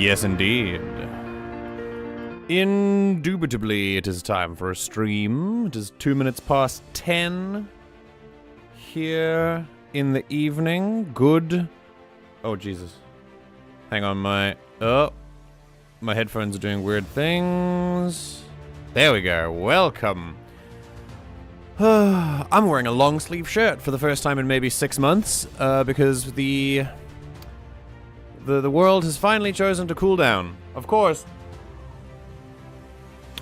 Yes, indeed. Indubitably, it is time for a stream. It is 2 minutes past 10 here in the evening. Good. Oh, Jesus. Hang on, my headphones are doing weird things. There we go. Welcome. I'm wearing a long sleeve shirt for the first time in maybe 6 months, because the world has finally chosen to cool down. Of course,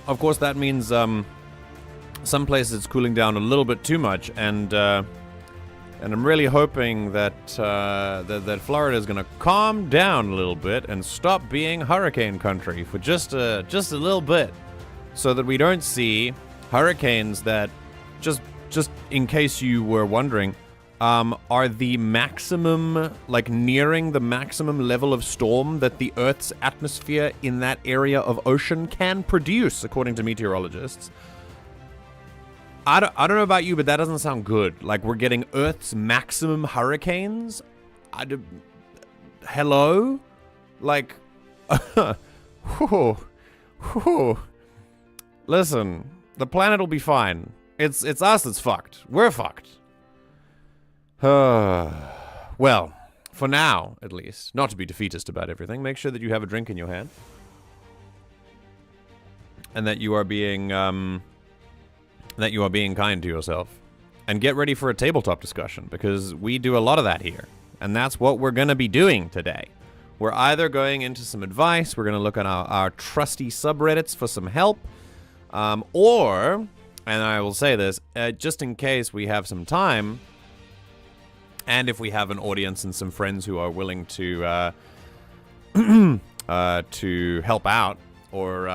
that means some places it's cooling down a little bit too much, and I'm really hoping that that Florida is going to calm down a little bit and stop being hurricane country for just a little bit, so that we don't see hurricanes that, just in case you were wondering, are the maximum, like nearing the maximum level of storm that the Earth's atmosphere in that area of ocean can produce, according to meteorologists. I don't know about you, but that doesn't sound good. Like, we're getting Earth's maximum hurricanes? Hello? Like, listen, the planet will be fine. It's us that's fucked. We're fucked. Well, for now, at least, not to be defeatist about everything, make sure that you have a drink in your hand. And that you are being kind to yourself. And get ready for a tabletop discussion, because we do a lot of that here. And that's what we're going to be doing today. We're either going into some advice, we're going to look at our trusty subreddits for some help, or, and I will say this, just in case we have some time, and if we have an audience and some friends who are willing to to help out, or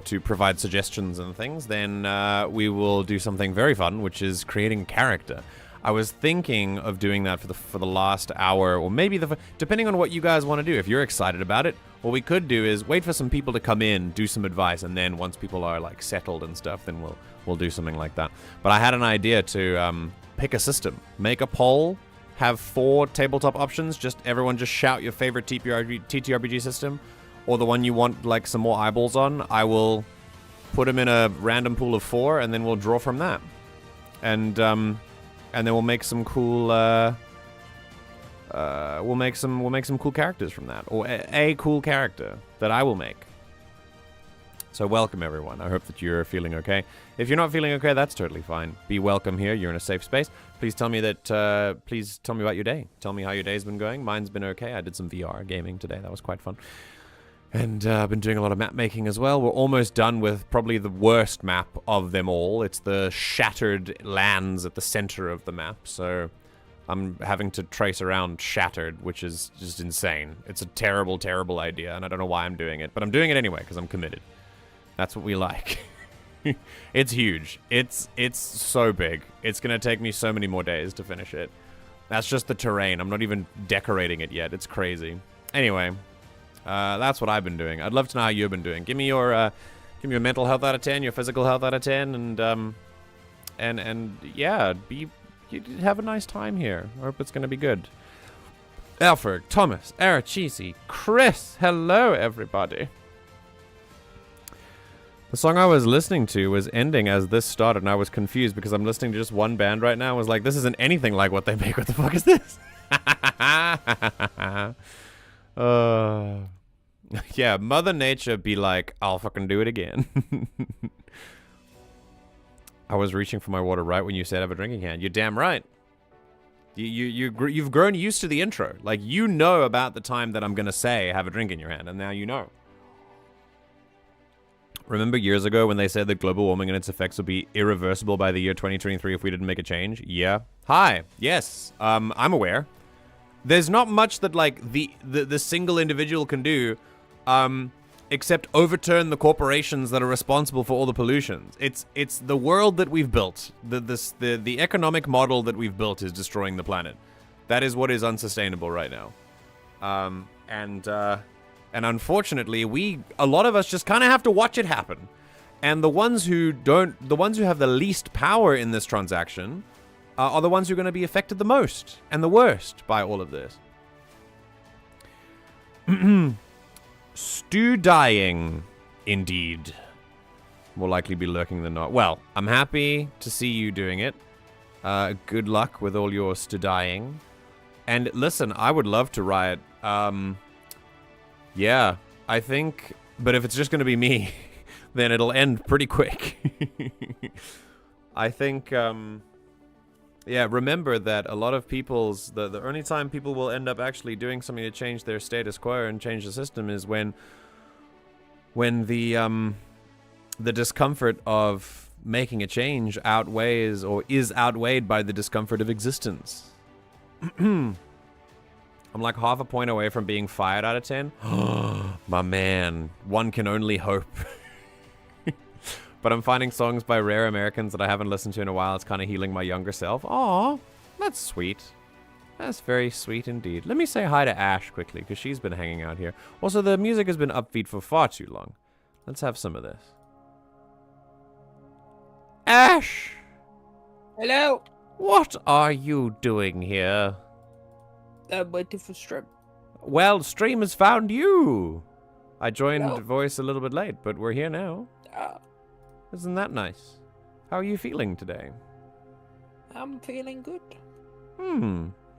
to provide suggestions and things, then we will do something very fun, which is creating character. I was thinking of doing that for the last hour, or maybe depending on what you guys want to do. If you're excited about it, what we could do is wait for some people to come in, do some advice, and then once people are like settled and stuff, then we'll do something like that. But I had an idea to pick a system, make a poll, have 4 tabletop options. Everyone just shout your favorite TTRPG system, or the one you want like some more eyeballs on. I will put them in a random pool of 4, and then we'll draw from that, and then we'll make some cool we'll make some cool characters from that, or a cool character that I will make. So welcome everyone. I hope that you're feeling okay. If you're not feeling okay, that's totally fine. Be welcome here. You're in a safe space. Please tell me about your day. Tell me how your day's been going. Mine's been okay. I did some VR gaming today. That was quite fun. And I've been doing a lot of map making as well. We're almost done with probably the worst map of them all. It's the shattered lands at the center of the map. So I'm having to trace around Shattered, which is just insane. It's a terrible, terrible idea, and I don't know why I'm doing it. But I'm doing it anyway, because I'm committed. That's what we like. It's huge. It's so big. It's going to take me so many more days to finish it. That's just the terrain. I'm not even decorating it yet. It's crazy. Anyway, that's what I've been doing. I'd love to know how you've been doing. Give me your mental health out of 10, your physical health out of 10, and yeah, you have a nice time here. I hope it's going to be good. Alfred, Thomas, Arachisi, Chris, hello everybody. The song I was listening to was ending as this started, and I was confused because I'm listening to just one band right now. I was like, this isn't anything like what they make. What the fuck is this? Yeah, Mother Nature be like, I'll fucking do it again. I was reaching for my water right when you said have a drinking hand. You're damn right. You've grown used to the intro. Like, you know about the time that I'm gonna say have a drink in your hand, and now you know. Remember years ago when they said that global warming and its effects would be irreversible by the year 2023 if we didn't make a change? Yeah. Hi. Yes. I'm aware. There's not much that, like, the single individual can do, except overturn the corporations that are responsible for all the pollutions. It's the world that we've built. The economic model that we've built is destroying the planet. That is what is unsustainable right now. And unfortunately, a lot of us just kind of have to watch it happen. And the ones who have the least power in this transaction are the ones who are going to be affected the most and the worst by all of this. Dying, indeed. More likely be lurking than not. Well, I'm happy to see you doing it. Good luck with all your dying. And listen, I would love to riot. Yeah, I think... But if it's just going to be me, then it'll end pretty quick. I think... yeah, remember that a lot of people's... The only time people will end up actually doing something to change their status quo and change the system is when the discomfort of making a change outweighs or is outweighed by the discomfort of existence. I'm like half a point away from being fired out of 10. My man, one can only hope. But I'm finding songs by rare Americans that I haven't listened to in a while. It's kind of healing my younger self. Aw, that's sweet. That's very sweet indeed. Let me say hi to Ash quickly, because she's been hanging out here. Also, the music has been upbeat for far too long. Let's have some of this. Ash! Hello! What are you doing here? I'm waiting for stream. Well, stream has found you! I joined Hello? voice a little bit late, but we're here now. Isn't that nice? How are you feeling today? I'm feeling good.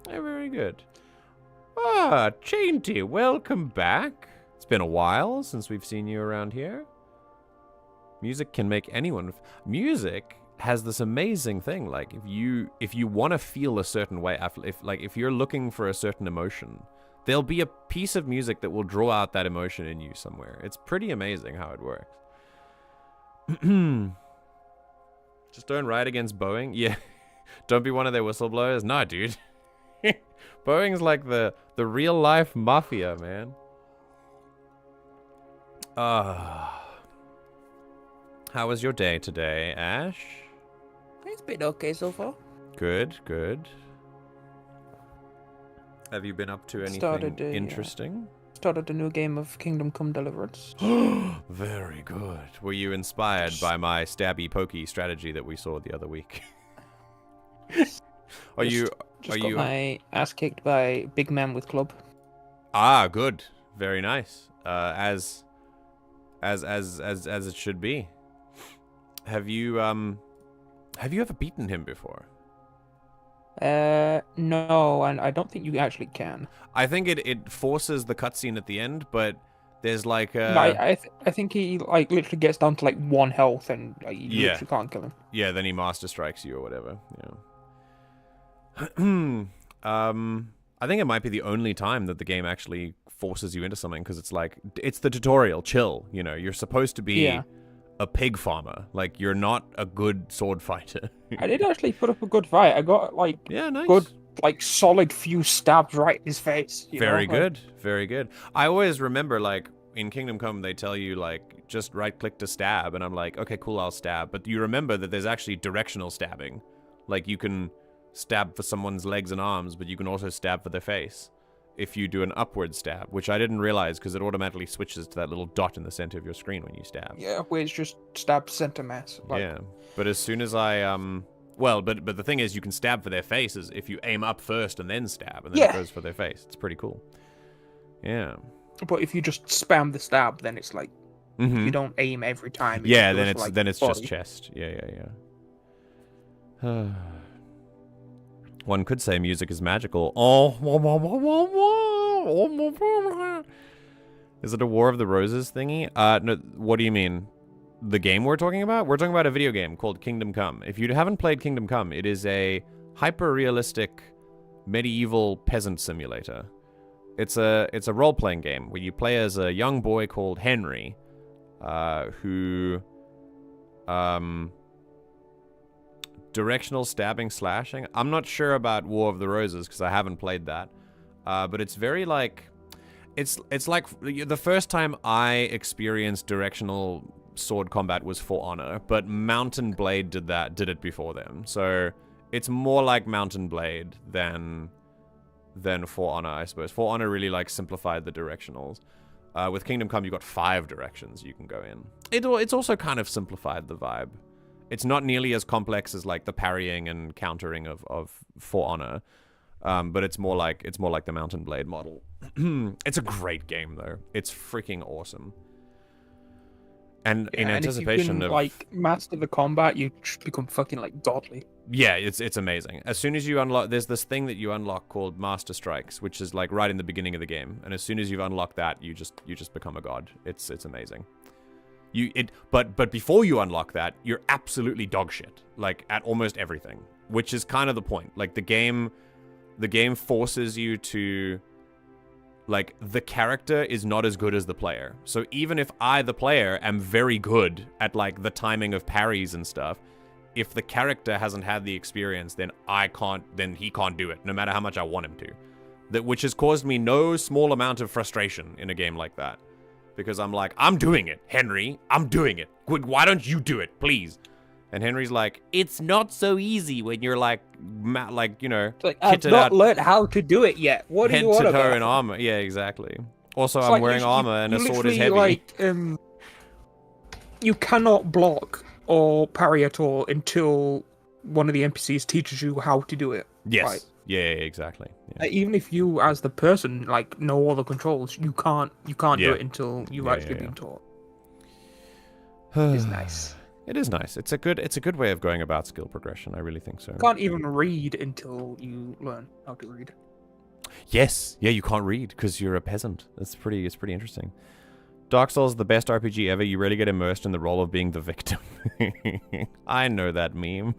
Very good. Ah, Chainty, welcome back. It's been a while since we've seen you around here. Music can make anyone... Music has this amazing thing, like, if you want to feel a certain way, if you're looking for a certain emotion, there'll be a piece of music that will draw out that emotion in you somewhere. It's pretty amazing how it works. Just don't ride against Boeing. Yeah. Don't be one of their whistleblowers. Nah, dude. Boeing's like the real life mafia, man. How was your day today, Ash? It's been okay so far. Good, good. Have you been up to anything interesting? Started a new game of Kingdom Come Deliverance. Very good. Were you inspired by my stabby pokey strategy that we saw the other week? Are you got my ass kicked by big man with club. Ah, good. Very nice. As it should be. Have you ever beaten him before? No, and I don't think you actually can. I think it forces the cutscene at the end, but there's like a... I think he like literally gets down to like 1 health and like, you literally can't kill him. Yeah, then he master strikes you or whatever. Yeah. I think it might be the only time that the game actually forces you into something, because it's like, it's the tutorial, chill, you know, you're supposed to be a pig farmer. Like, you're not a good sword fighter. I did actually put up a good fight. I got like nice. Good, like solid few stabs right in his face. Very good, very good. I always remember, like, in Kingdom Come, they tell you, like, just right-click to stab, and I'm like, okay, cool, I'll stab. But you remember that there's actually directional stabbing. Like, you can stab for someone's legs and arms, but you can also stab for their face if you do an upward stab, which I didn't realize because it automatically switches to that little dot in the center of your screen when you stab. Yeah, where it's just stab center mass. Like... Yeah, but as soon as I well, but the thing is, you can stab for their faces if you aim up first and then stab, and then it goes for their face. It's pretty cool. Yeah. But if you just spam the stab, then it's like you don't aim every time. Yeah, then it's just chest. Yeah. One could say music is magical. Is it a War of the Roses thingy? No, what do you mean? The game we're talking about? We're talking about a video game called Kingdom Come. If you haven't played Kingdom Come, it is a hyper-realistic medieval peasant simulator. It's a role-playing game where you play as a young boy called Henry, who directional stabbing slashing. I'm not sure about War of the Roses because I haven't played that. But it's very like it's like the first time I experienced directional sword combat was For Honor, but Mountain Blade did it before them. So it's more like Mountain Blade than For Honor, I suppose. For Honor really like simplified the directionals. With Kingdom Come, you've got 5 directions you can go in. It's also kind of simplified the vibe. It's not nearly as complex as like the parrying and countering of For Honor, but it's more like the Mountain Blade model. It's a great game, though. It's freaking awesome. And Yeah, in anticipation and if you can, of like, master the combat, you just become fucking, like, godly. yeah, it's amazing. As soon as you unlock, there's this thing that you unlock called Master Strikes, which is like right in the beginning of the game. And as soon as you've unlocked that, you just become a god. It's amazing. But before you unlock that, you're absolutely dog shit, like at almost everything, which is kind of the point. Like the game forces you to, like, the character is not as good as the player. So even if I, the player, am very good at like the timing of parries and stuff, if the character hasn't had the experience, then he can't do it, no matter how much I want him to. Which has caused me no small amount of frustration in a game like that. Because I'm like, I'm doing it, Henry. I'm doing it. Why don't you do it, please? And Henry's like, it's not so easy when you're like, you know, it's like, I've not learned how to do it yet. What do you want about? Head to toe in armor. Yeah, exactly. Also, It's I'm like wearing armor and a sword is heavy. Like, you cannot block or parry at all until one of the NPCs teaches you how to do it. Yes. Right? Yeah, exactly. Yeah. Even if you, as the person, like, know all the controls, you can't do it until you've actually been taught. It's nice. It is nice. It's a good way of going about skill progression. I really think so. You can't even read until you learn how to read. Yes. Yeah, you can't read because you're a peasant. It's pretty interesting. Dark Souls is the best RPG ever. You really get immersed in the role of being the victim. I know that meme.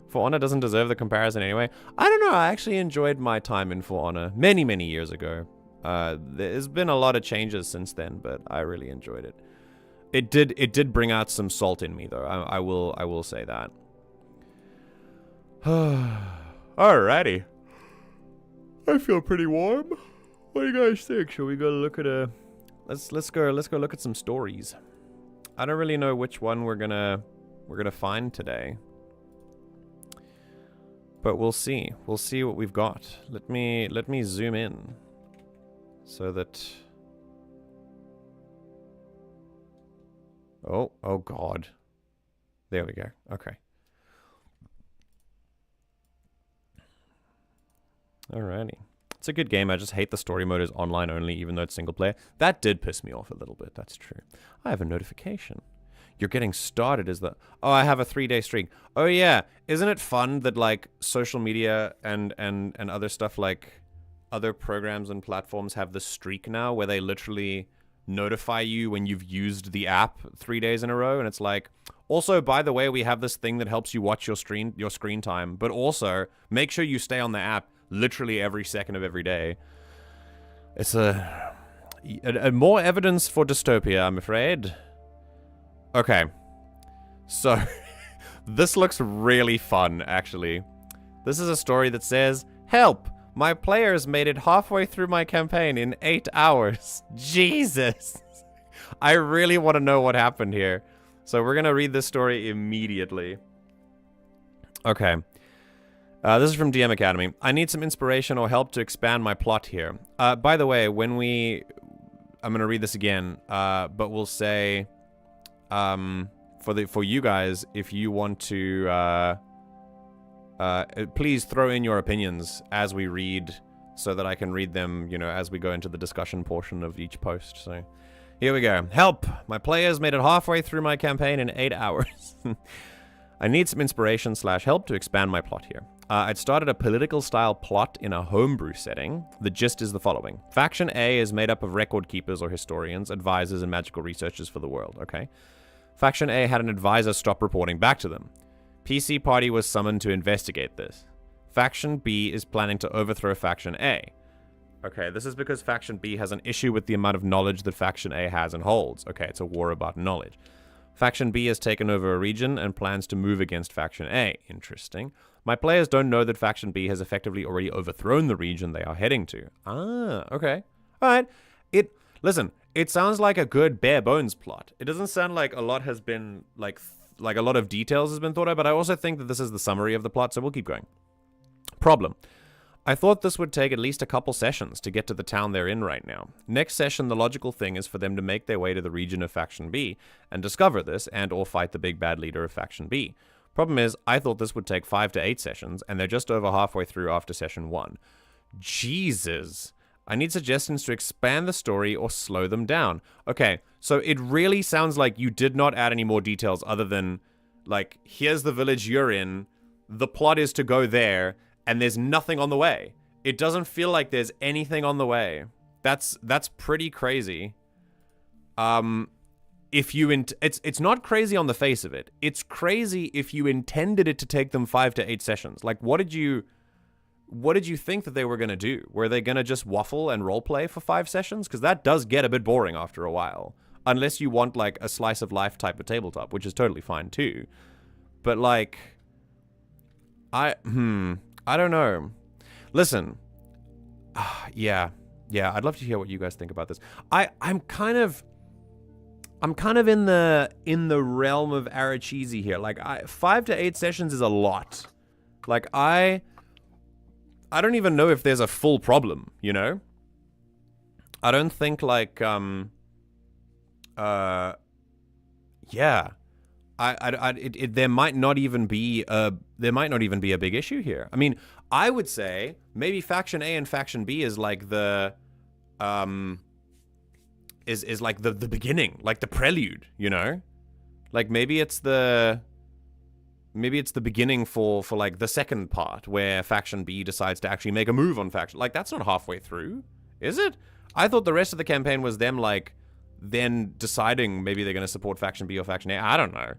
For Honor doesn't deserve the comparison anyway. I don't know. I actually enjoyed my time in For Honor many, many years ago. There's been a lot of changes since then, but I really enjoyed it. It did bring out some salt in me, though. I will say that. Alrighty. I feel pretty warm. What do you guys think? Shall we go look at a? Let's go look at some stories. I don't really know which one we're gonna find today. But we'll see. We'll see what we've got. Let me zoom in so that. Oh God. There we go. Okay. Alrighty. It's a good game. I just hate the story mode is online only, even though it's single player. That did piss me off a little bit. That's true. I have a notification. You're getting started as the... Oh, I have a 3-day streak. Oh, yeah. Isn't it fun that, like, social media and other stuff, like, other programs and platforms have the streak now where they literally notify you when you've used the app 3 days in a row, and it's like, also, by the way, we have this thing that helps you watch your screen time, but also make sure you stay on the app literally every second of every day. It's a more evidence for dystopia, I'm afraid. Okay, so this looks really fun, actually. This is a story that says, help! My players made it halfway through my campaign in 8 hours. Jesus! I really want to know what happened here. So we're going to read this story immediately. Okay. This is from DM Academy. I need some inspiration or help to expand my plot here. By the way, I'm going to read this again, but we'll say... for you guys, if you want to please throw in your opinions as we read, so that I can read them, you know, as we go into the discussion portion of each post. So here we go. Help! My players made it halfway through my campaign in 8 hours. I need some inspiration / help to expand my plot here. I'd started a political style plot in a homebrew setting. The gist is the following. Faction A is made up of record keepers or historians, advisors, and magical researchers for the world, okay? Faction A had an advisor stop reporting back to them. PC Party was summoned to investigate this. Faction B is planning to overthrow Faction A. Okay, this is because Faction B has an issue with the amount of knowledge that Faction A has and holds. Okay, it's a war about knowledge. Faction B has taken over a region and plans to move against Faction A. Interesting. My players don't know that Faction B has effectively already overthrown the region they are heading to. Ah, okay. Alright. Listen, it sounds like a good bare bones plot. It doesn't sound like a lot has been, like a lot of details has been thought of, but I also think that this is the summary of the plot, so we'll keep going. Problem. I thought this would take at least a couple sessions to get to the town they're in right now. Next session, the logical thing is for them to make their way to the region of Faction B and discover this and or fight the big bad leader of Faction B. Problem is, I thought this would take 5 to 8 sessions, and they're just over halfway through after session 1. Jesus. I need suggestions to expand the story or slow them down. Okay, so it really sounds like you did not add any more details other than, like, here's the village you're in, the plot is to go there, and there's nothing on the way. It doesn't feel like there's anything on the way. That's pretty crazy. If you it's not crazy on the face of it. It's crazy if you intended it to take them 5 to 8 sessions. Like, what did you think that they were going to do? Were they going to just waffle and roleplay for 5 sessions? Because that does get a bit boring after a while. Unless you want, like, a slice of life type of tabletop, which is totally fine too. But, like, I don't know. Listen, yeah, I'd love to hear what you guys think about this. I'm kind of in the realm of Arachizi here. Like, 5 to 8 sessions is a lot. Like, I don't even know if there's a full problem, you know? I don't think, like, there might not even be a big issue here. I mean, I would say maybe Faction A and Faction B is like the is like the beginning, like the prelude, you know? Like maybe it's the beginning for like the second part where Faction B decides to actually make a move on Faction. Like, that's not halfway through, is it? I thought the rest of the campaign was them, like, then deciding maybe they're going to support Faction B or Faction A. I don't know.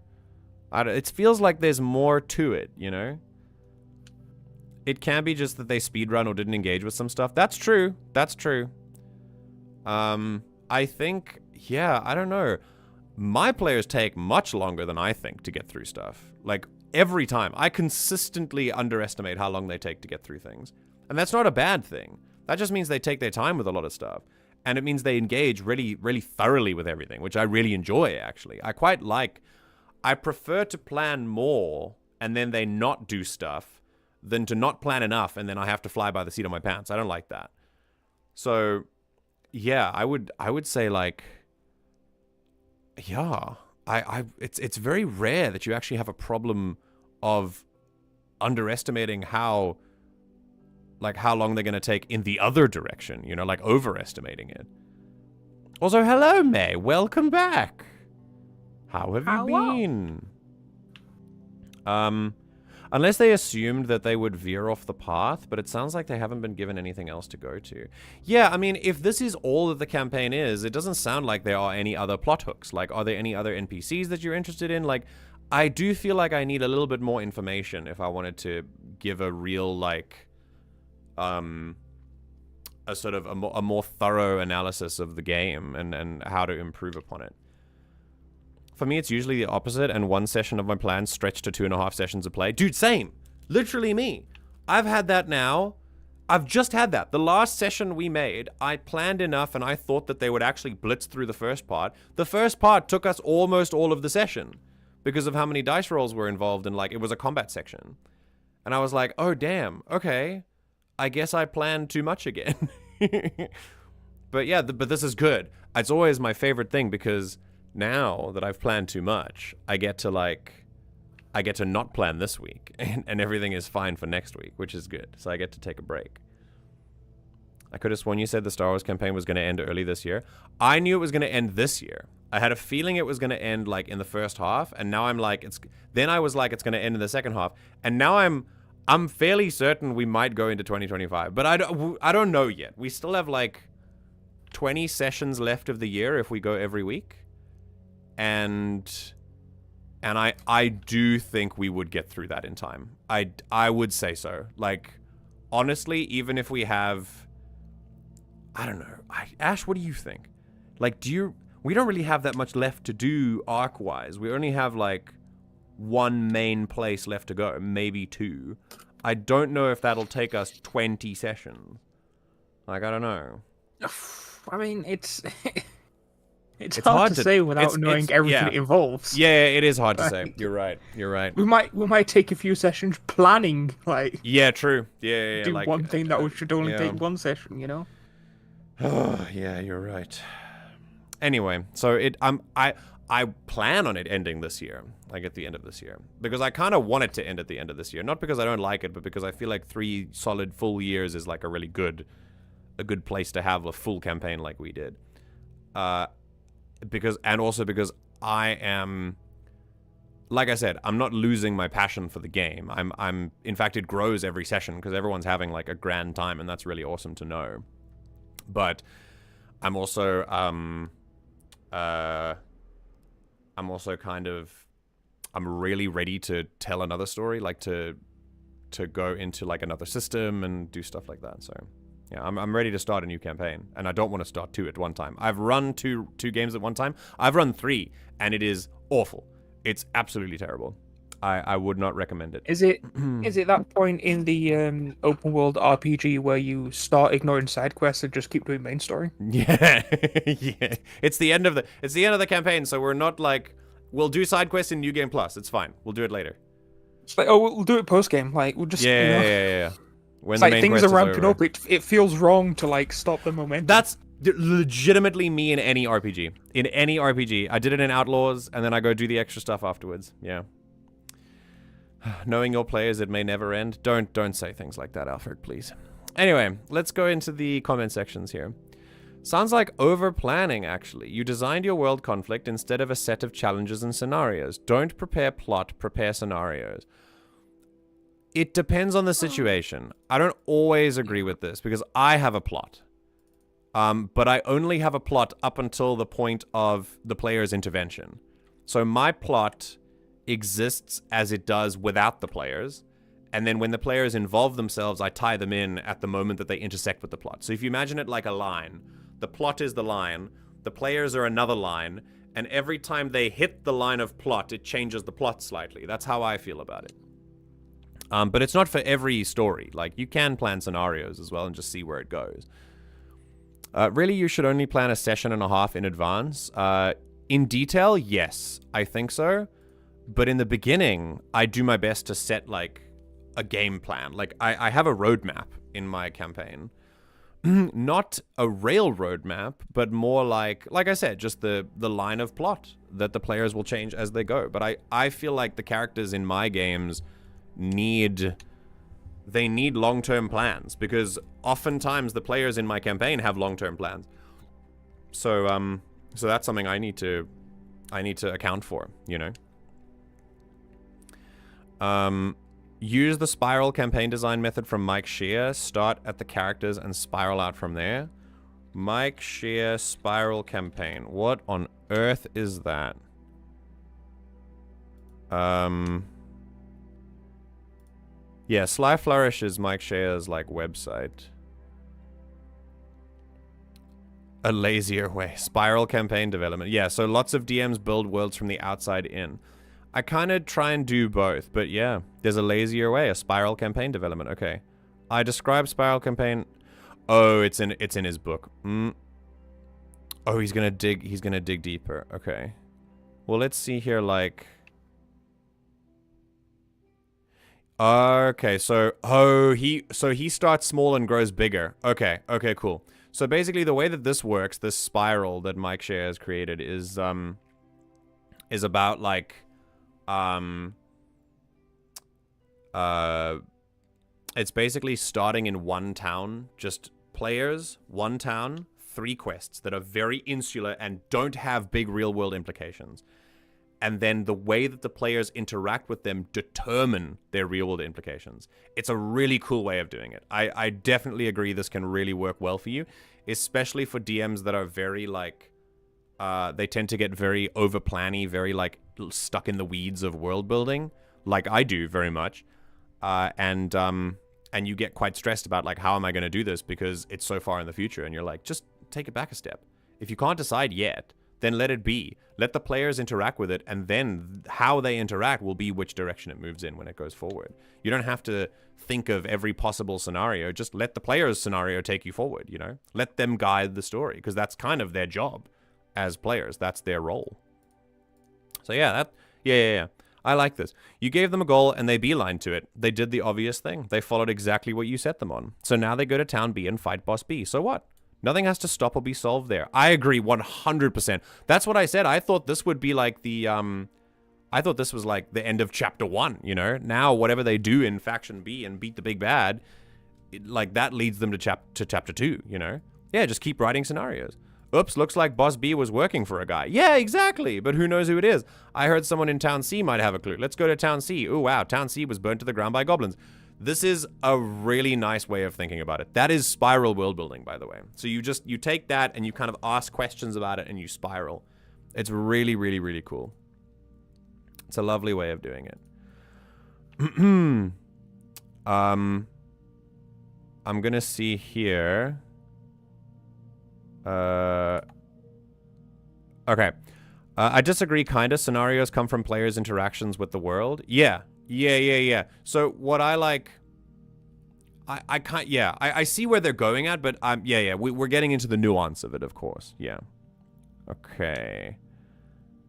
It feels like there's more to it, you know? It can be just that they speedrun or didn't engage with some stuff. That's true. I think, yeah, I don't know. My players take much longer than I think to get through stuff. Like, every time. I consistently underestimate how long they take to get through things. And that's not a bad thing. That just means they take their time with a lot of stuff. And it means they engage really, really thoroughly with everything, which I really enjoy, actually. I prefer to plan more and then they not do stuff than to not plan enough and then I have to fly by the seat of my pants. I don't like that. So, yeah, I would say, like, yeah, it's very rare that you actually have a problem of underestimating how long they're going to take in the other direction, you know, like overestimating it. Also, hello, May. Welcome back. How have you been? Unless they assumed that they would veer off the path, but it sounds like they haven't been given anything else to go to. Yeah, I mean, if this is all that the campaign is, it doesn't sound like there are any other plot hooks. Like, are there any other NPCs that you're interested in? Like, I do feel like I need a little bit more information if I wanted to give a real, like, a sort of a more thorough analysis of the game and how to improve upon it. For me, it's usually the opposite, and one session of my plan stretched to 2.5 sessions of play. Dude, same. Literally me. I've had that now. I've just had that. The last session we made, I planned enough, and I thought that they would actually blitz through the first part. The first part took us almost all of the session because of how many dice rolls were involved, and, like, it was a combat section. And I was like, oh, damn. Okay. I guess I planned too much again. But yeah, but this is good. It's always my favorite thing because now that I've planned too much, I get to not plan this week and everything is fine for next week, which is good. So I get to take a break. I could have sworn you said the Star Wars campaign was going to end early this year. I knew it was going to end this year. I had a feeling it was going to end, like, in the first half, and now I'm like, then I was like, it's going to end in the second half, and now I'm fairly certain we might go into 2025, but I don't know yet. We still have, like, 20 sessions left of the year if we go every week. And I do think we would get through that in time. I would say so. Like, honestly, even if we have, I don't know. Ash, what do you think? Like, we don't really have that much left to do arc-wise. We only have, like, one main place left to go, maybe 2. I don't know if that'll take us 20 sessions. Like, I don't know. I mean, it's hard to say without knowing everything it involves. Yeah, it is hard to say. You're right. We might take a few sessions planning, like. Yeah, true. Yeah. Do like, one thing that should only take one session, you know. Oh, yeah, you're right. Anyway, so I plan on it ending this year, like at the end of this year, because I kind of want it to end at the end of this year. Not because I don't like it, but because I feel like 3 solid full years is like a really good a good place to have a full campaign like we did. Because I am, like I said, I'm not losing my passion for the game. I'm in fact, it grows every session because everyone's having like a grand time, and that's really awesome to know. But I'm also kind of, I'm really ready to tell another story, like to go into like another system and do stuff like that. So yeah, I'm ready to start a new campaign, and I don't want to start 2 at one time. I've run two games at one time. I've run 3, and it is awful. It's absolutely terrible. I would not recommend it. Is it that point in the open world RPG where you start ignoring side quests and just keep doing main story? Yeah, yeah. It's the end of the campaign, so we're not like, we'll do side quests in New Game Plus. It's fine. We'll do it later. It's like, oh, we'll do it post game. Like, we'll just yeah. When it's the like main things quest are is ramping over. up. It feels wrong to like stop the momentum. That's legitimately me in any RPG. In any RPG, I did it in Outlaws, and then I go do the extra stuff afterwards. Yeah. Knowing your players, it may never end. Don't say things like that, Alfred, please. Anyway, let's go into the comment sections here. Sounds like overplanning, actually. You designed your world conflict instead of a set of challenges and scenarios. Don't prepare plot, prepare scenarios. It depends on the situation. I don't always agree with this because I have a plot. But I only have a plot up until the point of the player's intervention. So my plot exists as it does without the players. And then when the players involve themselves, I tie them in at the moment that they intersect with the plot. So if you imagine it like a line, the plot is the line, the players are another line, and every time they hit the line of plot, it changes the plot slightly. That's how I feel about it. But it's not for every story. Like, you can plan scenarios as well and just see where it goes. Really, you should only plan a session and a half in advance. In detail, yes, I think so. But in the beginning, I do my best to set, like, a game plan. Like, I have a roadmap in my campaign. Not a railroad map, but more like I said, just the line of plot that the players will change as they go. But I feel like the characters in my games need long-term plans, because oftentimes the players in my campaign have long-term plans. So that's something I need to account for, you know. Use the spiral campaign design method from Mike Shear. Start at the characters and spiral out from there. Mike Shear spiral campaign. What on earth is that? Yeah, Sly Flourish is Mike Shear's, like, website. A lazier way. Spiral campaign development. Yeah, so lots of DMs build worlds from the outside in. I kind of try and do both, but yeah, there's a lazier way, a spiral campaign development. Okay. I describe spiral campaign. Oh, it's in his book. Oh, he's gonna dig deeper. Okay. Well, let's see here, like. Okay, so he starts small and grows bigger. Okay, cool. So basically the way that this works, this spiral that Mike Share has created is about, like, it's basically starting in one town, just players, one town, 3 quests that are very insular and don't have big real-world implications. And then the way that the players interact with them determine their real-world implications. It's a really cool way of doing it. I definitely agree this can really work well for you, especially for DMs that are very, like, they tend to get very over-planny, very, like, stuck in the weeds of world building, like I do very much. And you get quite stressed about, like, how am I going to do this because it's so far in the future, and you're like, just take it back a step. If you can't decide yet, then let it be. Let the players interact with it, and then how they interact will be which direction it moves in when it goes forward. You don't have to think of every possible scenario. Just let the players' scenario take you forward, you know? Let them guide the story, because that's kind of their job as players. That's their role. So yeah, yeah. I like this. You gave them a goal, and they beelined to it. They did the obvious thing. They followed exactly what you set them on. So now they go to town B and fight boss B. So what? Nothing has to stop or be solved there. I agree 100%. That's what I said. I thought this would be like the, I thought this was like the end of chapter 1, you know? Now, whatever they do in faction B and beat the big bad, like that leads them to chapter 2, you know? Yeah, just keep writing scenarios. Oops, looks like Boss B was working for a guy. Yeah, exactly, but who knows who it is? I heard someone in Town C might have a clue. Let's go to Town C. Oh, wow, Town C was burnt to the ground by goblins. This is a really nice way of thinking about it. That is spiral world building, by the way. So you take that and you kind of ask questions about it and you spiral. It's really, really, really cool. It's a lovely way of doing it. I'm gonna see here. Okay. I disagree, kinda. Scenarios come from players' interactions with the world. Yeah. So what I like... I can't... Yeah, I see where they're going at, but we're getting into the nuance of it, of course. Yeah. Okay.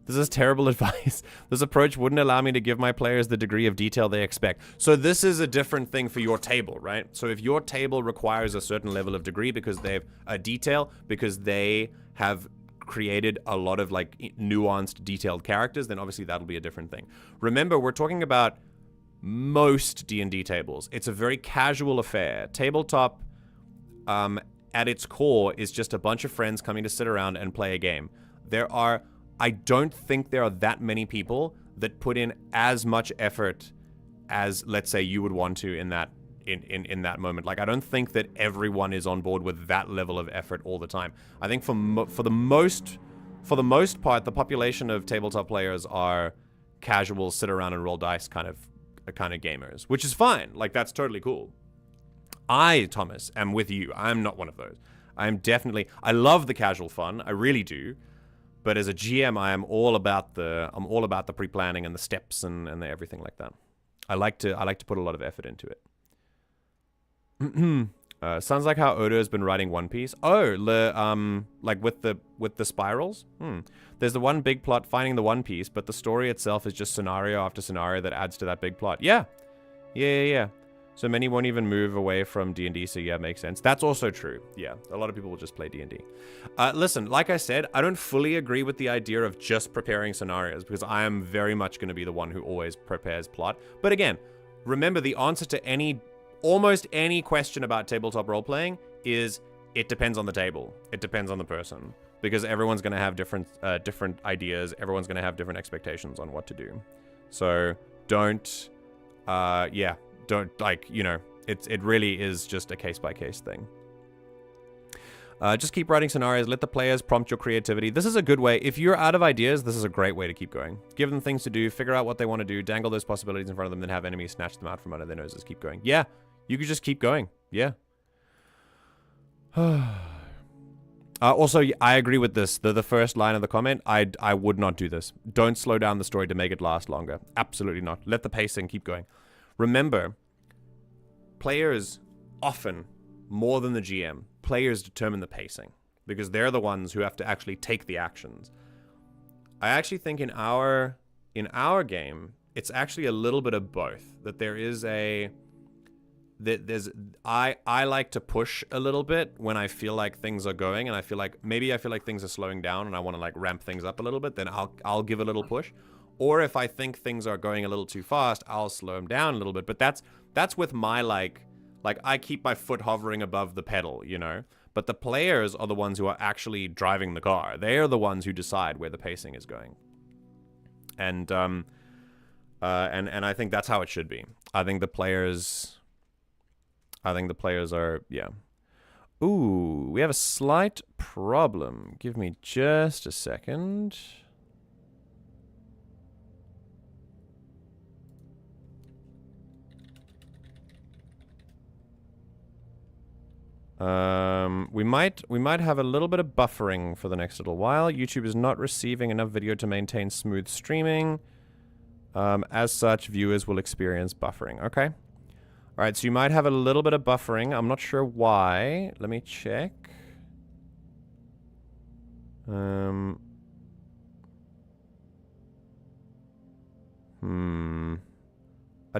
This is terrible advice. This approach wouldn't allow me to give my players the degree of detail they expect. So this is a different thing for your table, right? So if your table requires a certain level of degree because they've a detail, because they have created a lot of like nuanced, detailed characters, then obviously that'll be a different thing. Remember, we're talking about most D&D tables. It's a very casual affair. Tabletop, at its core, is just a bunch of friends coming to sit around and play a game. I don't think there are that many people that put in as much effort as, let's say, you would want to in that moment. Like, I don't think that everyone is on board with that level of effort all the time. I think for the most part, the population of tabletop players are casual, sit around and roll dice kind of gamers, which is fine. Like, that's totally cool. I, Thomas, am with you. I'm not one of those. I love the casual fun. I really do. But as a GM, I am all about the pre-planning and the steps and the everything like that. I like to put a lot of effort into it. Sounds like how Odo has been writing One Piece. Oh, like with the spirals. There's the one big plot finding the One Piece, but the story itself is just scenario after scenario that adds to that big plot. Yeah. So many won't even move away from D&D, so yeah, makes sense. That's also true. Yeah, a lot of people will just play D&D. Listen, like I said, I don't fully agree with the idea of just preparing scenarios, because I am very much going to be the one who always prepares plot. But again, remember, the answer to almost any question about tabletop role-playing is, it depends on the table. It depends on the person. Because everyone's going to have different ideas. Everyone's going to have different expectations on what to do. So don't, like, you know, it really is just a case-by-case thing. Just keep writing scenarios. Let the players prompt your creativity. This is a good way. If you're out of ideas, this is a great way to keep going. Give them things to do. Figure out what they want to do. Dangle those possibilities in front of them. Then have enemies snatch them out from under their noses. Keep going. Yeah, you could just keep going. Yeah. Also, I agree with this. The first line of the comment, I would not do this. Don't slow down the story to make it last longer. Absolutely not. Let the pacing keep going. Remember, players often, more than the GM, players determine the pacing because they're the ones who have to actually take the actions. I actually think in our game, it's actually a little bit of both. That there is I like to push a little bit when I feel like things are going, and I feel like things are slowing down and I want to like ramp things up a little bit, then I'll give a little push. Or if I think things are going a little too fast, I'll slow them down a little bit. But that's with my like I keep my foot hovering above the pedal, you know? But the players are the ones who are actually driving the car. They are the ones who decide where the pacing is going. And I think that's how it should be. I think the players are, yeah. Ooh, we have a slight problem. Give me just a second. We might have a little bit of buffering for the next little while. YouTube is not receiving enough video to maintain smooth streaming. As such, viewers will experience buffering. Okay. All right, so you might have a little bit of buffering. I'm not sure why. Let me check. I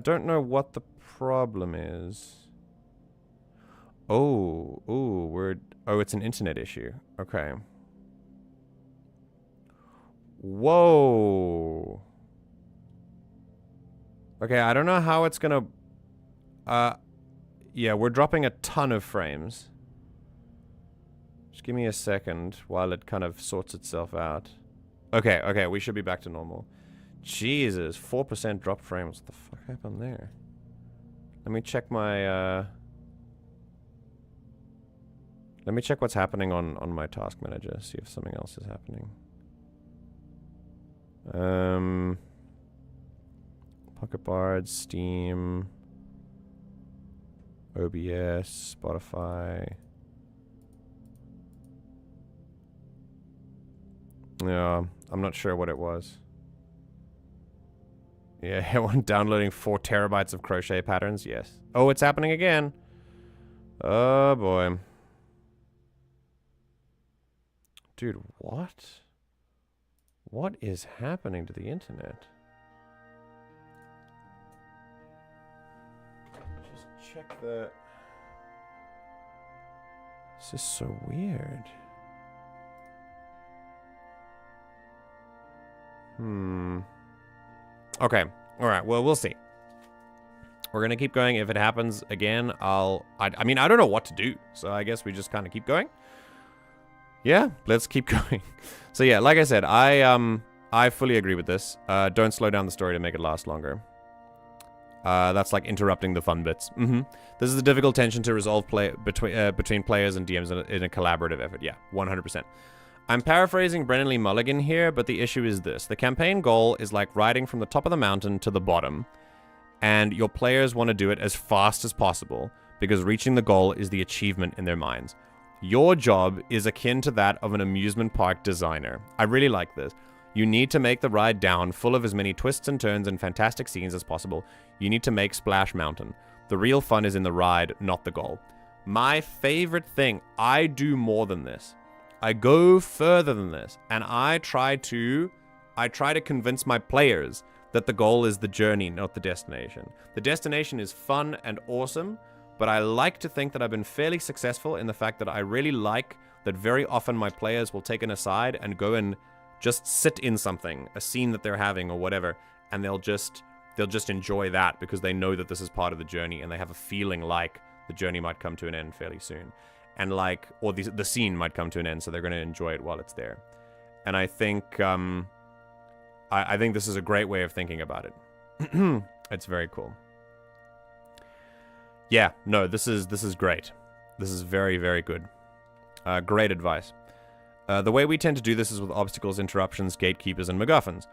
don't know what the problem is. Oh, it's an internet issue. Okay. Whoa. Okay, I don't know how it's gonna... Yeah, we're dropping a ton of frames. Just give me a second while it kind of sorts itself out. Okay, okay, we should be back to normal. Jesus, 4% drop frames. What the fuck happened there? Let me check my, let me check what's happening on my task manager, see if something else is happening. Pocket Bard, Steam, OBS, Spotify. Yeah, I'm not sure what it was. Yeah, everyone downloading 4 terabytes of crochet patterns, yes. Oh, it's happening again. Oh boy. Dude, what? What is happening to the internet? Just check the... This is so weird. Okay. Alright, well, we'll see. We're gonna keep going. If it happens again, I mean, I don't know what to do. So I guess we just kind of keep going. Yeah, let's keep going. So yeah, like I said, I fully agree with this. Don't slow down the story to make it last longer. That's like interrupting the fun bits. This is a difficult tension to resolve between players and DMs in a collaborative effort. Yeah, 100%. I'm paraphrasing Brennan Lee Mulligan here, but the issue is this. The campaign goal is like riding from the top of the mountain to the bottom, and your players want to do it as fast as possible because reaching the goal is the achievement in their minds. Your job is akin to that of an amusement park designer. I really like this. You need to make the ride down full of as many twists and turns and fantastic scenes as possible. You need to make Splash Mountain. The real fun is in the ride, not the goal. My favorite thing, I do more than this. I go further than this, and I try to convince my players that the goal is the journey, not the destination. The destination is fun and awesome, but I like to think that I've been fairly successful in the fact that I really like that very often my players will take an aside and go and just sit in something, a scene that they're having or whatever, and they'll just enjoy that because they know that this is part of the journey and they have a feeling like the journey might come to an end fairly soon. And like, or the scene might come to an end, so they're going to enjoy it while it's there. And I think, I think this is a great way of thinking about it. It's very cool. Yeah, no, this is great. This is very, very good. Great advice. The way we tend to do this is with obstacles, interruptions, gatekeepers, and MacGuffins.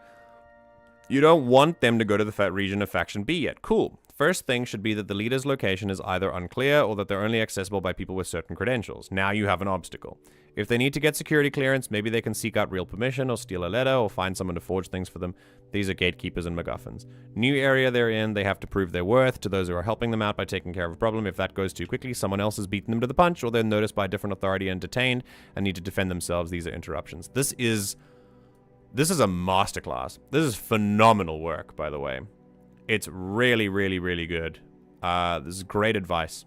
You don't want them to go to the region of Faction B yet. Cool. First thing should be that the leader's location is either unclear or that they're only accessible by people with certain credentials. Now you have an obstacle. If they need to get security clearance, maybe they can seek out real permission or steal a letter or find someone to forge things for them. These are gatekeepers and MacGuffins. New area they're in, they have to prove their worth to those who are helping them out by taking care of a problem. If that goes too quickly, someone else has beaten them to the punch, or they're noticed by a different authority and detained and need to defend themselves. These are interruptions. This is a masterclass. This is phenomenal work, by the way. It's really, really, really good. This is great advice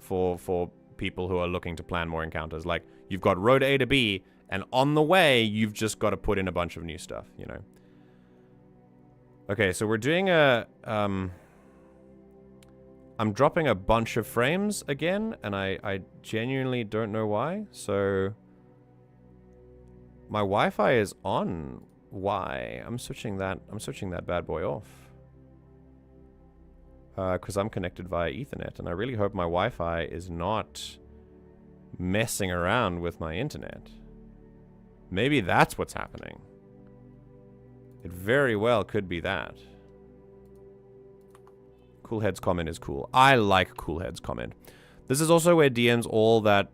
for people who are looking to plan more encounters. Like, you've got road A to B, and on the way, you've just got to put in a bunch of new stuff, you know? Okay, so we're doing a... I'm dropping a bunch of frames again, and I genuinely don't know why. So... my Wi-Fi is on. Why? I'm switching that bad boy off. Because I'm connected via Ethernet, and I really hope my Wi-Fi is not messing around with my internet. Maybe that's what's happening. It very well could be that. Coolhead's comment is cool. I like Coolhead's comment. This is also where DMs all that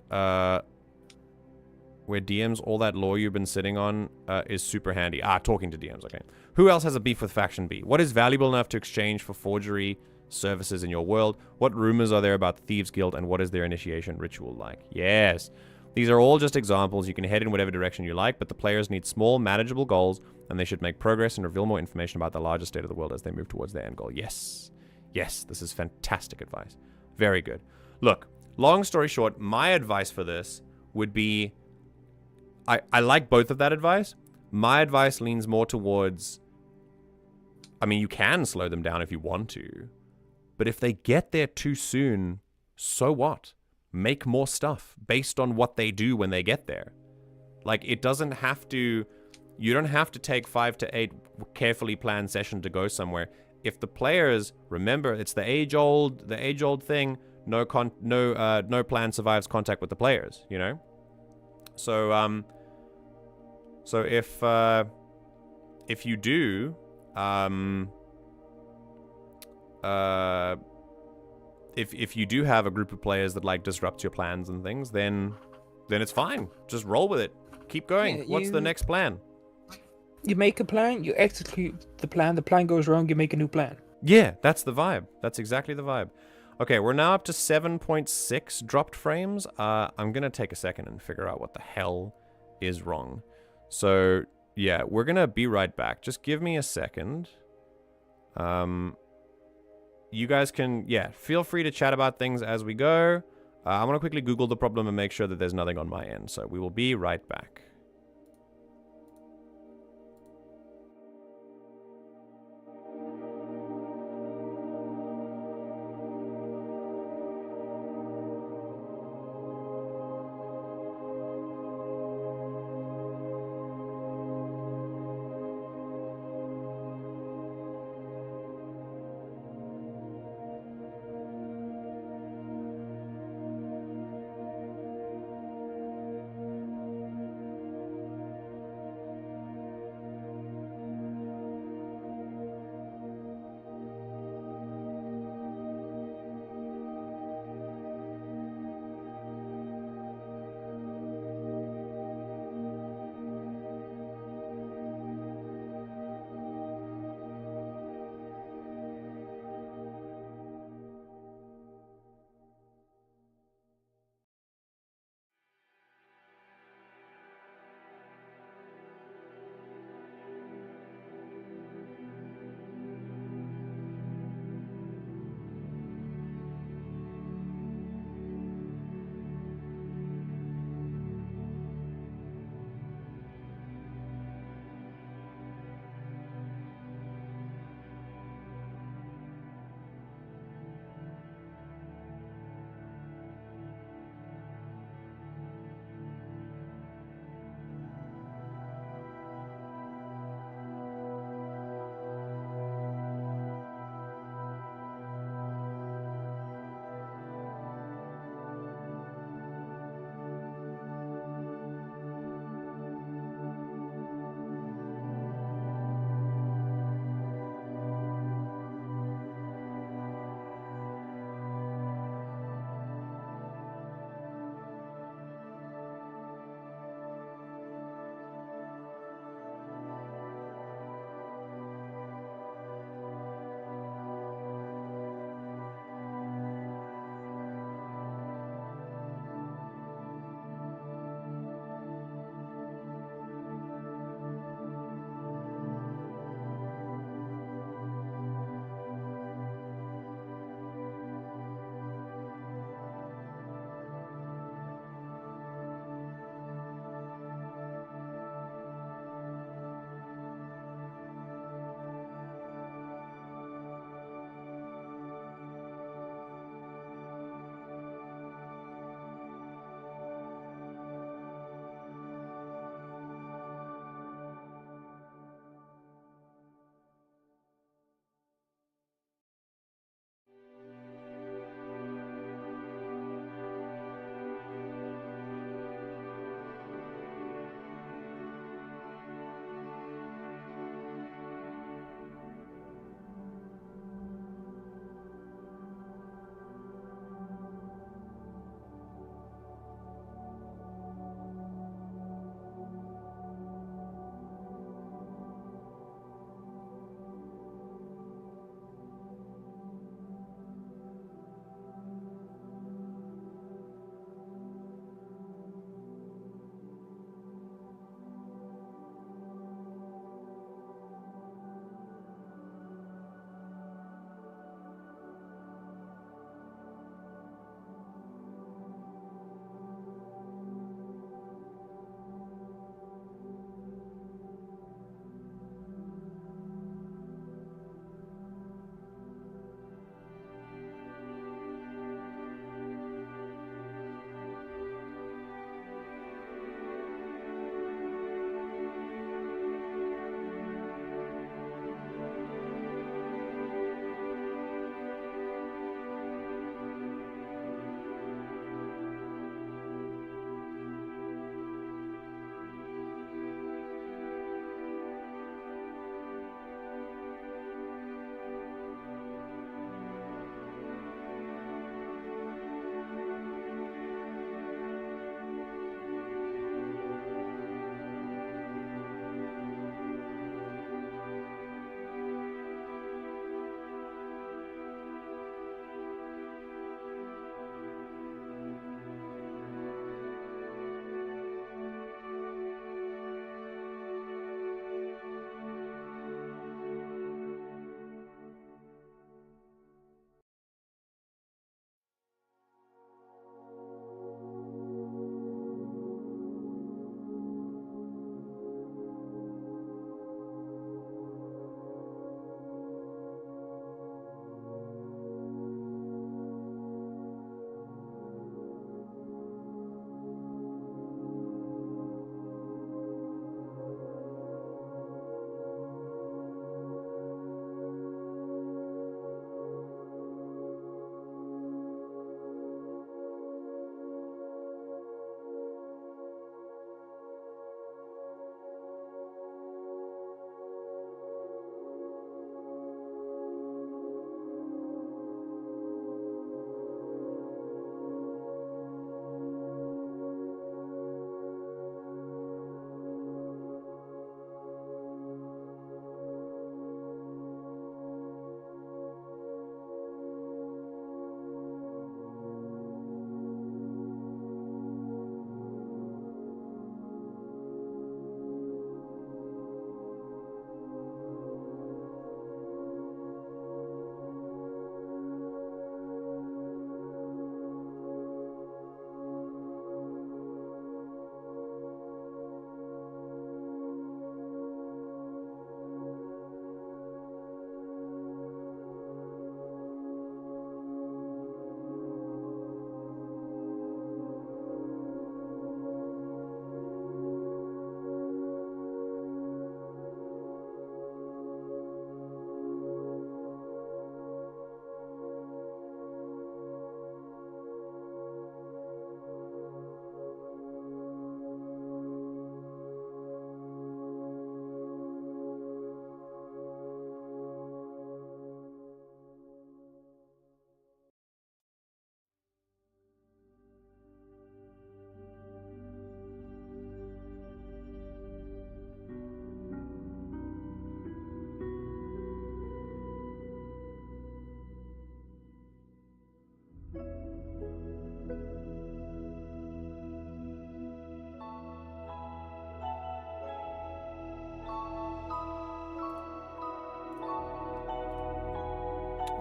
lore you've been sitting on is super handy. Talking to DMs, okay. Who else has a beef with Faction B? What is valuable enough to exchange for forgery services in your world? What rumors are there about the Thieves Guild, and what is their initiation ritual like? Yes. These are all just examples. You can head in whatever direction you like, but the players need small, manageable goals, and they should make progress and reveal more information about the larger state of the world as they move towards their end goal. Yes. Yes, this is fantastic advice. Very good. Look, long story short, my advice for this would be... I like both of that advice. My advice leans more towards... I mean, you can slow them down if you want to. But if they get there too soon, so what? Make more stuff based on what they do when they get there. Like, it doesn't have to... You don't have to take 5 to 8 carefully planned sessions to go somewhere. If the players... Remember, it's the age-old thing. No plan survives contact with the players, you know? So, so if you do... If you do have a group of players that like disrupt your plans and things, then it's fine. Just roll with it. Keep going. Yeah, What's the next plan? You make a plan, you execute the plan goes wrong, you make a new plan. Yeah, that's the vibe. That's exactly the vibe. Okay, we're now up to 7.6 dropped frames. I'm gonna take a second and figure out what the hell is wrong. So, yeah, we're gonna be right back. Just give me a second. You guys can, feel free to chat about things as we go. I want to quickly Google the problem and make sure that there's nothing on my end. So we will be right back.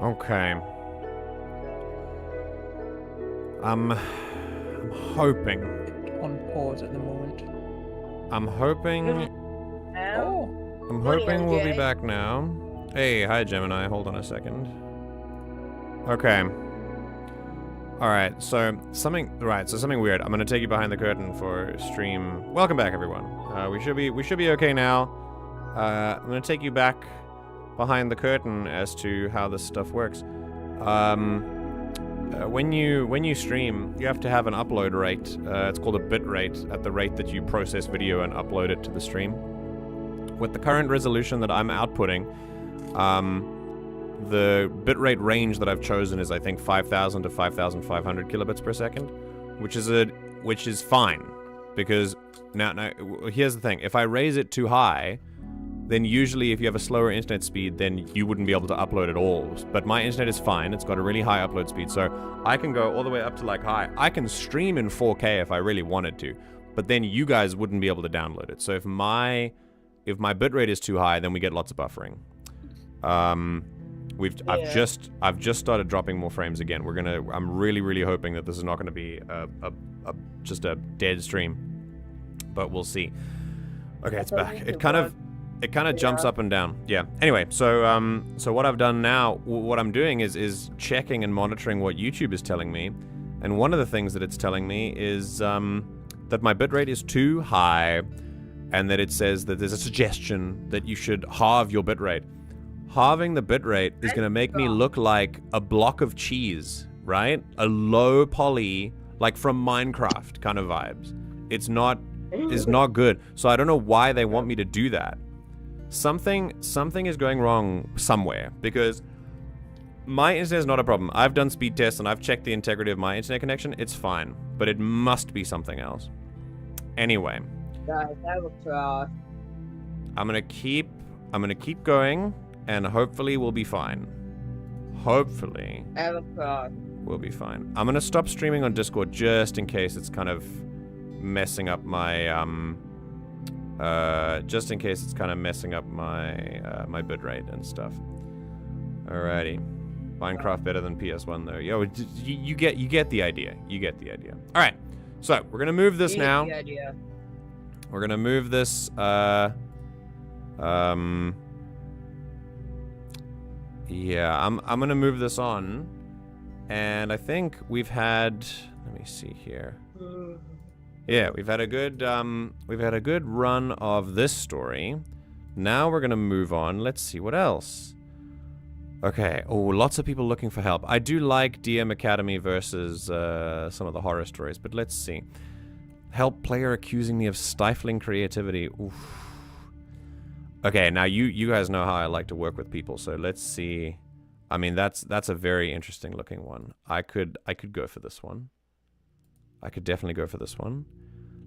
Okay. I'm hoping. On pause at the moment. I'm hoping we'll be back now. Hey, hi Gemini, hold on a second. Okay. Alright, so something weird. I'm gonna take you behind the curtain for stream. Welcome back everyone. We should be okay now. I'm gonna take you back behind the curtain as to how this stuff works. When you stream, you have to have an upload rate. It's called a bit rate, at the rate that you process video and upload it to the stream. With the current resolution that I'm outputting, the bitrate range that I've chosen is I think 5,000 to 5,500 kilobits per second, which is fine, because now here's the thing: if I raise it too high, then usually if you have a slower internet speed, then you wouldn't be able to upload at all. But my internet is fine; it's got a really high upload speed, so I can go all the way up to like high. I can stream in 4K if I really wanted to, but then you guys wouldn't be able to download it. So if my bitrate is too high, then we get lots of buffering. I've just started dropping more frames again. I'm really hoping that this is not gonna be just a dead stream, but we'll see. Okay, it's back. It kind of jumps up and down. Yeah. Anyway, so what I've done now, what I'm doing is checking and monitoring what YouTube is telling me, and one of the things that it's telling me is that my bitrate is too high, and that it says that there's a suggestion that you should halve your bitrate. Halving the bitrate is going to make me look like a block of cheese, right? A low poly, like from Minecraft kind of vibes. It's not good. So I don't know why they want me to do that. Something is going wrong somewhere, because my internet is not a problem. I've done speed tests and I've checked the integrity of my internet connection. It's fine, but it must be something else. Anyway, guys, that looks rough. I'm gonna keep going, and hopefully we'll be fine. Hopefully we'll be fine. I'm gonna stop streaming on Discord just in case it's kind of messing up my my bitrate and stuff. Alrighty. Minecraft better than PS1 though. Yo, you get the idea. You get the idea. Alright. So we're gonna move this now. We're gonna move this yeah, I'm gonna move this on, and I think we've had, let me see here. Yeah, we've had a good run of this story. Now we're gonna move on. Let's see what else. Okay. Oh, lots of people looking for help. I do like DM Academy versus some of the horror stories, but let's see. Help player accusing me of stifling creativity. Oof. Okay, now you guys know how I like to work with people, so let's see. I mean, that's a very interesting looking one. I could go for this one. I could definitely go for this one.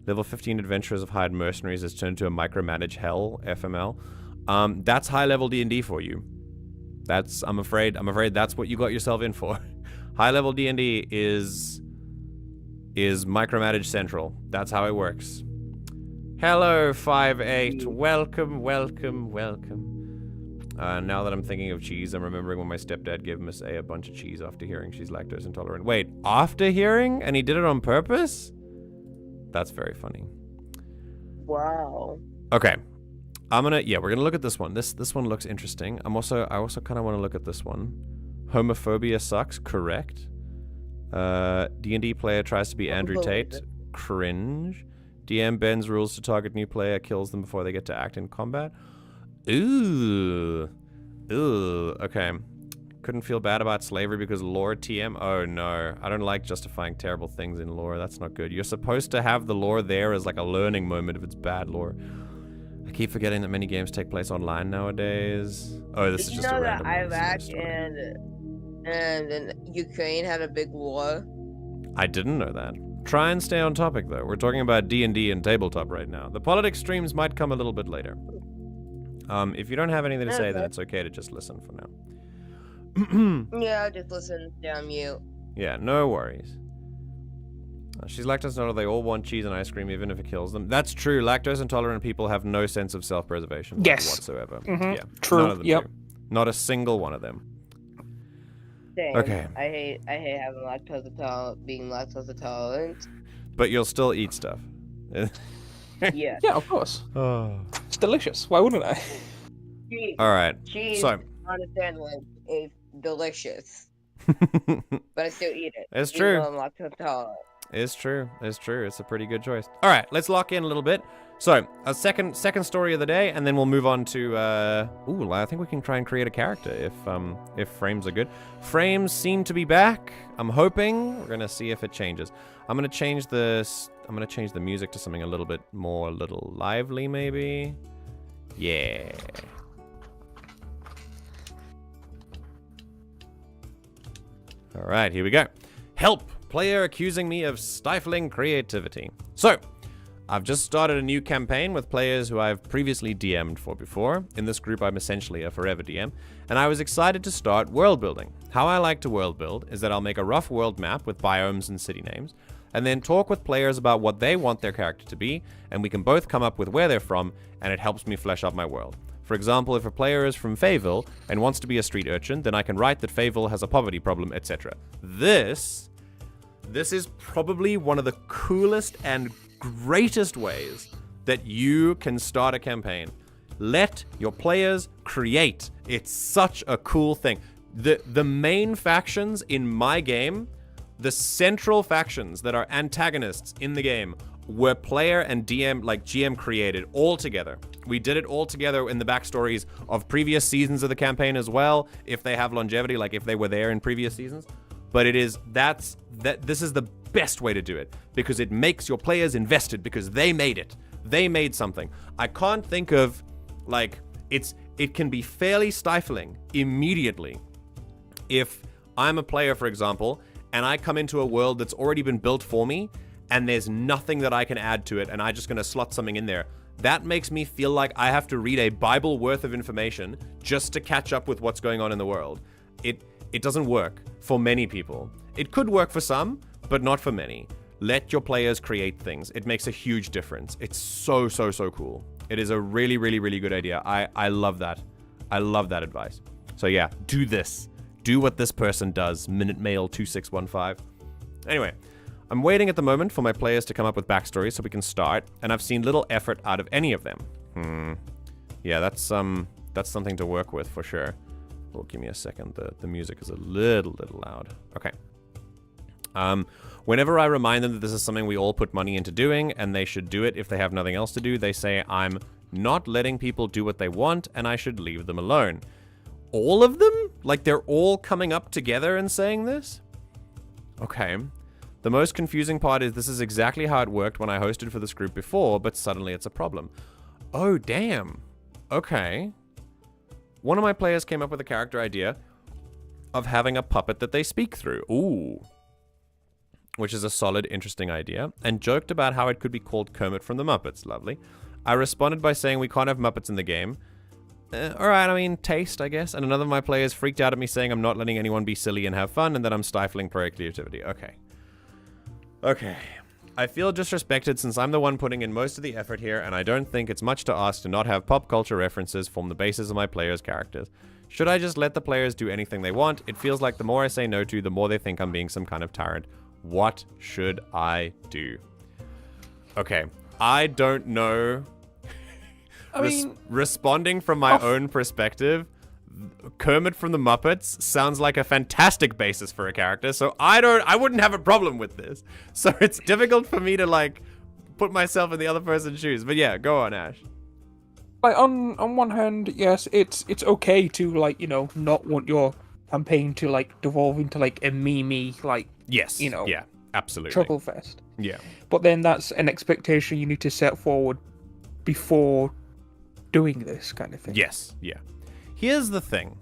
Level 15 Adventurers of Hired Mercenaries has turned into a micromanage hell, FML. That's high level D&D for you. I'm afraid that's what you got yourself in for. High level D&D is micromanage central. That's how it works. Hello, 5'8". Welcome. Now that I'm thinking of cheese, I'm remembering when my stepdad gave Miss A bunch of cheese after hearing she's lactose intolerant. Wait, after hearing? And he did it on purpose? That's very funny. Wow. Okay. we're gonna look at this one. This one looks interesting. I also kind of want to look at this one. Homophobia sucks, correct. D&D player tries to be Andrew Tate. Cringe. DM bends rules to target new player, kills them before they get to act in combat. Ooh. Okay. Couldn't feel bad about slavery because lore TM. Oh no. I don't like justifying terrible things in lore. That's not good. You're supposed to have the lore there as like a learning moment if it's bad lore. I keep forgetting that many games take place online nowadays. Oh, this is just a random one. Did you know that Iraq and Ukraine had a big war? I didn't know that. Try and stay on topic, though. We're talking about D&D and tabletop right now. The politics streams might come a little bit later. If you don't have anything to say, then it's okay to just listen for now. Yeah, I'll just listen down mute. Yeah, no worries. She's lactose intolerant. They all want cheese and ice cream, even if it kills them. That's true. Lactose intolerant people have no sense of self-preservation whatsoever. Mm-hmm. Yeah, true. None of them do. Not a single one of them. Same. Okay. I hate having being lactose intolerant. But you'll still eat stuff. Yeah. Yeah, of course. Oh. It's delicious. Why wouldn't I? Cheese. All right. Cheese So. on a sandwich is delicious, but I still eat it. It's even true. though I'm lactose intolerant. It's true. It's true. It's a pretty good choice. All right, let's lock in a little bit. So, a second story of the day, and then we'll move on to. I think we can try and create a character if frames are good. Frames seem to be back. I'm hoping. We're gonna see if it changes. I'm gonna change the music to something a little bit more, lively, maybe. Yeah. All right, here we go. Help! Player accusing me of stifling creativity. So, I've just started a new campaign with players who I've previously DM'd for before. In this group, I'm essentially a forever DM, and I was excited to start world building. How I like to world build is that I'll make a rough world map with biomes and city names, and then talk with players about what they want their character to be, and we can both come up with where they're from, and it helps me flesh out my world. For example, if a player is from Fayville and wants to be a street urchin, then I can write that Fayville has a poverty problem, etc. This is probably one of the coolest and greatest ways that you can start a campaign. Let your players create. It's such a cool thing. The main factions in my game, the central factions that are antagonists in the game, were player and GM created all together. We did it all together in the backstories of previous seasons of the campaign as well, if they have longevity, like if they were there in previous seasons. But this is the best way to do it, because it makes your players invested, because they made it. They made something. I can't think of, it can be fairly stifling immediately if I'm a player, for example, and I come into a world that's already been built for me, and there's nothing that I can add to it, and I'm just going to slot something in there. That makes me feel like I have to read a Bible worth of information just to catch up with what's going on in the world. It doesn't work for many people. It could work for some, but not for many. Let your players create things. It makes a huge difference. It's so, so, so cool. It is a really, really, really good idea. I love that. I love that advice. So yeah, do this. Do what this person does. Minute Mail 2615. Anyway, I'm waiting at the moment for my players to come up with backstories so we can start, and I've seen little effort out of any of them. Yeah, that's something to work with for sure. Oh, give me a second. The music is a little loud. Okay. Whenever I remind them that this is something we all put money into doing, and they should do it if they have nothing else to do, they say I'm not letting people do what they want, and I should leave them alone. All of them? Like, they're all coming up together and saying this? Okay. The most confusing part is this is exactly how it worked when I hosted for this group before, but suddenly it's a problem. Oh, damn. Okay. One of my players came up with a character idea of having a puppet that they speak through. Ooh. Which is a solid, interesting idea, and joked about how it could be called Kermit from the Muppets. Lovely. I responded by saying we can't have Muppets in the game. Alright, I mean, taste, I guess. And another of my players freaked out at me saying I'm not letting anyone be silly and have fun, and that I'm stifling player creativity. Okay. I feel disrespected since I'm the one putting in most of the effort here, and I don't think it's much to ask to not have pop culture references form the basis of my players' characters. Should I just let the players do anything they want? It feels like the more I say no to, the more they think I'm being some kind of tyrant. What should I do? Okay, I don't know. Responding from my own perspective, Kermit from the Muppets sounds like a fantastic basis for a character, so I wouldn't have a problem with this. So it's difficult for me to put myself in the other person's shoes. But yeah, go on, Ash. On one hand, yes, it's okay to not want your campaign to devolve into a meme yes, yeah, absolutely, chuckle fest. Yeah, but then that's an expectation you need to set forward before doing this kind of thing. Yes, yeah. Here's the thing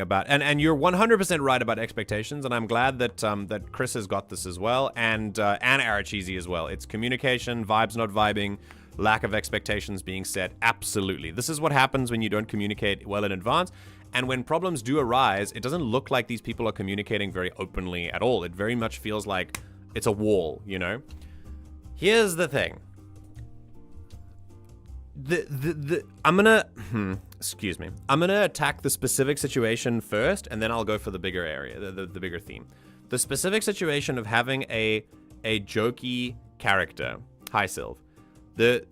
about, and you're 100% right about expectations, and I'm glad that that Chris has got this as well, and Aracheesy as well. It's communication, vibes not vibing, lack of expectations being set. Absolutely. This is what happens when you don't communicate well in advance, and when problems do arise, it doesn't look like these people are communicating very openly at all. It very much feels like it's a wall, you know? Here's the thing. I'm gonna excuse me. I'm gonna attack the specific situation first, and then I'll go for the bigger area, the bigger theme. The specific situation of having a jokey character. Hi, Sylv. The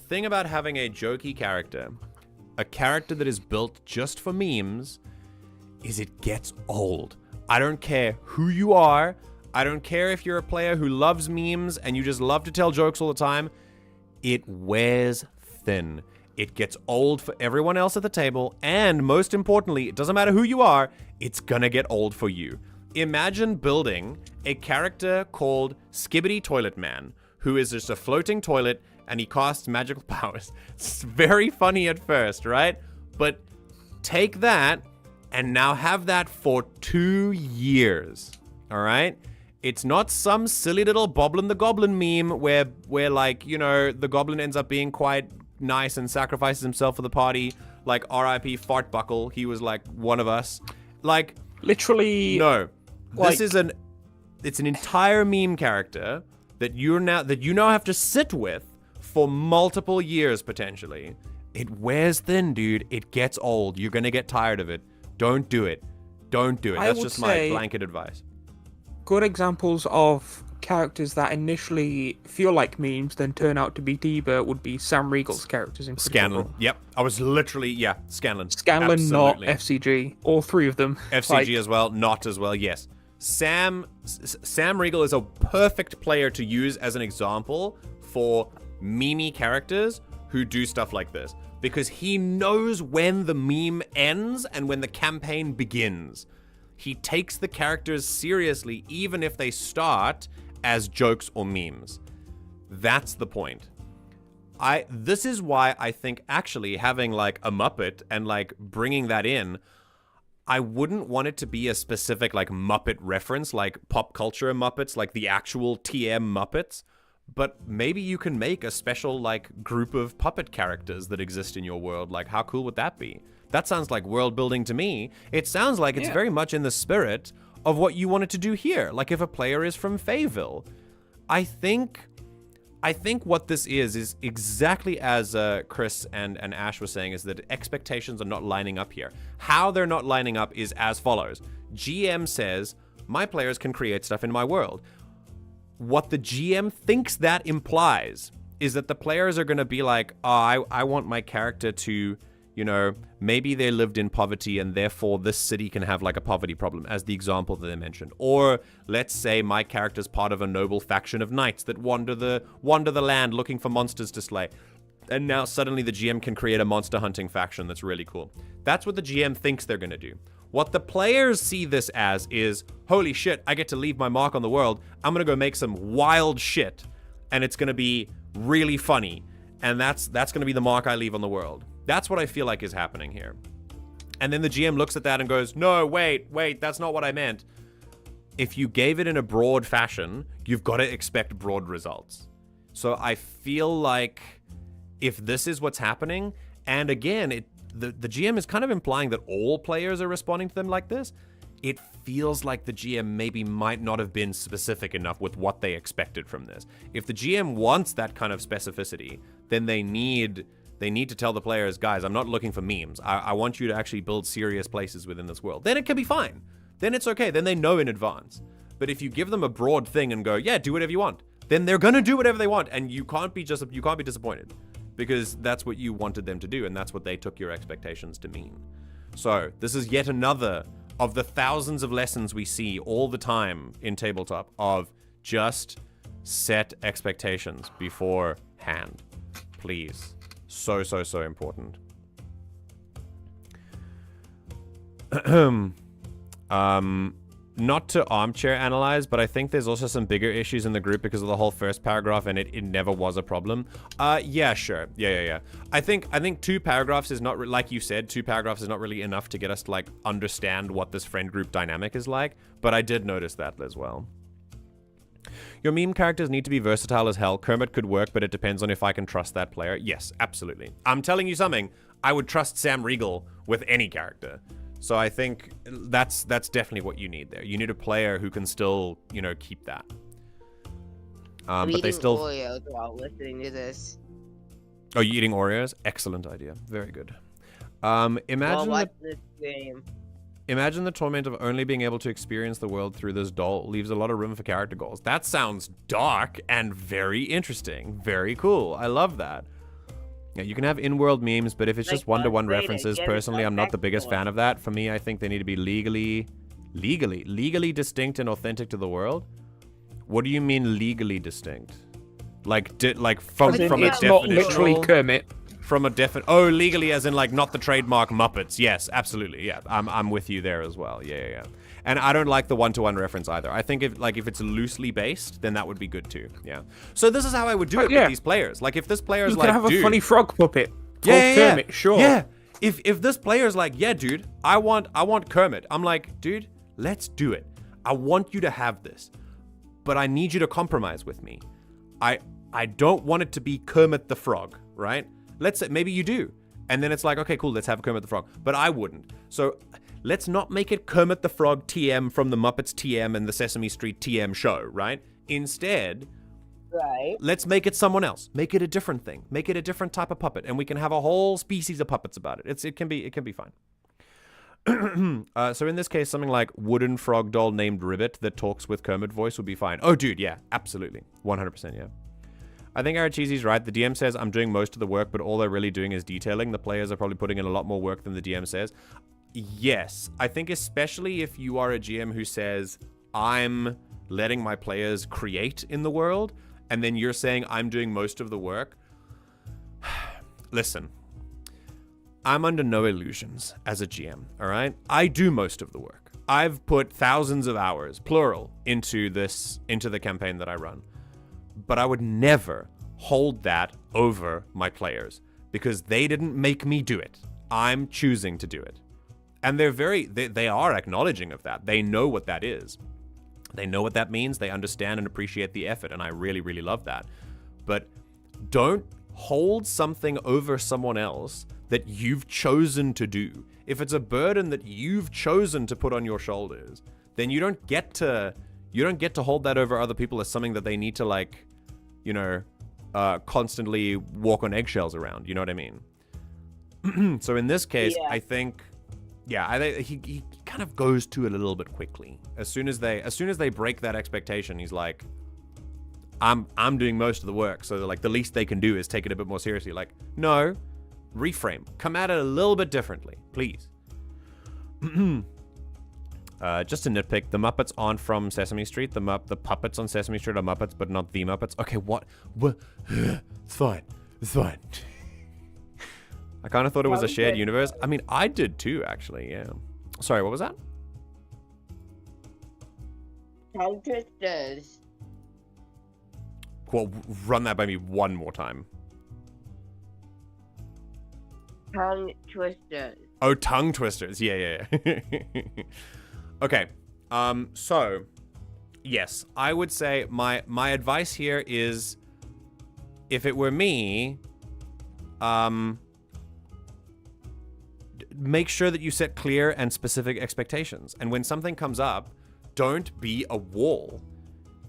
thing about having a jokey character, a character that is built just for memes, is it gets old. I don't care who you are. I don't care if you're a player who loves memes and you just love to tell jokes all the time. It wears thin. It gets old for everyone else at the table, and most importantly, it doesn't matter who you are, it's gonna get old for you. Imagine building a character called Skibbity Toilet Man, who is just a floating toilet and he casts magical powers. It's very funny at first, right? But take that and now have that for 2 years, all right? It's not some silly little Boblin the Goblin meme where like, you know, the Goblin ends up being quite nice and sacrifices himself for the party. Like R.I.P. Fart Buckle, he was like one of us. Like, literally, no. like, It's an entire meme character that you now have to sit with for multiple years potentially. It wears thin, dude. It gets old. You're gonna get tired of it. Don't do it. Don't do it. That's just my blanket advice. Good examples of characters that initially feel like memes then turn out to be Diva would be Sam Riegel's characters in Scanlan. Yep. I was literally, Scanlan. Scanlan, not FCG. All three of them. FCG as well, not as well, yes. Sam Riegel is a perfect player to use as an example for meme characters who do stuff like this, because he knows when the meme ends and when the campaign begins. He takes the characters seriously, even if they start as jokes or memes. That's the point. This is why I think actually having like a Muppet and like bringing that in, I wouldn't want it to be a specific like Muppet reference, like pop culture Muppets, like the actual TM Muppets. But maybe you can make a special like group of puppet characters that exist in your world. Like, how cool would that be? That sounds like world building to me. It sounds like it's very much in the spirit of what you wanted to do here. Like if a player is from Fayetteville. I think what this is exactly as Chris and Ash were saying, is that expectations are not lining up here. How they're not lining up is as follows. GM says, my players can create stuff in my world. What the GM thinks that implies is that the players are going to be like, oh, I want my character to, you know, maybe they lived in poverty and therefore this city can have like a poverty problem, as the example that they mentioned. Or let's say my character's part of a noble faction of knights that wander the land looking for monsters to slay. And now suddenly the GM can create a monster hunting faction that's really cool. That's what the GM thinks they're going to do. What the players see this as is, holy shit, I get to leave my mark on the world. I'm going to go make some wild shit, and it's going to be really funny. And that's going to be the mark I leave on the world. That's what I feel like is happening here. And then the GM looks at that and goes, no, wait, that's not what I meant. If you gave it in a broad fashion, you've got to expect broad results. So I feel like if this is what's happening, and again, the GM is kind of implying that all players are responding to them like this, it feels like the GM maybe might not have been specific enough with what they expected from this. If the GM wants that kind of specificity, then they need to tell the players, guys, I'm not looking for memes. I want you to actually build serious places within this world. Then it can be fine. Then it's okay. Then they know in advance. But if you give them a broad thing and go, yeah, do whatever you want, then they're going to do whatever they want, and you can't be disappointed, because that's what you wanted them to do, and that's what they took your expectations to mean. So this is yet another of the thousands of lessons we see all the time in tabletop of just set expectations beforehand. Please. So important. Not to armchair analyze, but I think there's also some bigger issues in the group because of the whole first paragraph, and it never was a problem. Yeah, sure. Yeah. I think 2 paragraphs is not, like you said, 2 paragraphs is not really enough to get us to like understand what this friend group dynamic is like, but I did notice that as well. Your meme characters need to be versatile as hell. Kermit could work, but it depends on if I can trust that player. Yes, absolutely. I'm telling you something. I would trust Sam Riegel with any character. So I think that's definitely what you need there. You need a player who can still, you know, keep that. But they still. Oreos while listening to this. Oh, you eating Oreos? Excellent idea. Very good. While Imagine watching this game. Imagine the torment of only being able to experience the world through this doll leaves a lot of room for character goals. That sounds dark and very interesting. Very cool. I love that. Yeah, you can have in-world memes, but if it's just one-to-one references, personally, I'm not the biggest fan of that. For me, I think they need to be legally distinct and authentic to the world. What do you mean legally distinct? Like from a It's definitional... not literally Kermit. From a oh, legally as in like not the trademark Muppets. Yes, absolutely. Yeah, I'm with you there as well. Yeah. And I don't like the one-to-one reference either. I think if it's loosely based, then that would be good too. Yeah. So this is how I would do it with these players. Like if this player is You like, could have a funny frog puppet. yeah, Kermit, sure. Yeah. If this player is like, yeah, dude, I want Kermit. I'm like, dude, let's do it. I want you to have this, but I need you to compromise with me. I don't want it to be Kermit the Frog, right? Let's say maybe you do. And then it's like, okay, cool, let's have Kermit the Frog. But I wouldn't. So let's not make it Kermit the Frog TM from the Muppets TM and the Sesame Street TM show, right? Instead, let's make it someone else. Make it a different thing. Make it a different type of puppet. And we can have a whole species of puppets about it. It can be fine. So in this case, something like wooden frog doll named Ribbit that talks with Kermit voice would be fine. Oh, dude, yeah, absolutely. 100%, yeah. I think Arachizi's right. The DM says, I'm doing most of the work, but all they're really doing is detailing. The players are probably putting in a lot more work than the DM says. Yes. I think especially if you are a GM who says, I'm letting my players create in the world, and then you're saying I'm doing most of the work. Listen. I'm under no illusions as a GM, all right? I do most of the work. I've put thousands of hours, plural, into the campaign that I run. But I would never hold that over my players because they didn't make me do it. I'm choosing to do it. And they are acknowledging of that. They know what that is. They know what that means. They understand and appreciate the effort. And I really, really love that. But don't hold something over someone else that you've chosen to do. If it's a burden that you've chosen to put on your shoulders, then you don't get to hold that over other people as something that they need to, like, you know, constantly walk on eggshells around. You know what I mean? So in this case, I think he kind of goes to it a little bit quickly. As soon as they break that expectation, he's like, I'm doing most of the work. So like the least they can do is take it a bit more seriously. Like, no, reframe. Come at it a little bit differently, please. Just to nitpick, the Muppets aren't from Sesame Street. The puppets on Sesame Street are Muppets, but not the Muppets. Okay, what? It's fine. I kind of thought it was a shared universe. I mean, I did too, actually, yeah. Sorry, what was that? Tongue twisters. Well, run that by me one more time. Tongue twisters. Oh, tongue twisters. Yeah. Okay, so, yes, I would say my advice here is, if it were me, make sure that you set clear and specific expectations. And when something comes up, don't be a wall.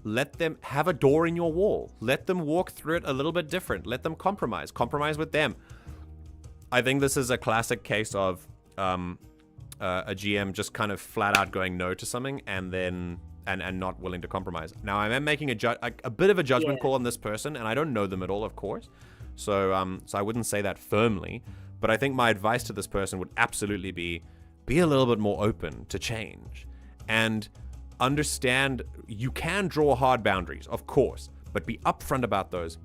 Let them have a door in your wall. Let them walk through it a little bit different. Let them compromise. Compromise with them. I think this is a classic case of a GM just kind of flat out going no to something and then and not willing to compromise. Now, I am making a bit of a judgment call on this person, and I don't know them at all, of course. So I wouldn't say that firmly, but I think my advice to this person would absolutely be a little bit more open to change and understand you can draw hard boundaries, of course, but be upfront about those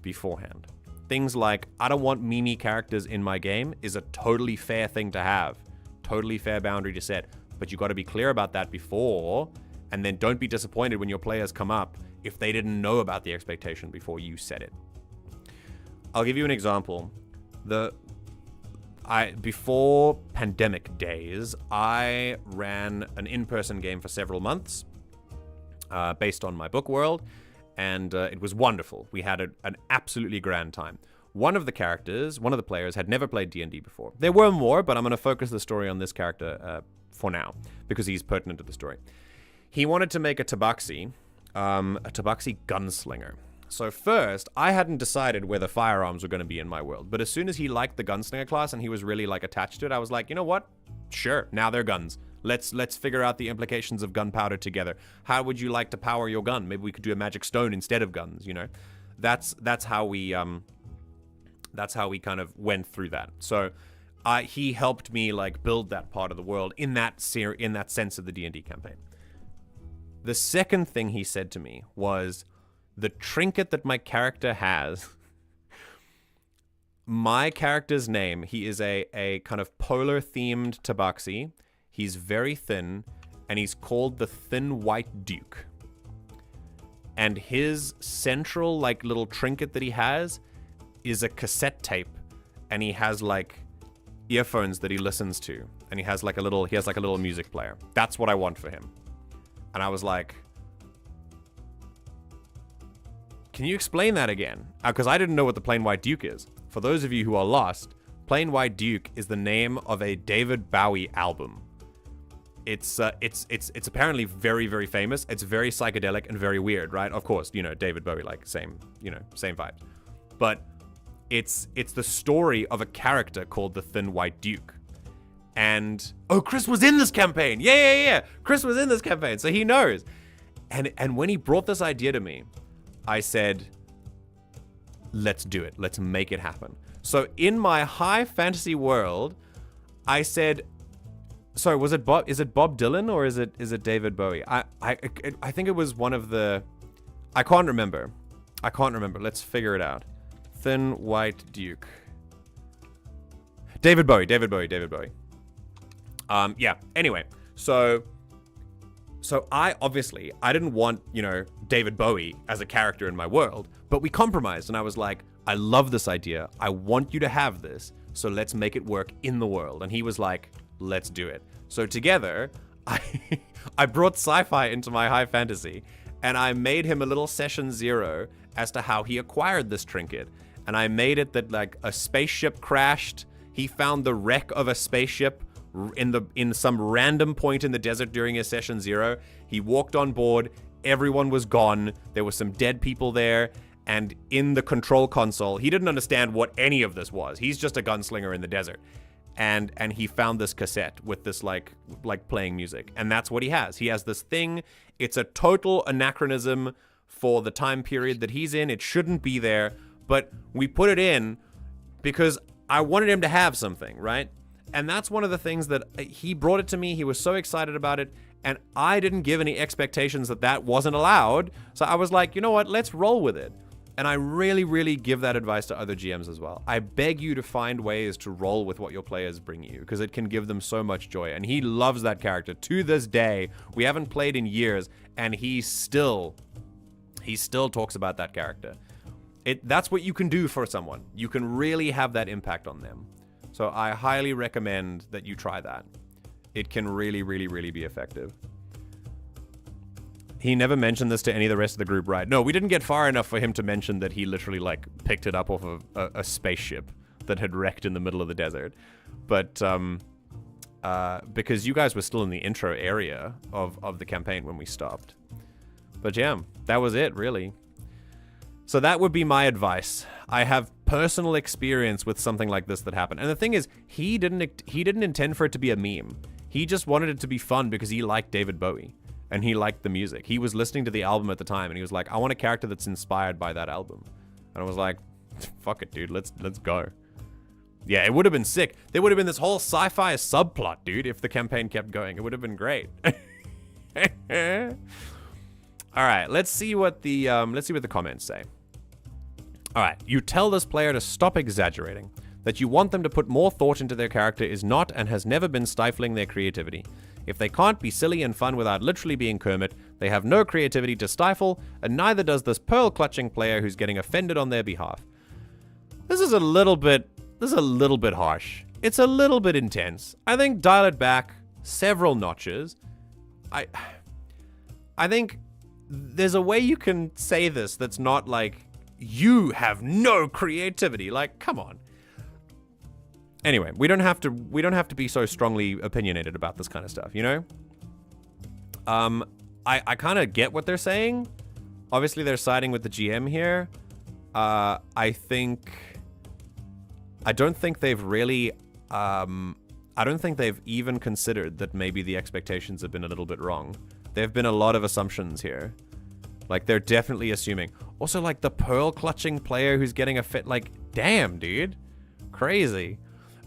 beforehand. Things like, I don't want Mimi characters in my game is a totally fair thing to have. Totally fair boundary to set. But you got to be clear about that before, and then don't be disappointed when your players come up if they didn't know about the expectation before you set it. I'll give you an example. Before pandemic days, I ran an in-person game for several months based on my book world, and it was wonderful. We had an absolutely grand time. One of the players had never played D&D before. There were more, but I'm going to focus the story on this character for now, because he's pertinent to the story. He wanted to make a tabaxi gunslinger. So first, I hadn't decided whether firearms were going to be in my world. But as soon as he liked the gunslinger class and he was really like attached to it, I was like, you know what? Sure, now they're guns. Let's figure out the implications of gunpowder together. How would you like to power your gun? Maybe we could do a magic stone instead of guns, you know? That's how we kind of went through that. So he helped me like build that part of the world in that sense of the D&D campaign. The second thing he said to me was the trinket that my character has. My character's name, he is a kind of polar themed tabaxi. He's very thin, and he's called the Thin White Duke. And his central like little trinket that he has is a cassette tape, and he has like earphones that he listens to, and he has like a little music player. That's what I want for him. And I was like, can you explain that again? Because I didn't know what the Plain White Duke is. For those of you who are lost, Plain White Duke is the name of a David Bowie album. It's apparently very, very famous. It's very psychedelic and very weird, right? Of course, you know, David Bowie, like same vibes. But it's the story of a character called the Thin White Duke. And Chris was in this campaign. Yeah. Chris was in this campaign, so he knows. And when he brought this idea to me, I said, let's do it. Let's make it happen. So in my high fantasy world, I said, sorry, is it Bob Dylan or is it David Bowie? I think it was one of the, I can't remember. Let's figure it out. Thin White Duke. David Bowie. Yeah. Anyway, so I didn't want, you know, David Bowie as a character in my world, but we compromised, and I was like, I love this idea. I want you to have this, so let's make it work in the world. And he was like, let's do it. So together, I brought sci-fi into my high fantasy, and I made him a little session 0 as to how he acquired this trinket. And I made it that like a spaceship crashed. He found the wreck of a spaceship in some random point in the desert during his session 0. He walked on board. Everyone was gone. There were some dead people there. And in the control console, he didn't understand what any of this was. He's just a gunslinger in the desert. And he found this cassette with this like playing music. And that's what he has. He has this thing. It's a total anachronism for the time period that he's in. It shouldn't be there. But we put it in because I wanted him to have something, right? And that's one of the things that he brought it to me. He was so excited about it. And I didn't give any expectations that wasn't allowed. So I was like, you know what? Let's roll with it. And I really, really give that advice to other GMs as well. I beg you to find ways to roll with what your players bring you, because it can give them so much joy. And he loves that character. To this day, we haven't played in years, and he still talks about that character. That's what you can do for someone. You can really have that impact on them. So I highly recommend that you try that. It can really, really, really be effective. He never mentioned this to any of the rest of the group, right? No, we didn't get far enough for him to mention that he literally, like, picked it up off of a spaceship that had wrecked in the middle of the desert. But, because you guys were still in the intro area of the campaign when we stopped. But yeah, that was it, really. So that would be my advice. I have personal experience with something like this that happened. And the thing is, he didn't intend for it to be a meme. He just wanted it to be fun because he liked David Bowie. And he liked the music. He was listening to the album at the time, and he was like, I want a character that's inspired by that album. And I was like, fuck it, dude. Let's go. Yeah, it would have been sick. There would have been this whole sci-fi subplot, dude, if the campaign kept going. It would have been great. All right, let's see what the comments say. All right, you tell this player to stop exaggerating. That you want them to put more thought into their character is not and has never been stifling their creativity. If they can't be silly and fun without literally being Kermit, they have no creativity to stifle, and neither does this pearl-clutching player who's getting offended on their behalf. This is a little bit harsh. It's a little bit intense. I think dial it back several notches. I think there's a way you can say this that's not like, you have no creativity. Like, come on. Anyway, we don't have to be so strongly opinionated about this kind of stuff, you know? I kind of get what they're saying, obviously they're siding with the GM here. I don't think they've really, I don't think they've even considered that maybe the expectations have been a little bit wrong. There have been a lot of assumptions here. Like, they're definitely assuming. Also, like, the pearl clutching player who's getting a fit, like, damn, dude. Crazy.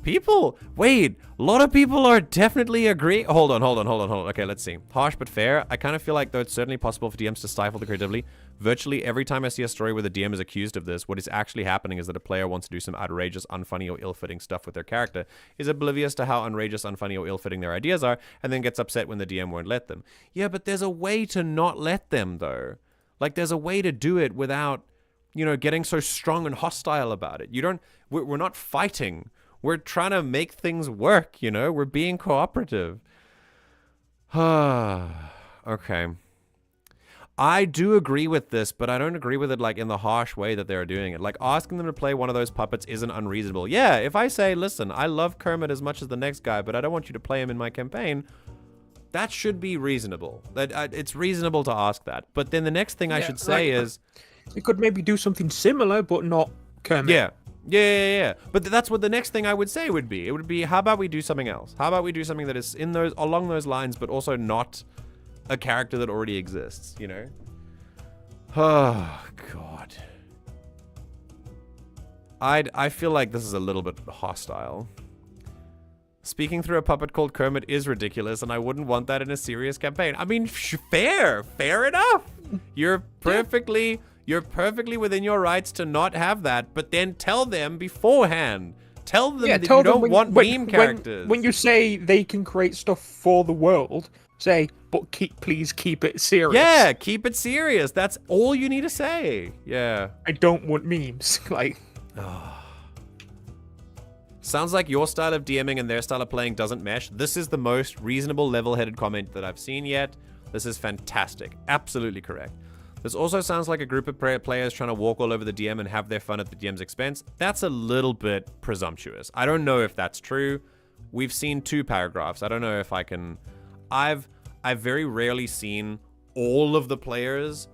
People, wait, a lot of people are definitely agreeing. Hold on. Okay, let's see. Harsh but fair. I kind of feel like though it's certainly possible for DMs to stifle the creativity. Virtually every time I see a story where the DM is accused of this, what is actually happening is that a player wants to do some outrageous, unfunny, or ill-fitting stuff with their character, is oblivious to how outrageous, unfunny, or ill-fitting their ideas are, and then gets upset when the DM won't let them. Yeah, but there's a way to not let them, though. Like, there's a way to do it without, you know, getting so strong and hostile about it. We're not fighting. We're trying to make things work, you know? We're being cooperative. Okay. I do agree with this, but I don't agree with it, like, in the harsh way that they're doing it. Like, asking them to play one of those puppets isn't unreasonable. Yeah, if I say, listen, I love Kermit as much as the next guy, but I don't want you to play him in my campaign, that should be reasonable. It's reasonable to ask that. But then the next thing I should say is... You could maybe do something similar, but not Kermit. Yeah. But that's what the next thing I would say would be. It would be, how about we do something else? How about we do something that is along those lines, but also not a character that already exists, you know? Oh, God. I feel like this is a little bit hostile. Speaking through a puppet called Kermit is ridiculous, and I wouldn't want that in a serious campaign. I mean, fair enough. You're perfectly within your rights to not have that, but then tell them beforehand. Tell them that you don't want meme characters. When you say they can create stuff for the world, say, but please keep it serious. Yeah, keep it serious. That's all you need to say. Yeah. I don't want memes. Like. Sounds like your style of DMing and their style of playing doesn't mesh. This is the most reasonable, level-headed comment that I've seen yet. This is fantastic. Absolutely correct. This also sounds like a group of players trying to walk all over the DM and have their fun at the DM's expense. That's a little bit presumptuous. I don't know if that's true. We've seen 2 paragraphs. I don't know if I can... I've very rarely seen all of the players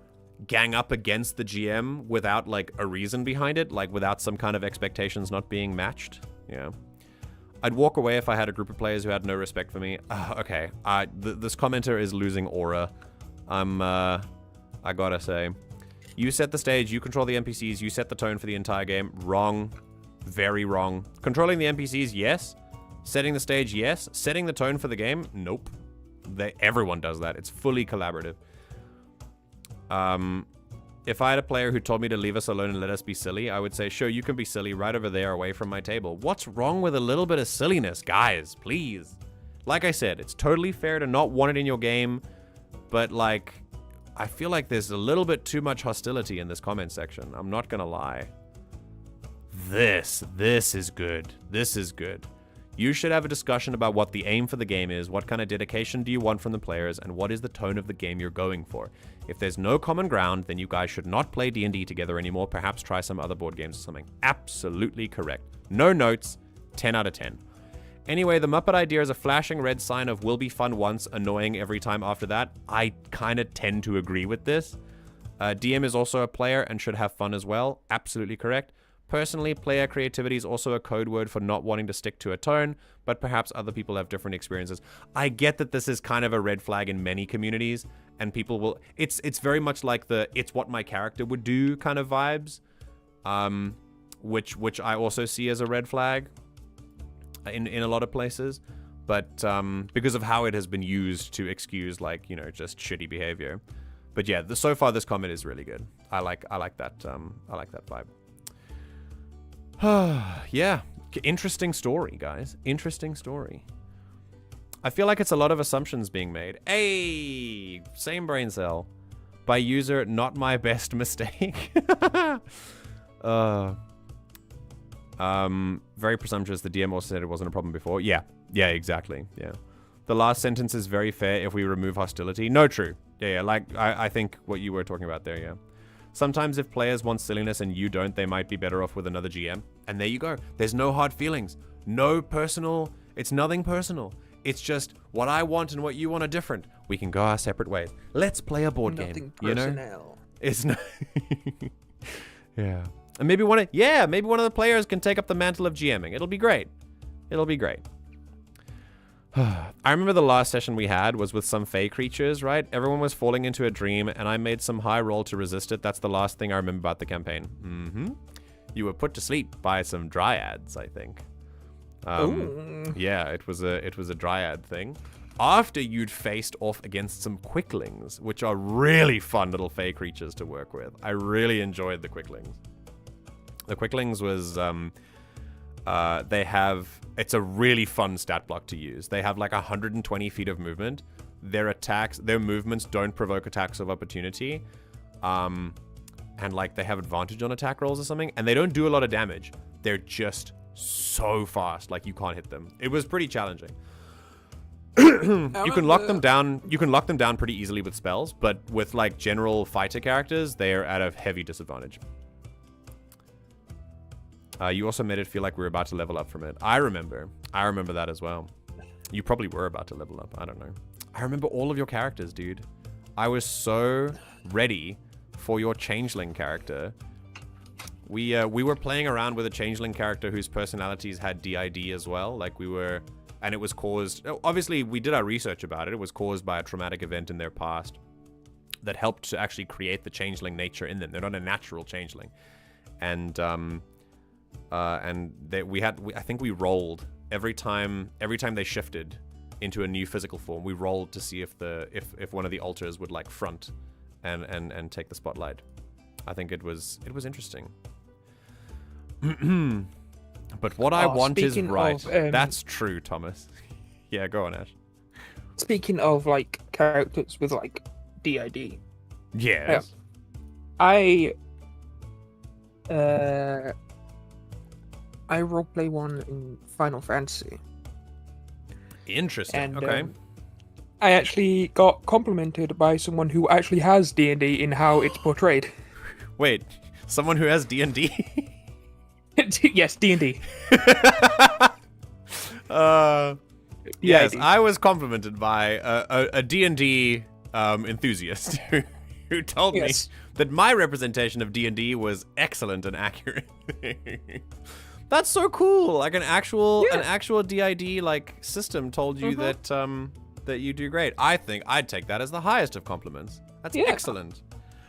gang up against the GM without, like, a reason behind it, like, without some kind of expectations not being matched. Yeah. I'd walk away if I had a group of players who had no respect for me. Okay. This commenter is losing aura. I gotta say. You set the stage, you control the NPCs, you set the tone for the entire game. Wrong. Very wrong. Controlling the NPCs, yes. Setting the stage, yes. Setting the tone for the game, nope. Everyone does that. It's fully collaborative. If I had a player who told me to leave us alone and let us be silly, I would say, sure, you can be silly right over there away from my table. What's wrong with a little bit of silliness, guys? Please. Like I said, it's totally fair to not want it in your game, but, like, I feel like there's a little bit too much hostility in this comment section. I'm not gonna lie. This is good. This is good. You should have a discussion about what the aim for the game is, what kind of dedication do you want from the players, and what is the tone of the game you're going for. If there's no common ground, then you guys should not play D&D together anymore. Perhaps try some other board games or something. Absolutely correct. No notes. 10 out of 10. Anyway, the Muppet idea is a flashing red sign of will be fun once, annoying every time after that. I kind of tend to agree with this. DM is also a player and should have fun as well. Absolutely correct. Personally, player creativity is also a code word for not wanting to stick to a tone, but perhaps other people have different experiences. I get that this is kind of a red flag in many communities, and people will... It's very much like the it's what my character would do kind of vibes, which I also see as a red flag in a lot of places, but because of how it has been used to excuse, like, you know, just shitty behavior. But yeah, so far this comment is really good. I like that vibe. Yeah, interesting story, guys. Interesting story. I feel like it's a lot of assumptions being made. Hey, same brain cell. By user, not my best mistake. Very presumptuous. The DM also said it wasn't a problem before. Yeah, exactly. Yeah. The last sentence is very fair if we remove hostility. No, true. Yeah, like, I think what you were talking about there, yeah. Sometimes if players want silliness and you don't, they might be better off with another GM. And there you go. There's no hard feelings. No personal... It's nothing personal. It's just what I want and what you want are different. We can go our separate ways. Let's play a board game. You know? It's not. Yeah. And maybe one of the players can take up the mantle of GMing. It'll be great. It'll be great. I remember the last session we had was with some fey creatures, right? Everyone was falling into a dream, and I made some high roll to resist it. That's the last thing I remember about the campaign. Mm-hmm. You were put to sleep by some dryads, I think. Yeah, it was a dryad thing. After you'd faced off against some quicklings, which are really fun little fey creatures to work with. I really enjoyed the quicklings. The quicklings was, it's a really fun stat block to use. They have like 120 feet of movement. Their movements don't provoke attacks of opportunity. And like they have advantage on attack rolls or something. And they don't do a lot of damage. They're just so fast, like you can't hit them. It was pretty challenging. You can lock them down. You can lock them down pretty easily with spells, but with like general fighter characters, they are at a heavy disadvantage. You also made it feel like we were about to level up from it. I remember that as well. You probably were about to level up. I don't know. I remember all of your characters, dude. I was so ready for your changeling character. We were playing around with a changeling character whose personalities had DID as well. Like we were. And it was caused, obviously we did our research about it. It was caused by a traumatic event in their past that helped to actually create the changeling nature in them. They're not a natural changeling. And I think we rolled every time they shifted into a new physical form. We rolled to see if one of the alters would like front and take the spotlight. I think it was interesting. But what I want is right. That's true, Thomas. Yeah, go on, Ash. Speaking of like characters with like DID. Yes. I roleplay one in Final Fantasy. Interesting. And, okay. I actually got complimented by someone who actually has D&D in how it's portrayed. Wait, someone who has D&D? Yes, D&D. Yes, I was complimented by a D&D enthusiast who told me that my representation of D&D was excellent and accurate. That's so cool. Like an actual DID like system told you that you do great. I think I'd take that as the highest of compliments. That's excellent.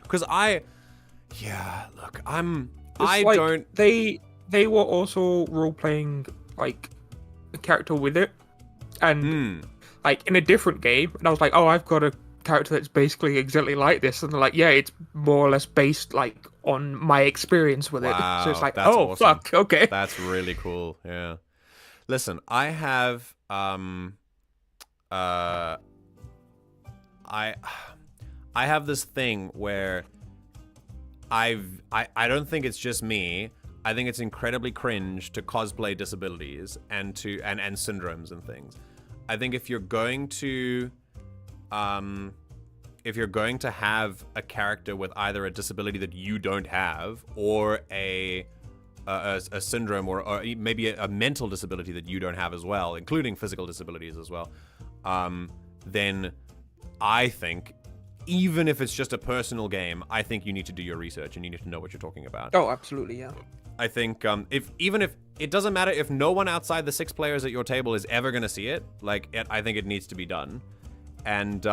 Because They were also role-playing, like, a character with it. And, like, in a different game. And I was like, oh, I've got a character that's basically exactly like this. And they're like, yeah, it's more or less based, like, on my experience with it. So it's like, oh, awesome. Fuck, okay. That's really cool, yeah. Listen, I have, I have this thing where I don't think it's just me. I think it's incredibly cringe to cosplay disabilities and syndromes and things. I think if you're going to have a character with either a disability that you don't have or a syndrome or maybe a mental disability that you don't have as well, including physical disabilities as well, then I think, even if it's just a personal game, I think you need to do your research and you need to know what you're talking about. Oh, absolutely, yeah. I think if it doesn't matter if no one outside the 6 players at your table is ever going to see it, I think it needs to be done. And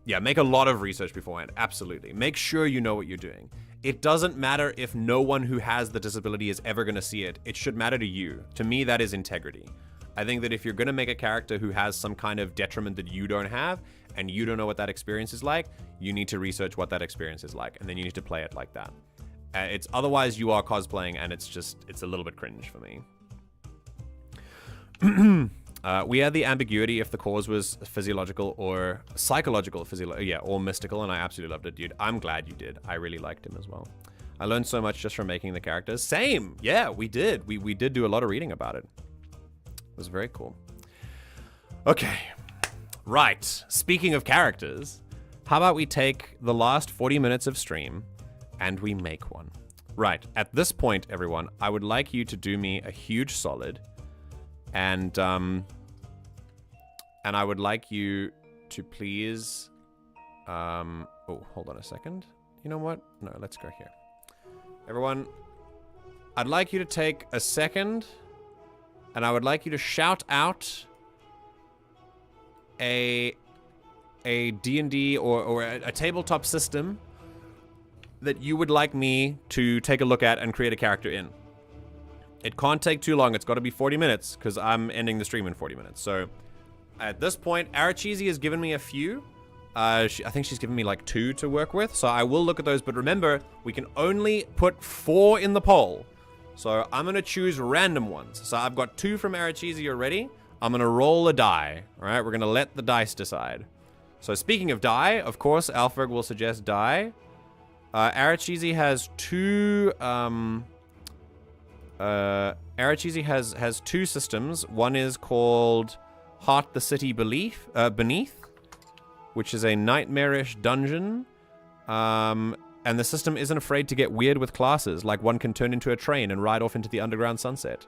make a lot of research beforehand. Absolutely. Make sure you know what you're doing. It doesn't matter if no one who has the disability is ever going to see it. It should matter to you. To me, that is integrity. I think that if you're going to make a character who has some kind of detriment that you don't have, and you don't know what that experience is like, you need to research what that experience is like, and then you need to play it like that. It's otherwise you are cosplaying, and it's a little bit cringe for me. We had the ambiguity if the cause was physiological or psychological, or mystical, and I absolutely loved it, dude. I'm glad you did. I really liked him as well. I learned so much just from making the characters. Same. Yeah, we did. We did do a lot of reading about it. It was very cool. Okay. Right. Speaking of characters, how about we take the last 40 minutes of stream and we make one? Right. At this point, everyone, I would like you to do me a huge solid, and I would like you to please, oh, hold on a second. You know what? No, let's go here. Everyone, I'd like you to take a second, and I would like you to shout out a D&D or a tabletop system that you would like me to take a look at and create a character in. It can't take too long. It's got to be 40 minutes because I'm ending the stream in 40 minutes. So at this point, Arachizi has given me a few. I think she's given me like 2 to work with. So I will look at those. But remember, we can only put 4 in the poll. So I'm going to choose random ones. So I've got 2 from Arachizi already. I'm going to roll a die. All right, we're going to let the dice decide. So speaking of die, of course, Alfred will suggest die. Arachizi has 2... Arachizi has 2 systems. One is called Heart the City Beneath, which is a nightmarish dungeon. And the system isn't afraid to get weird with classes, like one can turn into a train and ride off into the underground sunset.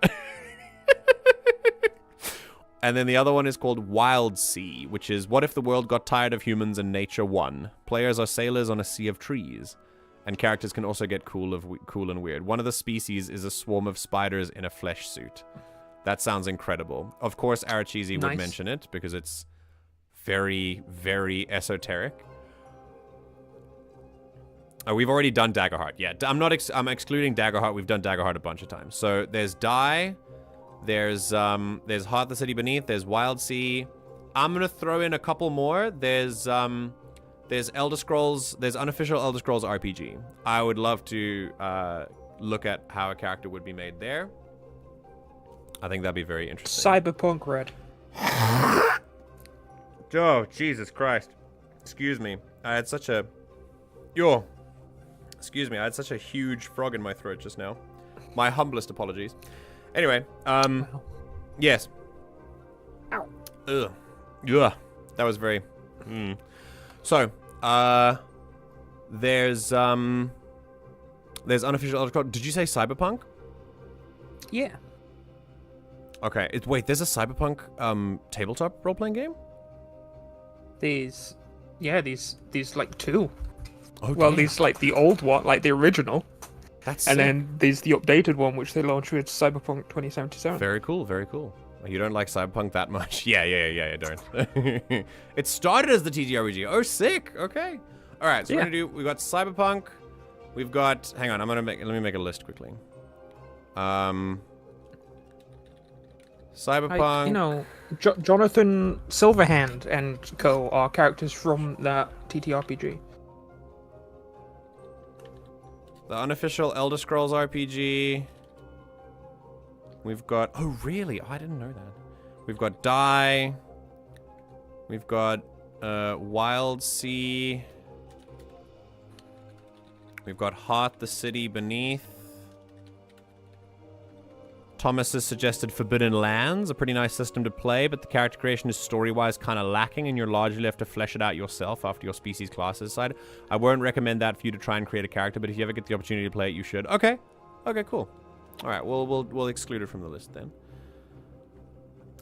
And then the other one is called Wild Sea, which is what if the world got tired of humans and nature won? Players are sailors on a sea of trees. And characters can also get cool and weird. One of the species is a swarm of spiders in a flesh suit. That sounds incredible. Of course, Arachizi would mention it because it's very, very esoteric. We've already done Daggerheart. Yeah, I'm excluding Daggerheart. We've done Daggerheart a bunch of times. So there's Die. There's Heart the City Beneath. There's Wild Sea. I'm gonna throw in a couple more. There's Elder Scrolls. There's unofficial Elder Scrolls RPG. I would love to look at how a character would be made there. I think that'd be very interesting. Cyberpunk Red. Oh, Jesus Christ. Excuse me. I had such a huge frog in my throat just now. My humblest apologies. Anyway, yes. Ow. Ugh. Ugh. That was very... So, there's unofficial Elder Scrolls. Did you say Cyberpunk? Yeah. Okay. Wait, there's a Cyberpunk tabletop role-playing game? These like 2. Oh, well, damn. these like the old one, like the original. That's and sick. then there's the updated one, which they launched with Cyberpunk 2077. Very cool, very cool. You don't like Cyberpunk that much? Yeah, you don't. It started as the TTRPG. Oh, sick. Okay. All right, so we've got Cyberpunk. We've got, hang on, let me make a list quickly. Cyberpunk. Jonathan Silverhand and co are characters from that TTRPG. The unofficial Elder Scrolls RPG. We've got... Oh, really? Oh, I didn't know that. We've got Die. We've got Wild Sea. We've got Heart the City Beneath. Thomas has suggested Forbidden Lands, a pretty nice system to play, but the character creation is story-wise kind of lacking, and you're largely left to flesh it out yourself after your species classes side. I won't recommend that for you to try and create a character, but if you ever get the opportunity to play it, you should. Okay. Okay, cool. All right, we'll exclude it from the list then.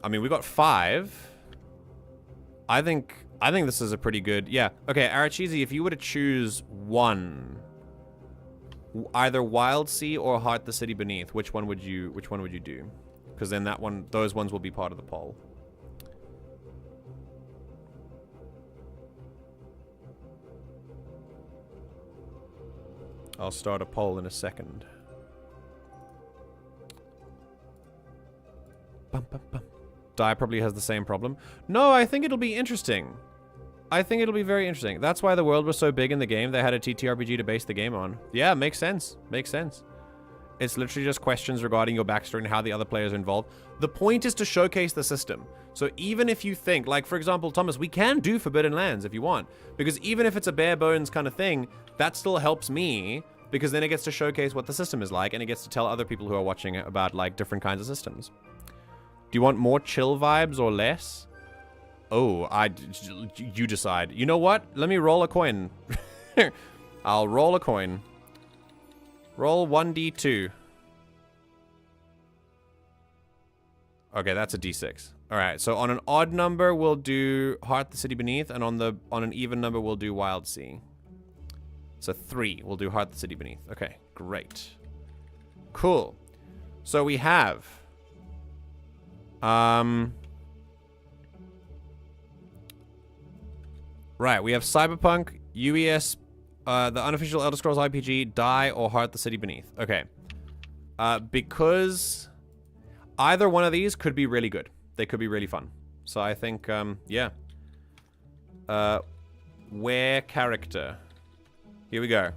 I mean, we got 5. I think this is a pretty good... Yeah. Okay, Arachizi, if you were to choose one, either Wild Sea or Heart the City Beneath, which one would you do? Because then those ones will be part of the poll. I'll start a poll in a second. Bum, bum, bum. Die probably has the same problem. No, I think it'll be interesting. I think it'll be very interesting. That's why the world was so big in the game. They had a TTRPG to base the game on. Yeah, makes sense. Makes sense. It's literally just questions regarding your backstory and how the other players are involved. The point is to showcase the system. So even if you think, like, for example, Thomas, we can do Forbidden Lands if you want. Because even if it's a bare bones kind of thing, that still helps me. Because then it gets to showcase what the system is like. And it gets to tell other people who are watching it about, like, different kinds of systems. Do you want more chill vibes or less? Oh, you decide. You know what? Let me roll a coin. I'll roll a coin. Roll 1d2. Okay, that's a d6. All right, so on an odd number, we'll do Heart the City Beneath, and on an even number, we'll do Wild Sea. So 3. We'll do Heart the City Beneath. Okay, great. Cool. So we have... Right, we have Cyberpunk, UES, the unofficial Elder Scrolls RPG, Die, or Heart the City Beneath. Okay. Because either one of these could be really good. They could be really fun. So I think, yeah. Where character. Here we go.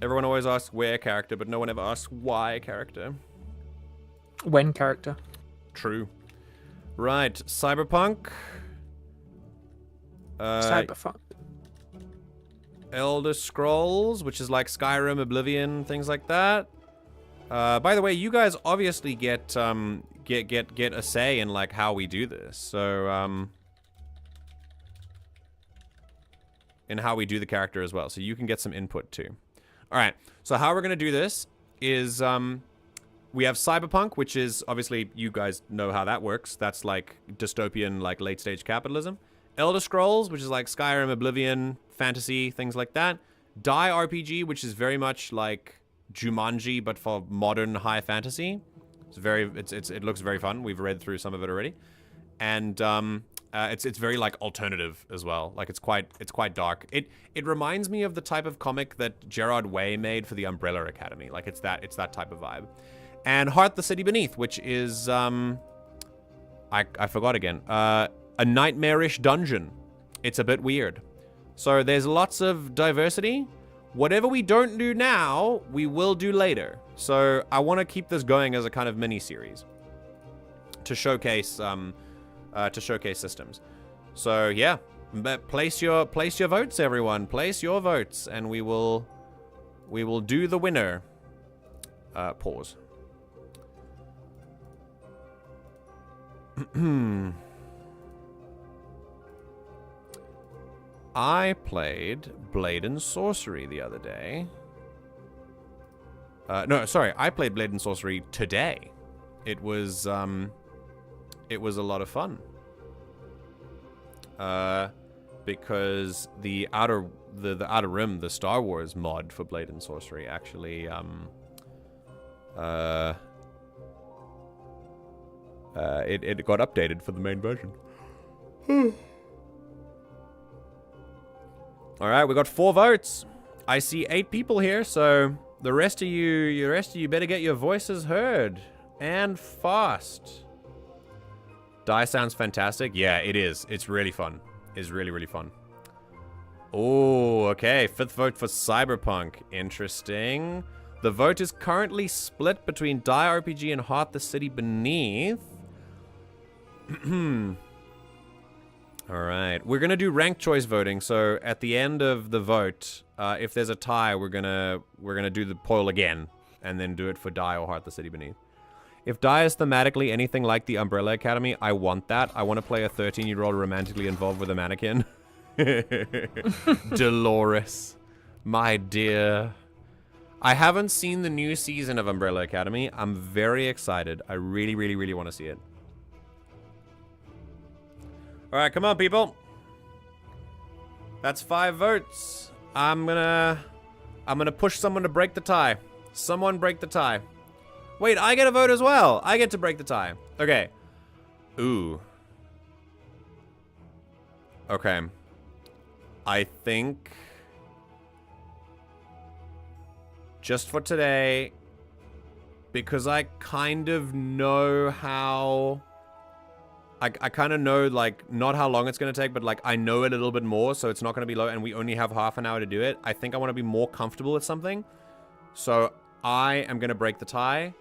Everyone always asks where character, but no one ever asks why character. When character. True. Right, Cyberpunk. Cyberpunk. Elder Scrolls, which is like Skyrim, Oblivion, things like that. By the way, you guys obviously get a say in like how we do this. So in how we do the character as well. So you can get some input too. All right. So how we're going to do this is we have Cyberpunk, which is obviously you guys know how that works. That's like dystopian, like late stage capitalism. Elder Scrolls, which is like Skyrim, Oblivion, fantasy, things like that. Die RPG, which is very much like Jumanji, but for modern high fantasy. It looks very fun. We've read through some of it already, and it's very like alternative as well. Like it's quite dark. It reminds me of the type of comic that Gerard Way made for the Umbrella Academy. Like it's that type of vibe. And Heart the City Beneath, which is I forgot again. A nightmarish dungeon. It's a bit weird. So there's lots of diversity. Whatever we don't do now, we will do later. So I want to keep this going as a kind of mini series to showcase systems. So yeah, place your votes, everyone. Place your votes, and we will do the winner. Pause. I played Blade and Sorcery the other day. No, sorry, I played Blade and Sorcery today. It was a lot of fun. Because the Outer Rim, the Star Wars mod for Blade and Sorcery, actually it got updated for the main version. All right, we got 4 votes. I see 8 people here, so the rest of you better get your voices heard and fast. Die sounds fantastic. Yeah, it is. It's really fun. It's really, really fun. Oh, okay. 5th vote for Cyberpunk. Interesting. The vote is currently split between Die RPG and Heart the City Beneath. All right, we're gonna do ranked choice voting. So at the end of the vote, if there's a tie, we're gonna do the poll again, and then do it for Die or Heart the City Beneath. If Die is thematically anything like the Umbrella Academy, I want that. I want to play a 13-year-old romantically involved with a mannequin. Dolores, my dear. I haven't seen the new season of Umbrella Academy. I'm very excited. I really, really, really want to see it. All right, come on, people. That's 5 votes. I'm gonna push someone to break the tie. Someone break the tie. Wait, I get a vote as well. I get to break the tie. Okay. Ooh. Okay. I think just for today, because I kind of know how... I kind of know, like, not how long it's going to take, but, like, I know it a little bit more, so it's not going to be low, and we only have half an hour to do it. I think I want to be more comfortable with something. So I am going to break the tie,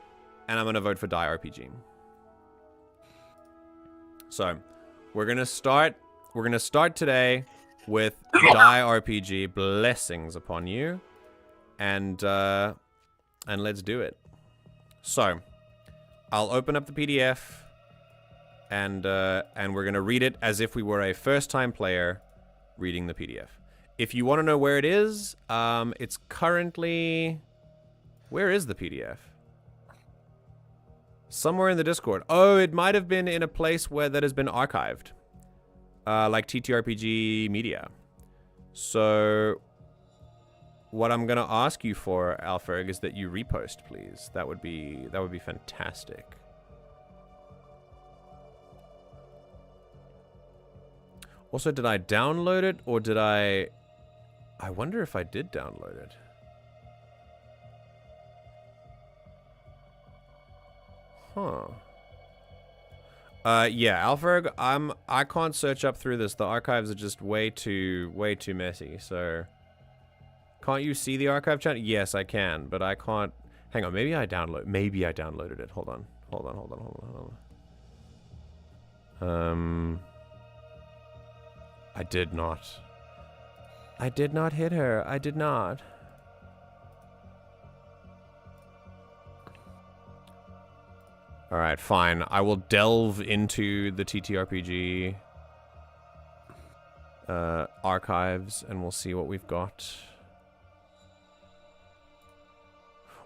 and I'm going to vote for Die RPG. So we're going to start today with Die RPG. Blessings upon you. And let's do it. So I'll open up the PDF. And we're going to read it as if we were a first-time player reading the PDF. If you want to know where it is, it's currently... Where is the PDF? Somewhere in the Discord. Oh, it might have been in a place where that has been archived. Like TTRPG media. So what I'm gonna ask you for, Alferg, is that you repost, please. That would be fantastic. Also, did I download it, or did I wonder if I did download it. Huh. Yeah, Alferg, I can't search up through this. The archives are just way too messy, so... Can't you see the archive chat? Yes, I can, but I can't... Hang on, maybe I downloaded it. Hold on. I did not. I did not hit her. I did not. Alright, fine. I will delve into the TTRPG archives and we'll see what we've got.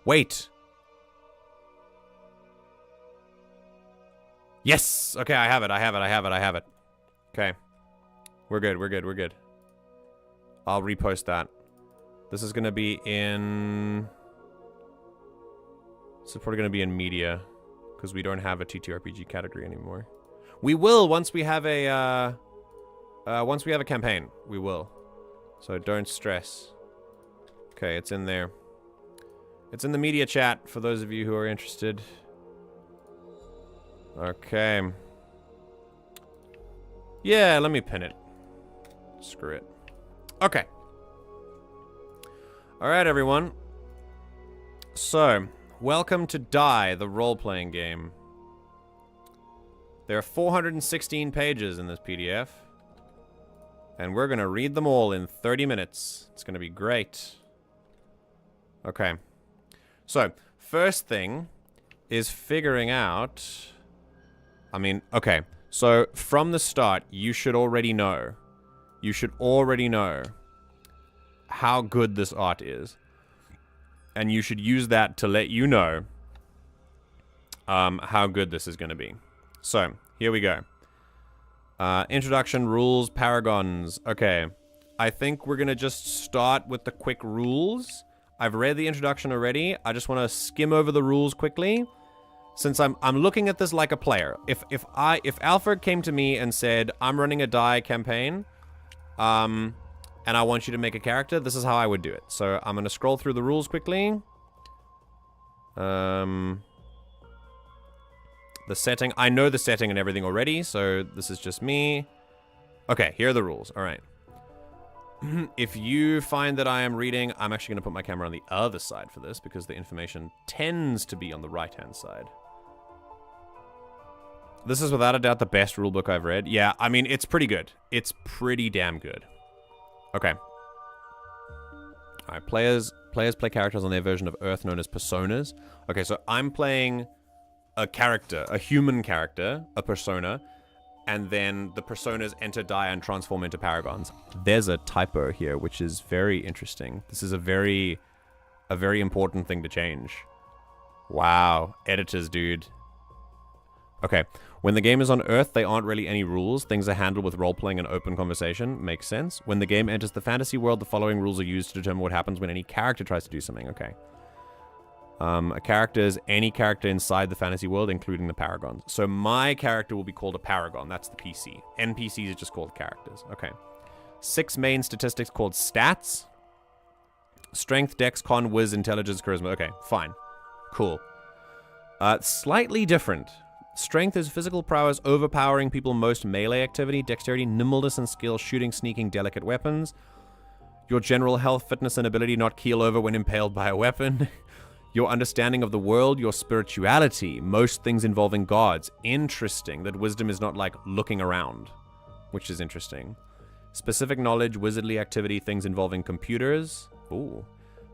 Wait! Yes! Okay, I have it. Okay. We're good. I'll repost that. This is gonna be in... This is probably gonna be in media. Because we don't have a TTRPG category anymore. We will once we have a campaign. We will. So don't stress. Okay, it's in there. It's in the media chat for those of you who are interested. Okay. Yeah, let me pin it. Screw it. Okay. Alright, everyone. So... Welcome to Die, the role-playing game. There are 416 pages in this PDF. And we're gonna read them all in 30 minutes. It's gonna be great. Okay. So, first thing is figuring out... I mean, okay. So, from the start, you should already know. You should already know how good this art is. And you should use that to let you know how good this is going to be. So, here we go. Introduction, rules, paragons. Okay. I think we're going to just start with the quick rules. I've read the introduction already. I just want to skim over the rules quickly. Since I'm looking at this like a player. If Alfred came to me and said, I'm running a Die campaign, and I want you to make a character, this is how I would do it. So I'm going to scroll through the rules quickly. The setting. I know the setting and everything already, so this is just me. Okay, here are the rules. All right. If you find that I am reading, I'm actually going to put my camera on the other side for this because the information tends to be on the right-hand side. This is without a doubt the best rulebook I've read. Yeah, I mean, it's pretty good. It's pretty damn good. Okay. Alright, players play characters on their version of Earth known as personas. Okay, so I'm playing a character, a human character, a persona, and then the personas enter, die, and transform into paragons. There's a typo here, which is very interesting. This is a very important thing to change. Wow, editors, dude. Okay, when the game is on Earth, there aren't really any rules. Things are handled with role-playing and open conversation. Makes sense. When the game enters the fantasy world, the following rules are used to determine what happens when any character tries to do something. Okay. A character is any character inside the fantasy world, including the paragons. So my character will be called a paragon. That's the PC. NPCs are just called characters. Okay. 6 main statistics called stats. Strength, dex, con, whiz, intelligence, charisma. Okay, fine. Cool. Slightly different. Strength is physical prowess, overpowering people most melee activity. Dexterity, nimbleness and skill, shooting, sneaking, delicate weapons. Your general health, fitness, and ability not keel over when impaled by a weapon. Your understanding of the world, your spirituality, most things involving gods. Interesting that wisdom is not like looking around, which is interesting. Specific knowledge, wizardly activity, things involving computers. Ooh.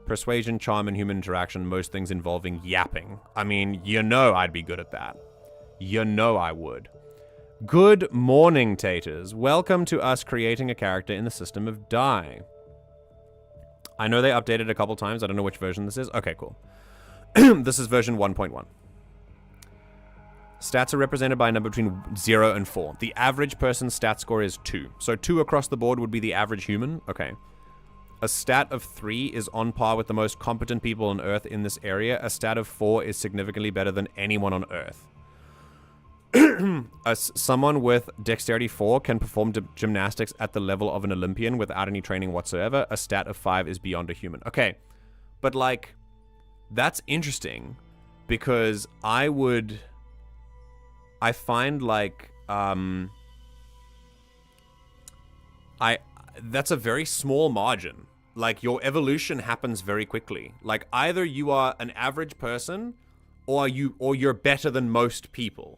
Persuasion, charm, and human interaction, most things involving yapping. I mean, you know I'd be good at that. You know I would. Good morning, Taters. Welcome to us creating a character in the system of Die. I know they updated a couple times. I don't know which version this is. Okay, cool. This is version 1.1. Stats are represented by a number between 0 and 4. The average person's stat score is 2. So 2 across the board would be the average human. Okay. A stat of 3 is on par with the most competent people on Earth in this area. A stat of 4 is significantly better than anyone on Earth. Someone with dexterity 4 can perform gymnastics at the level of an Olympian without any training whatsoever. A stat of 5 is beyond a human. Okay, but like, that's interesting because I find like, that's a very small margin. Like, your evolution happens very quickly. Like, either you are an average person or you're better than most people.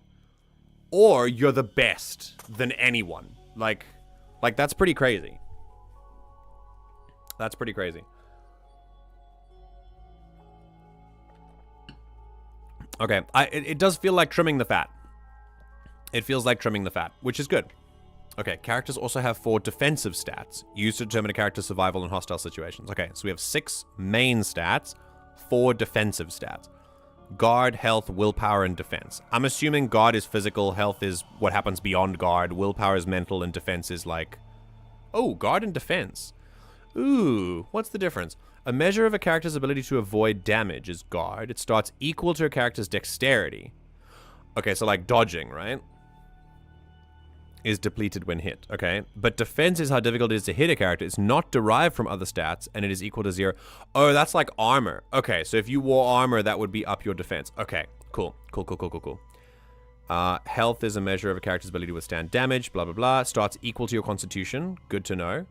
Or you're the best than anyone. Like that's pretty crazy. That's pretty crazy. Okay, it does feel like trimming the fat. It feels like trimming the fat, which is good. Okay, characters also have 4 defensive stats, used to determine a character's survival in hostile situations. Okay, so we have 6 main stats, 4 defensive stats. Guard, health, willpower, and defense. I'm assuming guard is physical, health is what happens beyond guard, willpower is mental, and defense is like... Oh, guard and defense. Ooh, what's the difference? A measure of a character's ability to avoid damage is guard. It starts equal to a character's dexterity. Okay, so like dodging, right? Is depleted when hit, okay? But defense is how difficult it is to hit a character. It's not derived from other stats, and it is equal to 0. Oh, that's like armor. Okay, so if you wore armor, that would be up your defense. Okay, cool. Health is a measure of a character's ability to withstand damage, blah, blah, blah. Starts equal to your constitution. Good to know.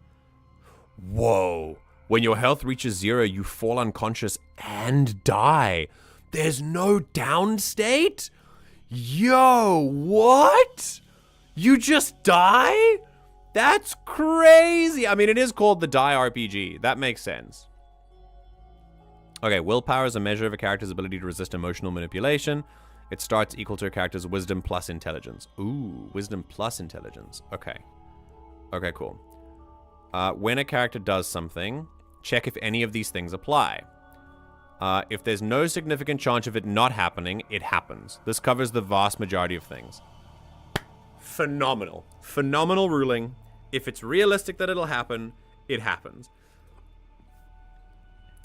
Whoa. When your health reaches 0, you fall unconscious and die. There's no down state? Yo, what? You just die? That's crazy. I mean, it is called the Die RPG. That makes sense. Okay, willpower is a measure of a character's ability to resist emotional manipulation. It starts equal to a character's wisdom plus intelligence. Ooh, wisdom plus intelligence. Okay. Okay, cool. When a character does something, check if any of these things apply. If there's no significant chance of it not happening, it happens. This covers the vast majority of things. Phenomenal. Phenomenal ruling. If it's realistic that it'll happen, it happens.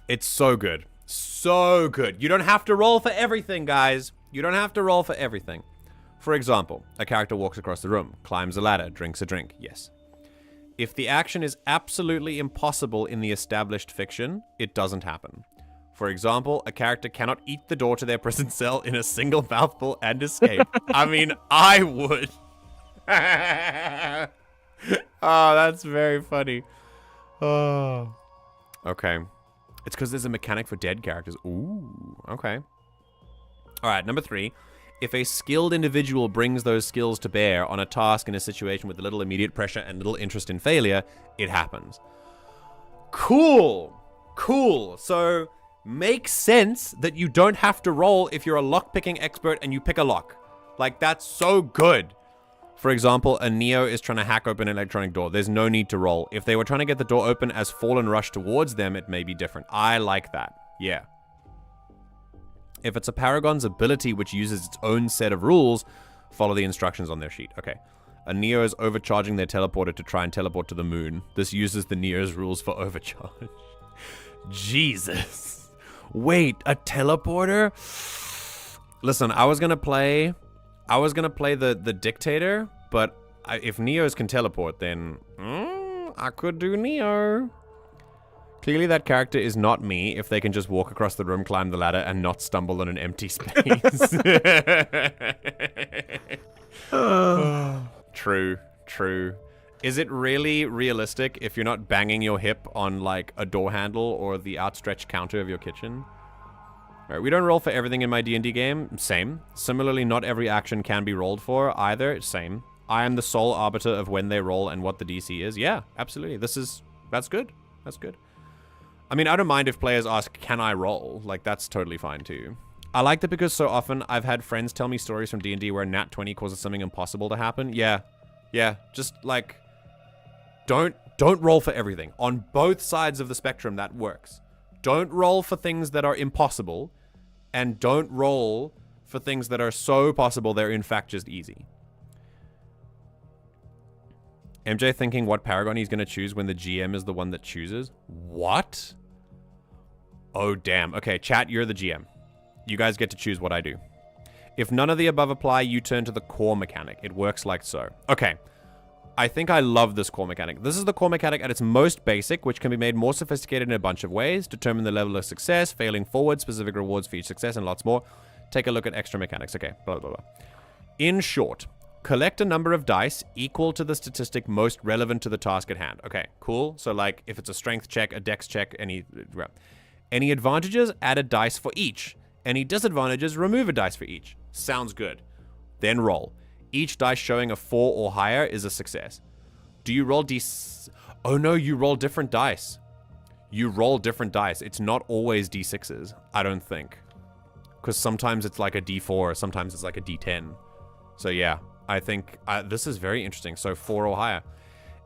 It's so good. So good. You don't have to roll for everything, guys. You don't have to roll for everything. For example, a character walks across the room, climbs a ladder, drinks a drink. Yes. If the action is absolutely impossible in the established fiction, it doesn't happen. For example, a character cannot eat the door to their prison cell in a single mouthful and escape. I mean, I would. Oh, that's very funny. Oh. Okay. It's because there's a mechanic for dead characters. Ooh, okay. All right, number 3. If a skilled individual brings those skills to bear on a task in a situation with little immediate pressure and little interest in failure, it happens. Cool. Cool. So, makes sense that you don't have to roll if you're a lock-picking expert and you pick a lock. Like, that's so good. For example, a Neo is trying to hack open an electronic door. There's no need to roll. If they were trying to get the door open as Fallen rush towards them, it may be different. I like that. Yeah. If it's a Paragon's ability which uses its own set of rules, follow the instructions on their sheet. Okay. A Neo is overcharging their teleporter to try and teleport to the moon. This uses the Neo's rules for overcharge. Jesus. Wait, a teleporter? Listen, I was gonna play the dictator, but if Neos can teleport, then I could do Neo. Clearly that character is not me if they can just walk across the room, climb the ladder, and not stumble on an empty space. True. Is it really realistic if you're not banging your hip on like a door handle or the outstretched counter of your kitchen? Alright, we don't roll for everything in my D&D game. Same. Similarly, not every action can be rolled for either. Same. I am the sole arbiter of when they roll and what the DC is. Yeah, absolutely. That's good. That's good. I mean, I don't mind if players ask, can I roll? Like, that's totally fine too. I like that because so often I've had friends tell me stories from D&D where nat 20 causes something impossible to happen. Yeah. Just like, don't roll for everything. On both sides of the spectrum, that works. Don't roll for things that are impossible. And don't roll for things that are so possible they're in fact just easy. MJ thinking what Paragon he's going to choose when the GM is the one that chooses. What? Oh, damn. Okay, chat, you're the GM. You guys get to choose what I do. If none of the above apply, you turn to the core mechanic. It works like so. Okay. I think I love this core mechanic. This is the core mechanic at its most basic, which can be made more sophisticated in a bunch of ways. Determine the level of success, failing forward, specific rewards for each success, and lots more. Take a look at extra mechanics. Okay, blah, blah, blah. In short, collect a number of dice equal to the statistic most relevant to the task at hand. Okay, cool. So, like, if it's a strength check, a dex check, any advantages, add a dice for each. Any disadvantages, remove a dice for each. Sounds good. Then roll. Each dice showing a 4 or higher is a success. Do you roll Oh no, you roll different dice. You roll different dice. It's not always D6s, I don't think. Because sometimes it's like a D4, sometimes it's like a D10. So yeah, I think this is very interesting. So 4 or higher.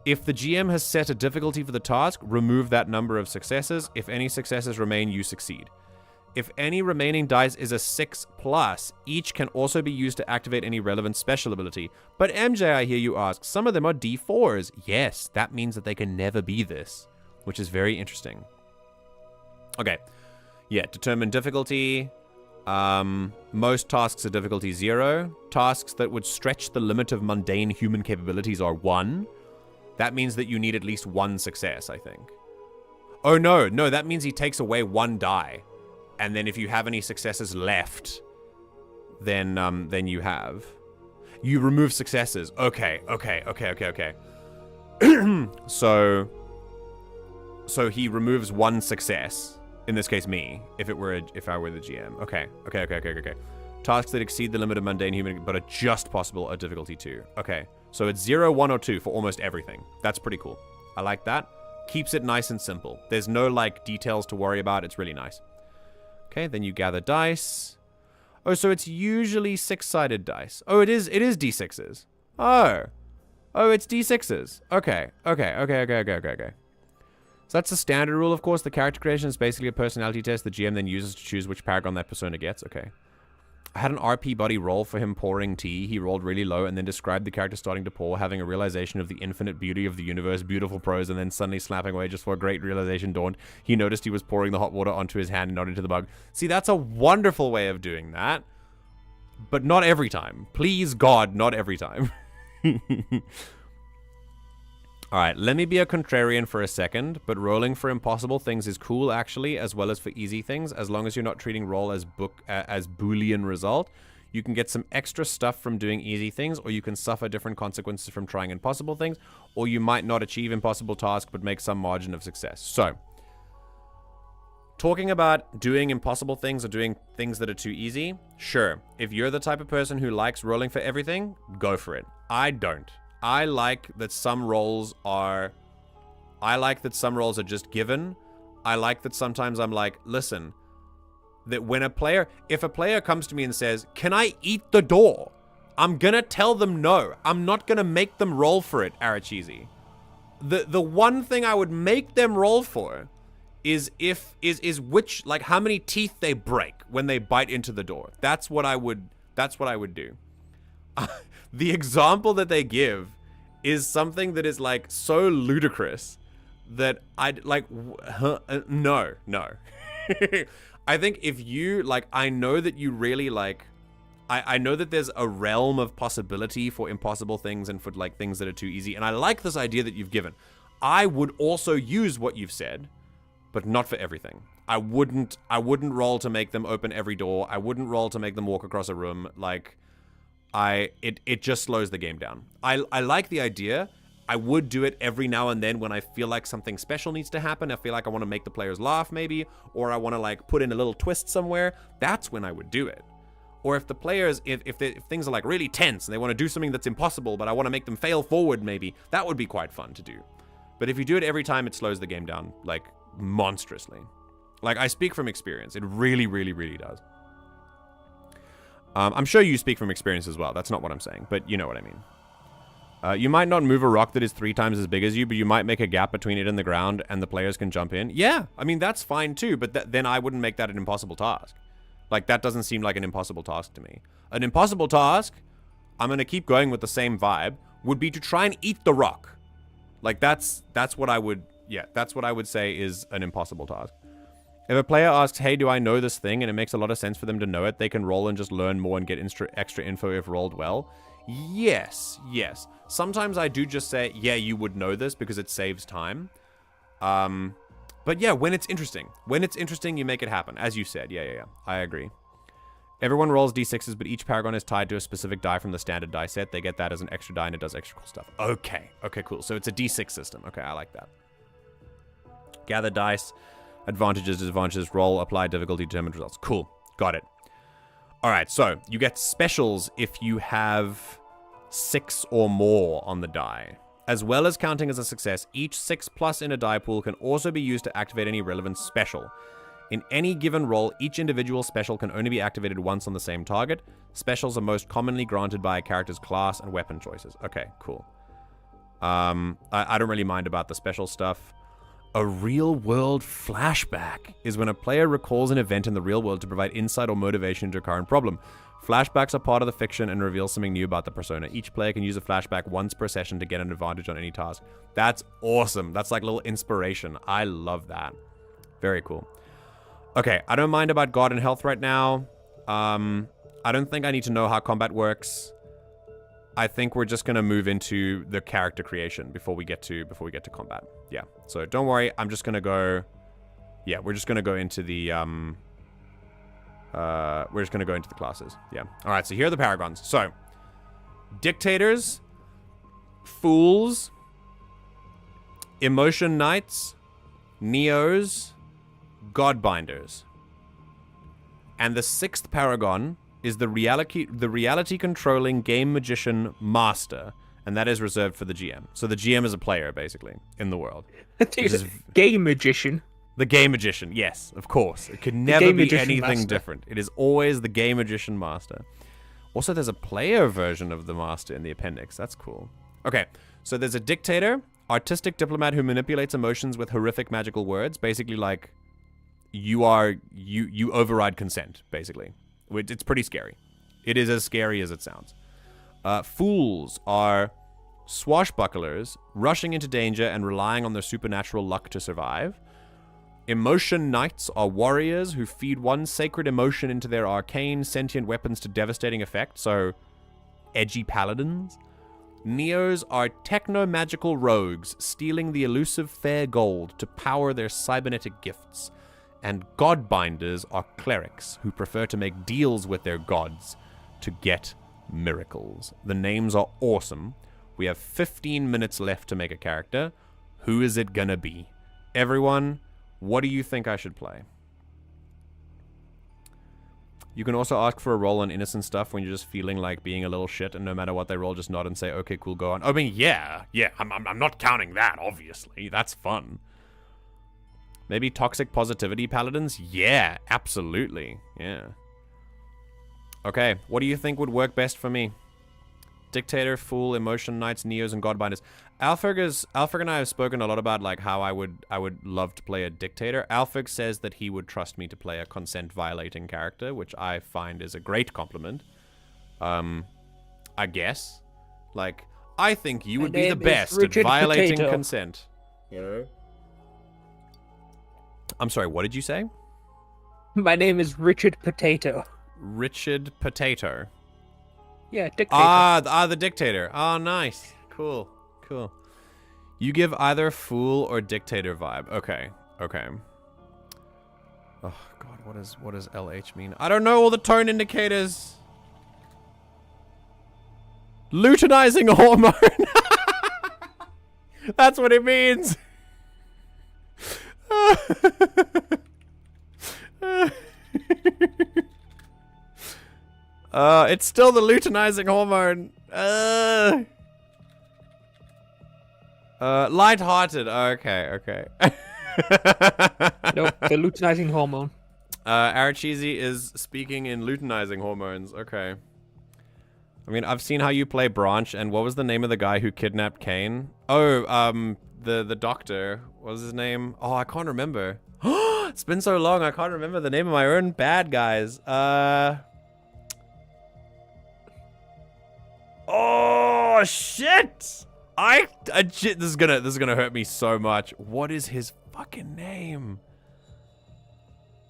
If the GM has set a difficulty for the task, remove that number of successes. If any successes remain, you succeed. If any remaining dice is a 6+, each can also be used to activate any relevant special ability. But MJ, I hear you ask, some of them are D4s. Yes, that means that they can never be this, which is very interesting. Okay, yeah, determine difficulty. Most tasks are difficulty 0. Tasks that would stretch the limit of mundane human capabilities are 1. That means that you need at least 1 success, I think. Oh no, that means he takes away 1 die. And then if you have any successes left, then you have. You remove successes. Okay. So he removes 1 success. In this case, me. If I were the GM. Okay. Tasks that exceed the limit of mundane human but are just possible are difficulty 2. Okay. So it's 0, 1, or 2 for almost everything. That's pretty cool. I like that. Keeps it nice and simple. There's no like details to worry about. It's really nice. Okay, then you gather dice. Oh, so it's usually 6-sided dice. Oh, it is D6s. Oh, it's D6s. Okay. So that's the standard rule, of course. The character creation is basically a personality test the GM then uses to choose which paragon that persona gets. Okay. I had an RP buddy roll for him pouring tea. He rolled really low and then described the character starting to pour, having a realization of the infinite beauty of the universe, beautiful prose, and then suddenly slapping away just for a great realization dawned. He noticed he was pouring the hot water onto his hand and not into the mug. See, that's a wonderful way of doing that. But not every time. Please, God, not every time. Alright, let me be a contrarian for a second, but rolling for impossible things is cool, actually, as well as for easy things, as long as you're not treating roll as Boolean result. You can get some extra stuff from doing easy things, or you can suffer different consequences from trying impossible things, or you might not achieve impossible tasks, but make some margin of success. So, talking about doing impossible things or doing things that are too easy, sure. If you're the type of person who likes rolling for everything, go for it. I don't. I like that some roles are just given. I like that sometimes I'm like, listen, that when if a player comes to me and says, can I eat the door? I'm gonna tell them no. I'm not gonna make them roll for it, Arachizi. The one thing I would make them roll for is which, like, how many teeth they break when they bite into the door. That's what I would do. The example that they give is something that is like so ludicrous that I'd like, no. I think if you like, I know that you really like, I know that there's a realm of possibility for impossible things and for like things that are too easy. And I like this idea that you've given. I would also use what you've said, but not for everything. I wouldn't roll to make them open every door. I wouldn't roll to make them walk across a room. Like, it just slows the game down. I like the idea. I would do it every now and then when I feel like something special needs to happen. I feel like I want to make the players laugh maybe, or I want to like put in a little twist somewhere. That's when I would do it. Or if the players, if things are like really tense and they want to do something that's impossible, but I want to make them fail forward maybe, that would be quite fun to do. But if you do it every time, it slows the game down like monstrously. Like, I speak from experience. It really, really, really does. I'm sure you speak from experience as well. That's not what I'm saying, but you know what I mean. You might not move a rock that is 3 times as big as you, but you might make a gap between it and the ground and the players can jump in. Yeah, I mean, that's fine too, but then I wouldn't make that an impossible task. Like, that doesn't seem like an impossible task to me. An impossible task, I'm going to keep going with the same vibe, would be to try and eat the rock. Like, that's what I would... Yeah, that's what I would say is an impossible task. If a player asks, hey, do I know this thing? And it makes a lot of sense for them to know it, they can roll and just learn more and get extra info if rolled well. Yes. Sometimes I do just say, yeah, you would know this because it saves time. But yeah, when it's interesting. When it's interesting, you make it happen. As you said. Yeah. I agree. Everyone rolls d6s, but each Paragon is tied to a specific die from the standard die set. They get that as an extra die and it does extra cool stuff. Okay, cool. So it's a d6 system. Okay, I like that. Gather dice. Advantages, disadvantages, roll, apply difficulty, determine results. Cool. Got it. Alright, so you get specials if you have 6 or more on the die. As well as counting as a success, each 6+ in a die pool can also be used to activate any relevant special. In any given roll, each individual special can only be activated once on the same target. Specials are most commonly granted by a character's class and weapon choices. Okay, cool. I don't really mind about the special stuff. A real-world flashback is when a player recalls an event in the real world to provide insight or motivation to a current problem. Flashbacks are part of the fiction and reveal something new about the persona. Each player can use a flashback once per session to get an advantage on any task. That's awesome. That's like a little inspiration. I love that. Very cool. Okay, I don't mind about God and health right now. I don't think I need to know how combat works. I think we're just gonna move into the character creation before we get to combat. Yeah. So don't worry, I'm just gonna go. Yeah, we're just gonna go into the we're just gonna go into the classes. Yeah. All right. So here are the Paragons. So, dictators, fools, emotion knights, neos, godbinders, and the 6th Paragon is the reality controlling game magician master, and that is reserved for the GM. So the GM is a player basically in the world. Game magician. The game magician, yes, of course. It could never be anything different. It is always the game magician master. Also, there's a player version of the master in the appendix. That's cool. Okay, so there's a dictator, artistic diplomat who manipulates emotions with horrific magical words, basically like you override consent, basically. It's pretty scary. It is as scary as it sounds. Fools are swashbucklers, rushing into danger and relying on their supernatural luck to survive. Emotion knights are warriors who feed one sacred emotion into their arcane, sentient weapons to devastating effect, so edgy paladins. Neos are techno-magical rogues, stealing the elusive fair gold to power their cybernetic gifts. And godbinders are clerics who prefer to make deals with their gods to get miracles. The names are awesome. We have 15 minutes left to make a character. Who is it gonna be? Everyone, what do you think I should play? You can also ask for a roll on innocent stuff when you're just feeling like being a little shit, and no matter what they roll, just nod and say, okay, cool, go on. I mean, yeah, I'm not counting that, obviously. That's fun. Maybe toxic positivity paladins? Yeah, absolutely. Yeah. Okay, what do you think would work best for me? Dictator, Fool, Emotion Knights, Neos, and Godbinders. Alfred and I have spoken a lot about like how I would love to play a Dictator. Alfred says that he would trust me to play a consent-violating character, which I find is a great compliment. I guess. Like, I think you would be the best at violating consent. You know? I'm sorry, what did you say? My name is Richard Potato. Richard Potato. Yeah, dictator. The dictator. Oh, nice. Cool. You give either fool or dictator vibe. Okay. Oh god, what does LH mean? I don't know all the tone indicators. Luteinizing hormone. That's what it means. It's still the luteinizing hormone. Light-hearted. Okay. Nope, the luteinizing hormone. Arachizi is speaking in luteinizing hormones. Okay. I mean, I've seen how you play Branch, and what was the name of the guy who kidnapped Kane? Oh, the doctor. What was his name? Oh, I can't remember. It's been so long, I can't remember the name of my own bad guys. Oh, shit! This is gonna hurt me so much. What is his fucking name?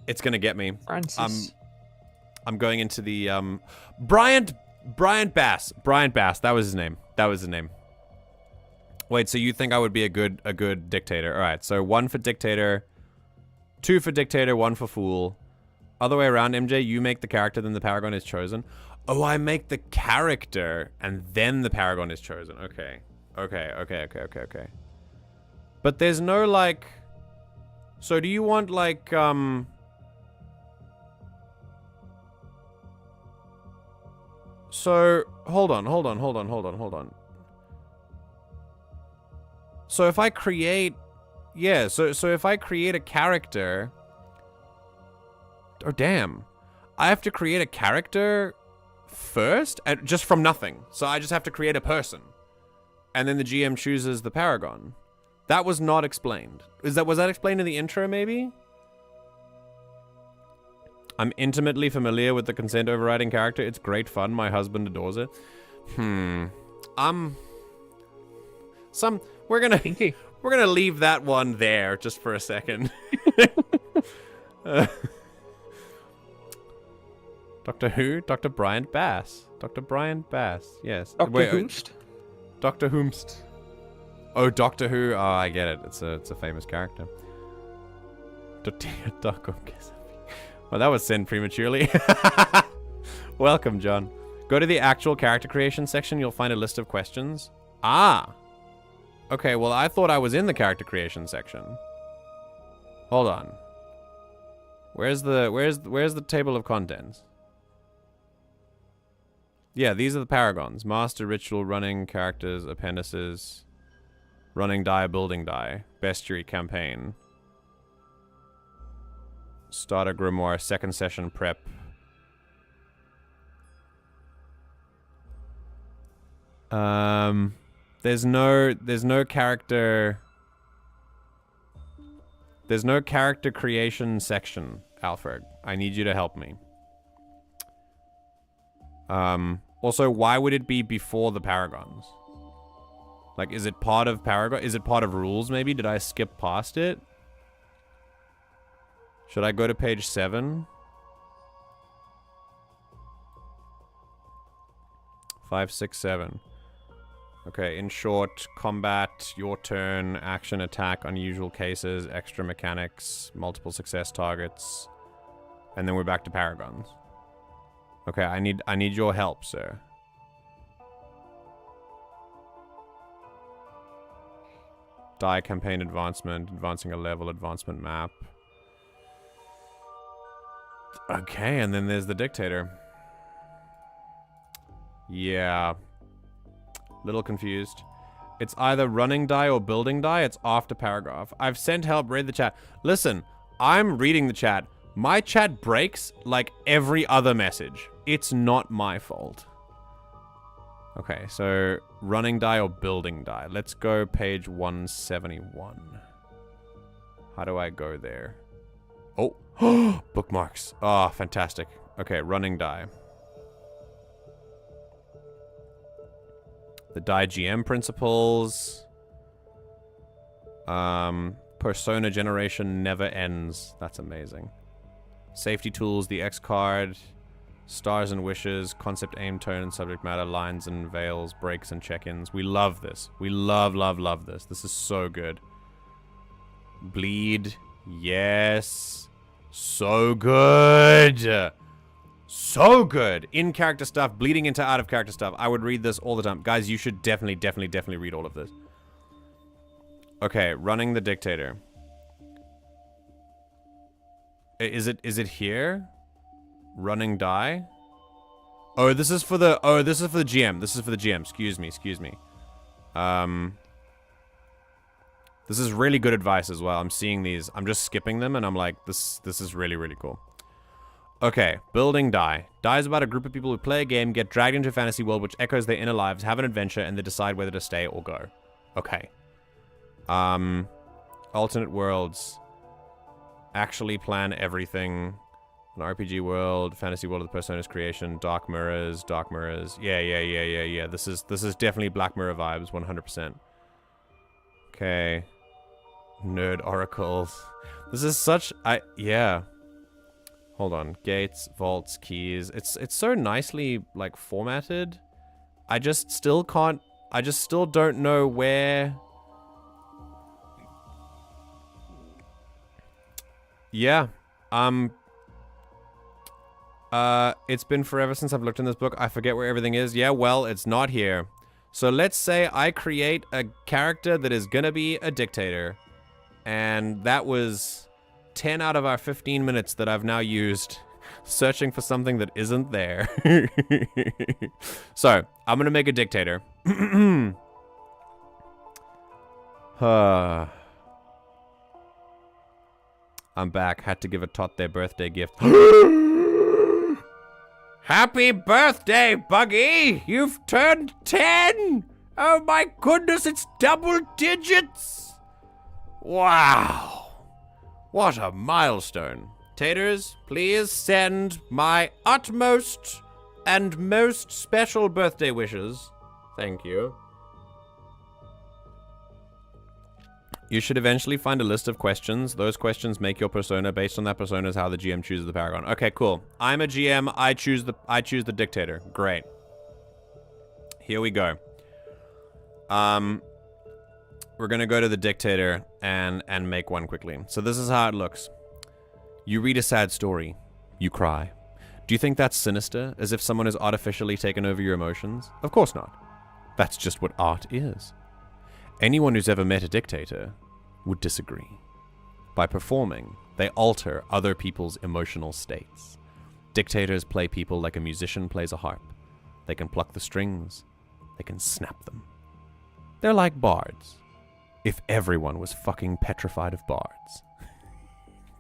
It's gonna get me. Francis. I'm going into the Brian Bass. Brian Bass. That was his name. Wait, so you think I would be a good dictator? All right. So 1 for dictator, 2 for dictator, 1 for fool. Other way around, MJ. You make the character, then the Paragon is chosen. Oh, I make the character, and then the Paragon is chosen. Okay. But there's no like. So do you want like So, hold on. So if I create... Yeah, so if I create a character... Oh, damn. I have to create a character first? Just from nothing. So I just have to create a person. And then the GM chooses the Paragon. That was not explained. Was that explained in the intro, maybe? I'm intimately familiar with the consent overriding character. It's great fun. My husband adores it. We're gonna leave that one there just for a second. Doctor Who? Dr. Brian Bass. Dr. Brian Bass. Yes. Dr. Whomst? Dr. Whomst. Oh, Doctor Who. Oh, I get it. It's a famous character. Well, that was sent prematurely. Welcome, John. Go to the actual character creation section. You'll find a list of questions. Ah. Okay, well, I thought I was in the character creation section. Hold on. Where's the table of contents? Yeah, these are the paragons. Master, ritual, running, characters, appendices, running die, building die, bestiary, campaign. Starter grimoire, second session prep. There's no character. There's no character creation section, Alfred. I need you to help me. Also, why would it be before the paragons? Like, is it part of Paragon? Is it part of rules, maybe? Did I skip past it? Should I go to page 7? 5, 6, 7. Okay, in short, combat, your turn, action, attack, unusual cases, extra mechanics, multiple success targets, and then we're back to paragons. Okay, I need your help, sir. Die, campaign advancement, advancing a level, advancement map. Okay, and then there's the dictator. Yeah. Little confused. It's either running die or building die. It's after paragraph. I've sent help, read the chat. Listen, I'm reading the chat. My chat breaks like every other message. It's not my fault. Okay, so running die or building die. Let's go page 171. How do I go there? Oh, bookmarks. Oh, fantastic. Okay, running die. The die GM principles. Persona generation never ends. That's amazing. Safety tools, the X card. Stars and wishes, concept, aim, tone, and subject matter, lines and veils, breaks and check-ins. We love this. We love this. This is so good. Bleed. Yes. So good. So good. In-character stuff, bleeding into out-of-character stuff. I would read this all the time. Guys, you should definitely read all of this. Okay, running the dictator. Is it here? Running die? Oh, this is for the GM. This is for the GM. Excuse me. This is really good advice as well. I'm seeing these. I'm just skipping them and I'm like, this is really cool. Okay, building die. Die is about a group of people who play a game, get dragged into a fantasy world which echoes their inner lives, have an adventure, and they decide whether to stay or go. Okay. Alternate worlds. Actually plan everything. An RPG world, fantasy world of the Persona's creation, dark mirrors, dark mirrors. Yeah. This is definitely Black Mirror vibes, 100%. Okay. Nerd oracles. This is such yeah. Hold on. Gates, vaults, keys. It's so nicely like formatted. I just still don't know where. Yeah. It's been forever since I've looked in this book. I forget where everything is. Yeah, well, it's not here. So let's say I create a character that is gonna be a dictator. And that was 10 out of our 15 minutes that I've now used searching for something that isn't there. So, I'm gonna make a dictator. I'm back. Had to give a tot their birthday gift. Happy birthday, Buggy! You've turned 10! Oh my goodness, it's double digits! Wow. What a milestone. Taters, please send my utmost and most special birthday wishes. Thank you. You should eventually find a list of questions. Those questions make your persona. Based on that persona is how the GM chooses the Paragon. Okay, cool. I'm a GM. I choose the dictator. Great. Here we go. We're gonna go to the dictator and make one quickly. So this is how it looks. You read a sad story. You cry. Do you think that's sinister? As if someone has artificially taken over your emotions? Of course not. That's just what art is. Anyone who's ever met a dictator would disagree. By performing, they alter other people's emotional states. Dictators play people like a musician plays a harp. They can pluck the strings. They can snap them. They're like bards. If everyone was fucking petrified of bards.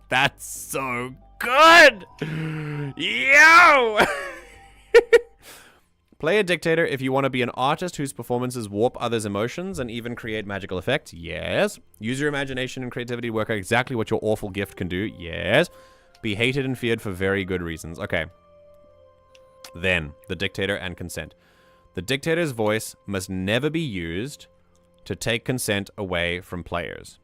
That's so good! Yo! Play a dictator if you want to be an artist whose performances warp others' emotions and even create magical effects. Yes. Use your imagination and creativity to work out exactly what your awful gift can do. Yes. Be hated and feared for very good reasons. Okay. Then, the dictator and consent. The dictator's voice must never be used to take consent away from players.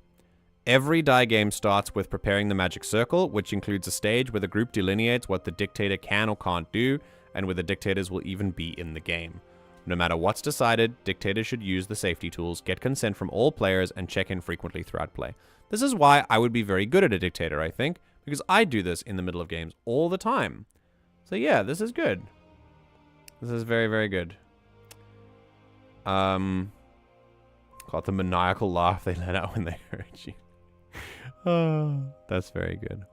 Every die game starts with preparing the magic circle, which includes a stage where the group delineates what the dictator can or can't do, and where the dictators will even be in the game. No matter what's decided, dictators should use the safety tools, get consent from all players, and check in frequently throughout play. This is why I would be very good at a dictator, I think, because I do this in the middle of games all the time. So yeah, this is good. This is very, very good. Call it the maniacal laugh they let out when they heard you. Oh, that's very good.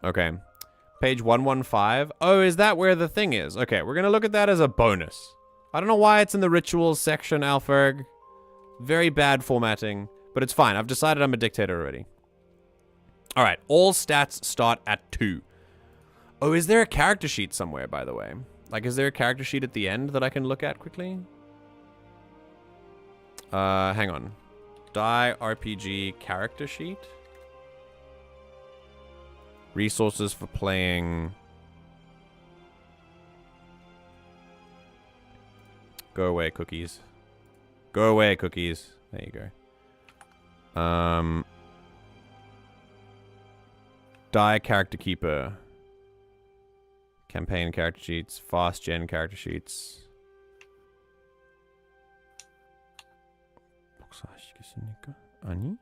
Okay. Page 115. Oh, is that where the thing is? Okay, we're going to look at that as a bonus. I don't know why it's in the rituals section, Alferg. Very bad formatting, but it's fine. I've decided I'm a dictator already. All right, all stats start at 2. Oh, is there a character sheet somewhere, by the way? Like, is there a character sheet at the end that I can look at quickly? Hang on. Die RPG character sheet? Resources for playing. Go away, cookies. Go away, cookies. There you go. Die character keeper. Campaign character sheets. Fast gen character sheets. Ani?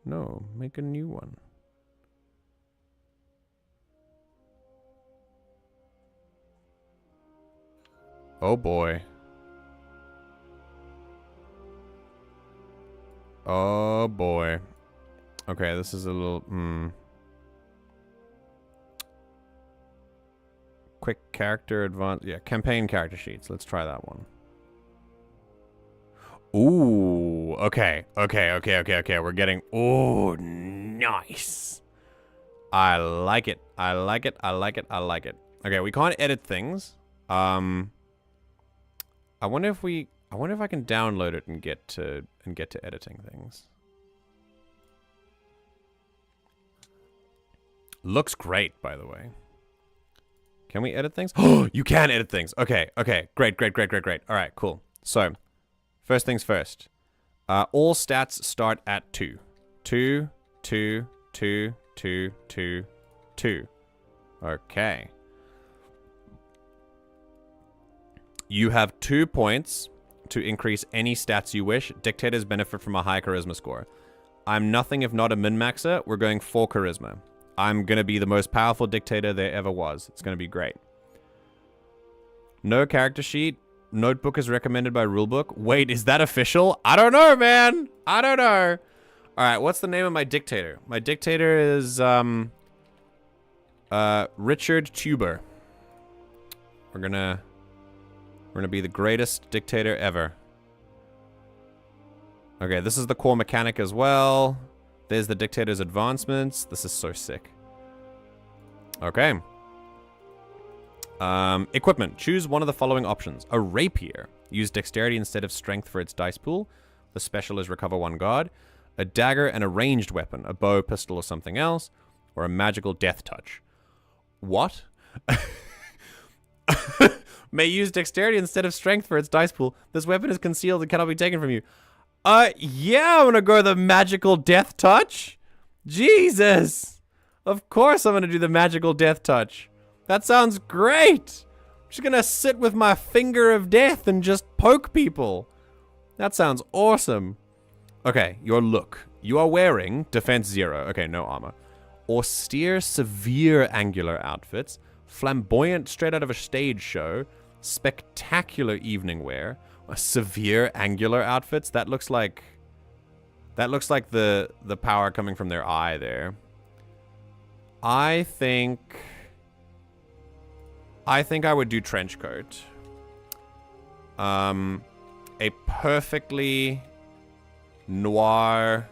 No, make a new one. Oh boy. Oh boy. Okay, this is a little... Quick character advance... Yeah, campaign character sheets. Let's try that one. Ooh, okay. We're getting... Ooh, nice. I like it. I like it. Okay, we can't edit things. I wonder if I can download it and get to editing things. Looks great, by the way. Can we edit things? Oh, you can edit things. Okay, okay. Great. All right, cool. So, first things first. All stats start at 2. 2, 2, 2, 2, 2, 2. Okay. You have 2 points to increase any stats you wish. Dictators benefit from a high charisma score. I'm nothing if not a min-maxer. We're going 4 charisma. I'm going to be the most powerful dictator there ever was. It's going to be great. No character sheet. Notebook is recommended by rulebook. Wait, is that official? I don't know, man. I don't know. All right, what's the name of my dictator? My dictator is Richard Tuber. We're gonna be the greatest dictator ever. Okay, this is the core mechanic as well. There's the dictator's advancements. This is so sick. Okay. Equipment. Choose one of the following options. A rapier. Use dexterity instead of strength for its dice pool. The special is recover 1 guard. A dagger and a ranged weapon. A bow, pistol, or something else. Or a magical death touch. What? May use dexterity instead of strength for its dice pool. This weapon is concealed and cannot be taken from you. Yeah, I'm gonna go the magical death touch. Jesus. Of course I'm gonna do the magical death touch. That sounds great. I'm just gonna sit with my finger of death and just poke people. That sounds awesome. Okay, your look. You are wearing defense 0. Okay, no armor. Austere, severe angular outfits. Flamboyant straight out of a stage show. Spectacular evening wear. Severe angular outfits. That looks like the power coming from their eye there. I think I would do trench coat. A perfectly noir,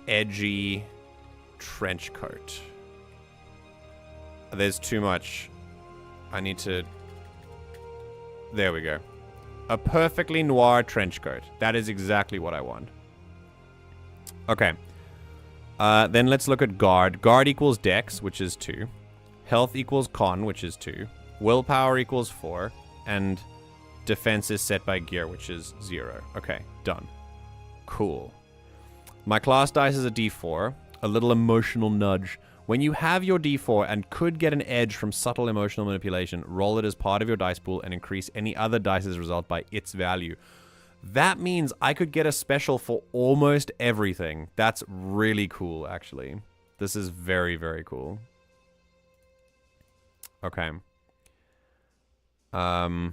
edgy trench coat. There's too much. I need to... There we go. A perfectly noir trench coat. That is exactly what I want. Okay. Then let's look at guard. Guard equals dex, which is 2. Health equals con, which is 2. Willpower equals 4. And defense is set by gear, which is 0. Okay, done. Cool. My class dice is a d4. A little emotional nudge. When you have your d4 and could get an edge from subtle emotional manipulation, roll it as part of your dice pool and increase any other dice's result by its value. That means I could get a special for almost everything. That's really cool, actually. This is very, very cool. Okay. I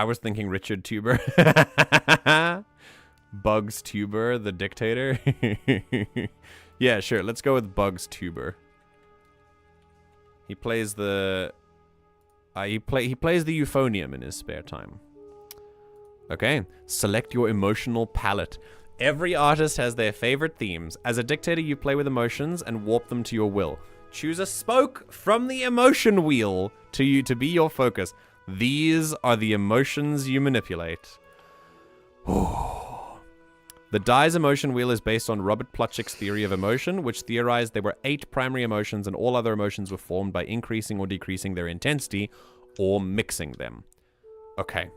was thinking Richard Tuber. Bugs Tuber, the dictator. Yeah, sure. Let's go with Bugs Tuber. He plays the he plays the euphonium in his spare time. Okay. Select your emotional palette. Every artist has their favorite themes. As a dictator, you play with emotions and warp them to your will. Choose a spoke from the emotion wheel to be your focus. These are the emotions you manipulate. The die's emotion wheel is based on Robert Plutchik's theory of emotion, which theorized there were 8 primary emotions and all other emotions were formed by increasing or decreasing their intensity or mixing them. Okay.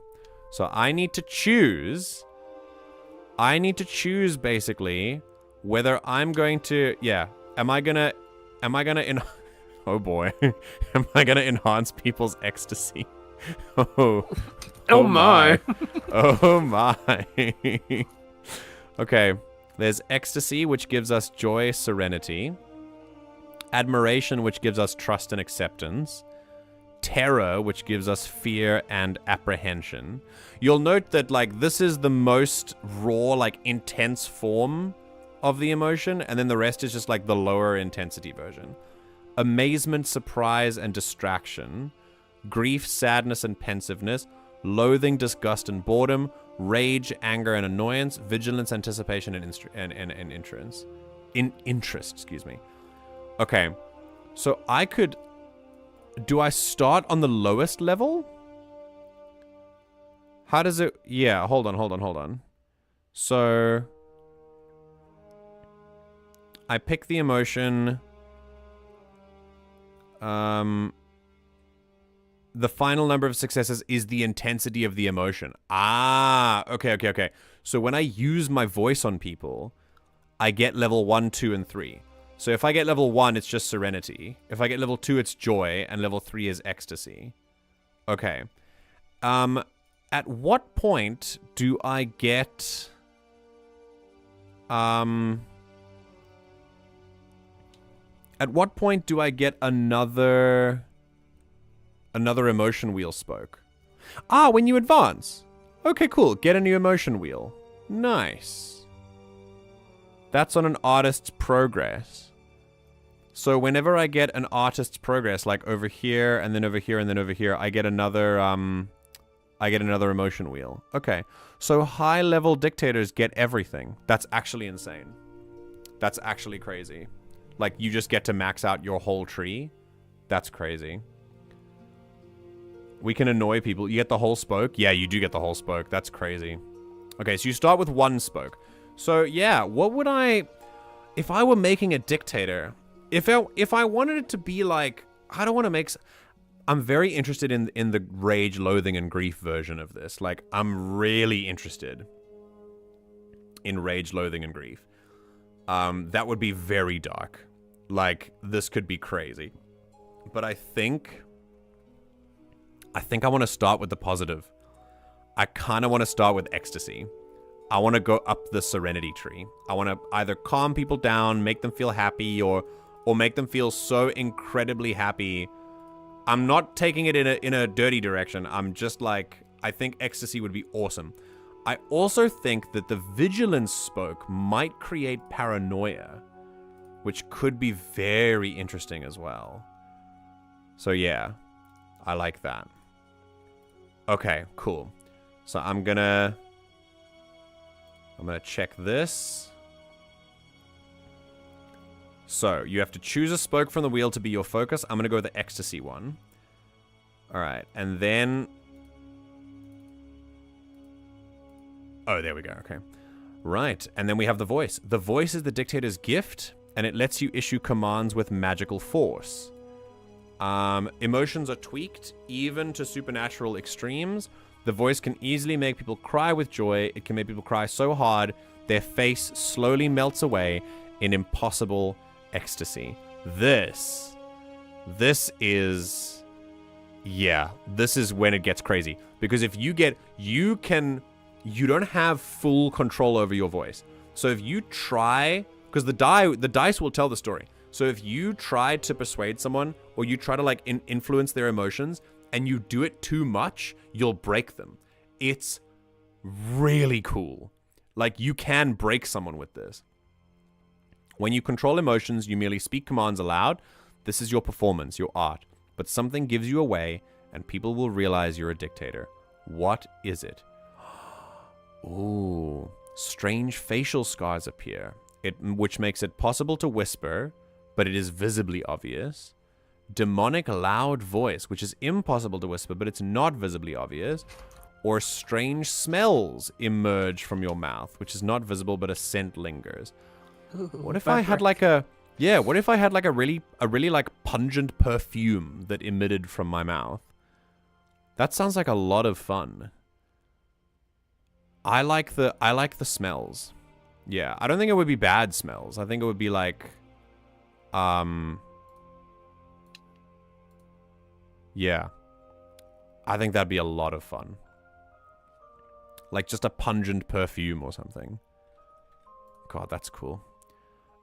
So I need to choose basically whether I'm going to, am I gonna oh boy. Am I gonna enhance people's ecstasy? Oh my. Oh my. Okay, there's ecstasy, which gives us joy, serenity. Admiration, which gives us trust and acceptance. Terror, which gives us fear and apprehension. You'll note that, like, this is the most raw, like, intense form of the emotion, and then the rest is just, like, the lower intensity version. Amazement, surprise, and distraction. Grief, sadness, and pensiveness. Loathing, disgust, and boredom. Rage, anger, and annoyance. Vigilance, anticipation, and interest, excuse me. Okay, so I could... Do I start on the lowest level? How does it... Yeah, hold on. So... I pick the emotion. The final number of successes is the intensity of the emotion. Ah, okay. So when I use my voice on people, I get level 1, 2, and 3. So if I get level 1, it's just serenity. If I get level 2, it's joy, and level 3 is ecstasy. Okay. At what point do I get... At what point do I get another emotion wheel spoke? Ah, when you advance. Okay, cool. Get a new emotion wheel. Nice. That's on an artist's progress. So whenever I get an artist's progress, like over here, and then over here, and then over here, I get another emotion wheel. Okay. So high-level dictators get everything. That's actually insane. That's actually crazy. Like, you just get to max out your whole tree. That's crazy. We can annoy people. You get the whole spoke? Yeah, you do get the whole spoke. That's crazy. Okay, so you start with 1 spoke. So, yeah, what would I... If I were making a dictator... If I wanted it to be like... I don't want to make... I'm very interested in the rage, loathing, and grief version of this. Like, I'm really interested in rage, loathing, and grief. That would be very dark. Like, this could be crazy. But I think I want to start with the positive. I kind of want to start with ecstasy. I want to go up the serenity tree. I want to either calm people down, make them feel happy, or make them feel so incredibly happy. I'm not taking it in a dirty direction. I'm just like, I think ecstasy would be awesome. I also think that the vigilance spoke might create paranoia, which could be very interesting as well. So yeah, I like that. Okay, cool. So I'm gonna check this. So you have to choose a spoke from the wheel to be your focus. I'm gonna go with the ecstasy one. All right, and then... Oh, there we go, okay. Right, and then we have the voice. The voice is the dictator's gift, and it lets you issue commands with magical force. Emotions are tweaked, even to supernatural extremes. The voice can easily make people cry with joy. It can make people cry so hard, their face slowly melts away in impossible ecstasy. This is... Yeah, this is when it gets crazy. Because if you get... You don't have full control over your voice. So if you try... Because the dice will tell the story. So if you try to persuade someone, or you try to like influence their emotions, and you do it too much, you'll break them. It's really cool. Like, you can break someone with this. When you control emotions, you merely speak commands aloud. This is your performance, your art. But something gives you away, and people will realize you're a dictator. What is it? Ooh, strange facial scars appear, which makes it possible to whisper, but it is visibly obvious. Demonic loud voice, which is impossible to whisper, but it's not visibly obvious. Or strange smells emerge from your mouth, which is not visible, but a scent lingers. Ooh, what if I had like a... Yeah, what if I had like a really like pungent perfume that emitted from my mouth? That sounds like a lot of fun. I like the smells. Yeah, I don't think it would be bad smells. I think it would be like yeah. I think that'd be a lot of fun. Like just a pungent perfume or something. God, that's cool.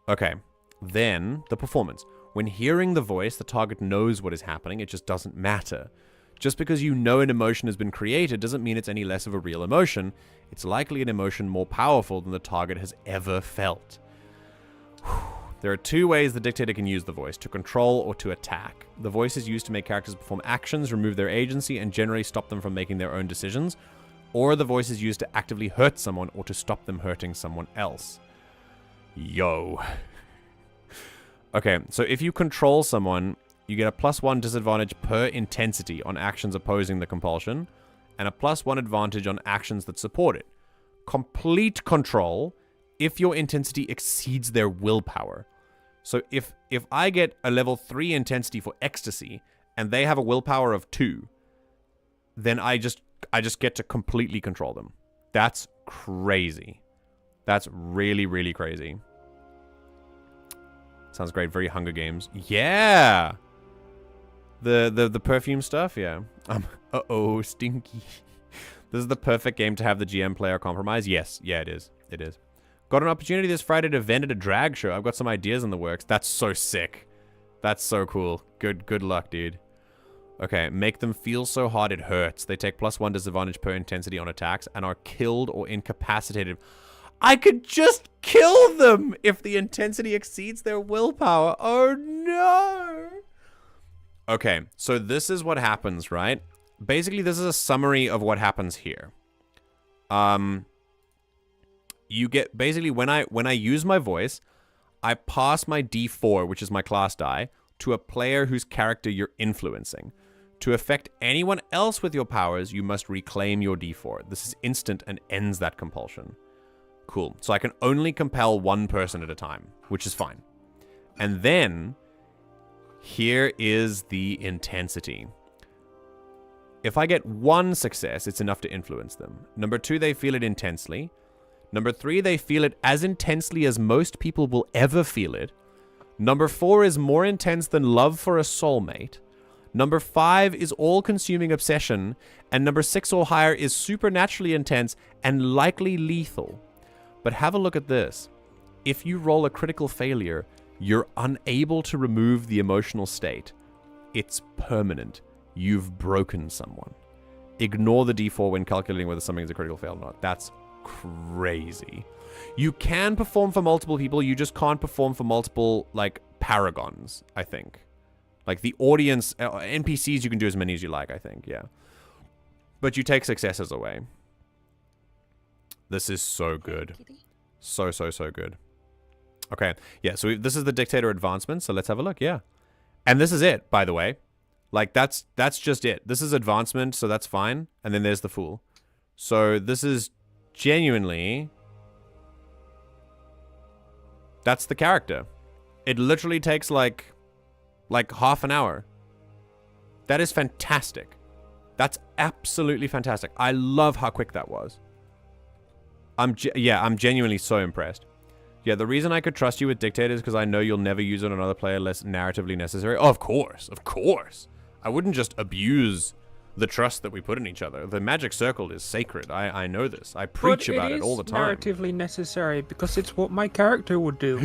Okay. Then, the performance. When hearing the voice, the target knows what is happening. It just doesn't matter. Just because you know an emotion has been created doesn't mean it's any less of a real emotion. It's likely an emotion more powerful than the target has ever felt. There are 2 ways the dictator can use the voice, to control or to attack. The voice is used to make characters perform actions, remove their agency, and generally stop them from making their own decisions. Or the voice is used to actively hurt someone or to stop them hurting someone else. Yo. Okay, so if you control someone, you get a +1 disadvantage per intensity on actions opposing the compulsion, and a +1 advantage on actions that support it. Complete control if your intensity exceeds their willpower. So if I get a level 3 intensity for ecstasy and they have a willpower of 2, then I just get to completely control them. That's crazy. That's really, really crazy. Sounds great. Very Hunger Games. Yeah. The perfume stuff, yeah. Uh-oh, stinky. This is the perfect game to have the GM player compromise. Yes, yeah, it is. It is. Got an opportunity this Friday to vend at a drag show. I've got some ideas in the works. That's so sick. That's so cool. Good luck, dude. Okay, make them feel so hard it hurts. They take +1 disadvantage per intensity on attacks and are killed or incapacitated. I could just kill them if the intensity exceeds their willpower. Oh no. Okay, so this is what happens, right? Basically, this is a summary of what happens here. You get, basically, when I use my voice, I pass my D4, which is my class die, to a player whose character you're influencing. To affect anyone else with your powers, you must reclaim your D4. This is instant and ends that compulsion. Cool. So I can only compel one person at a time, which is fine. And then, here is the intensity. If I get 1 success, it's enough to influence them. Number 2, they feel it intensely. Number 3, they feel it as intensely as most people will ever feel it. Number 4 is more intense than love for a soulmate. Number 5 is all-consuming obsession. And number 6 or higher is supernaturally intense and likely lethal. But have a look at this. If you roll a critical failure, you're unable to remove the emotional state. It's permanent. You've broken someone. Ignore the D4 when calculating whether something is a critical fail or not. That's crazy. You can perform for multiple people, you just can't perform for multiple, like, paragons, I think. Like, the audience, NPCs, you can do as many as you like, I think, yeah. But you take successes away. This is so good. So good. Okay, yeah, so this is the Dictator advancement, so let's have a look, yeah. And this is it, by the way. Like, that's just it. This is advancement, so that's fine. And then there's the Fool. So this is genuinely... That's the character. It literally takes, like half an hour. That is fantastic. That's absolutely fantastic. I love how quick that was. I'm genuinely so impressed. Yeah, the reason I could trust you with Dictator is because I know you'll never use it on another player unless narratively necessary. Oh, of course. I wouldn't just abuse the trust that we put in each other. The magic circle is sacred. I know this. I preach about it all the time. It's narratively necessary because it's what my character would do.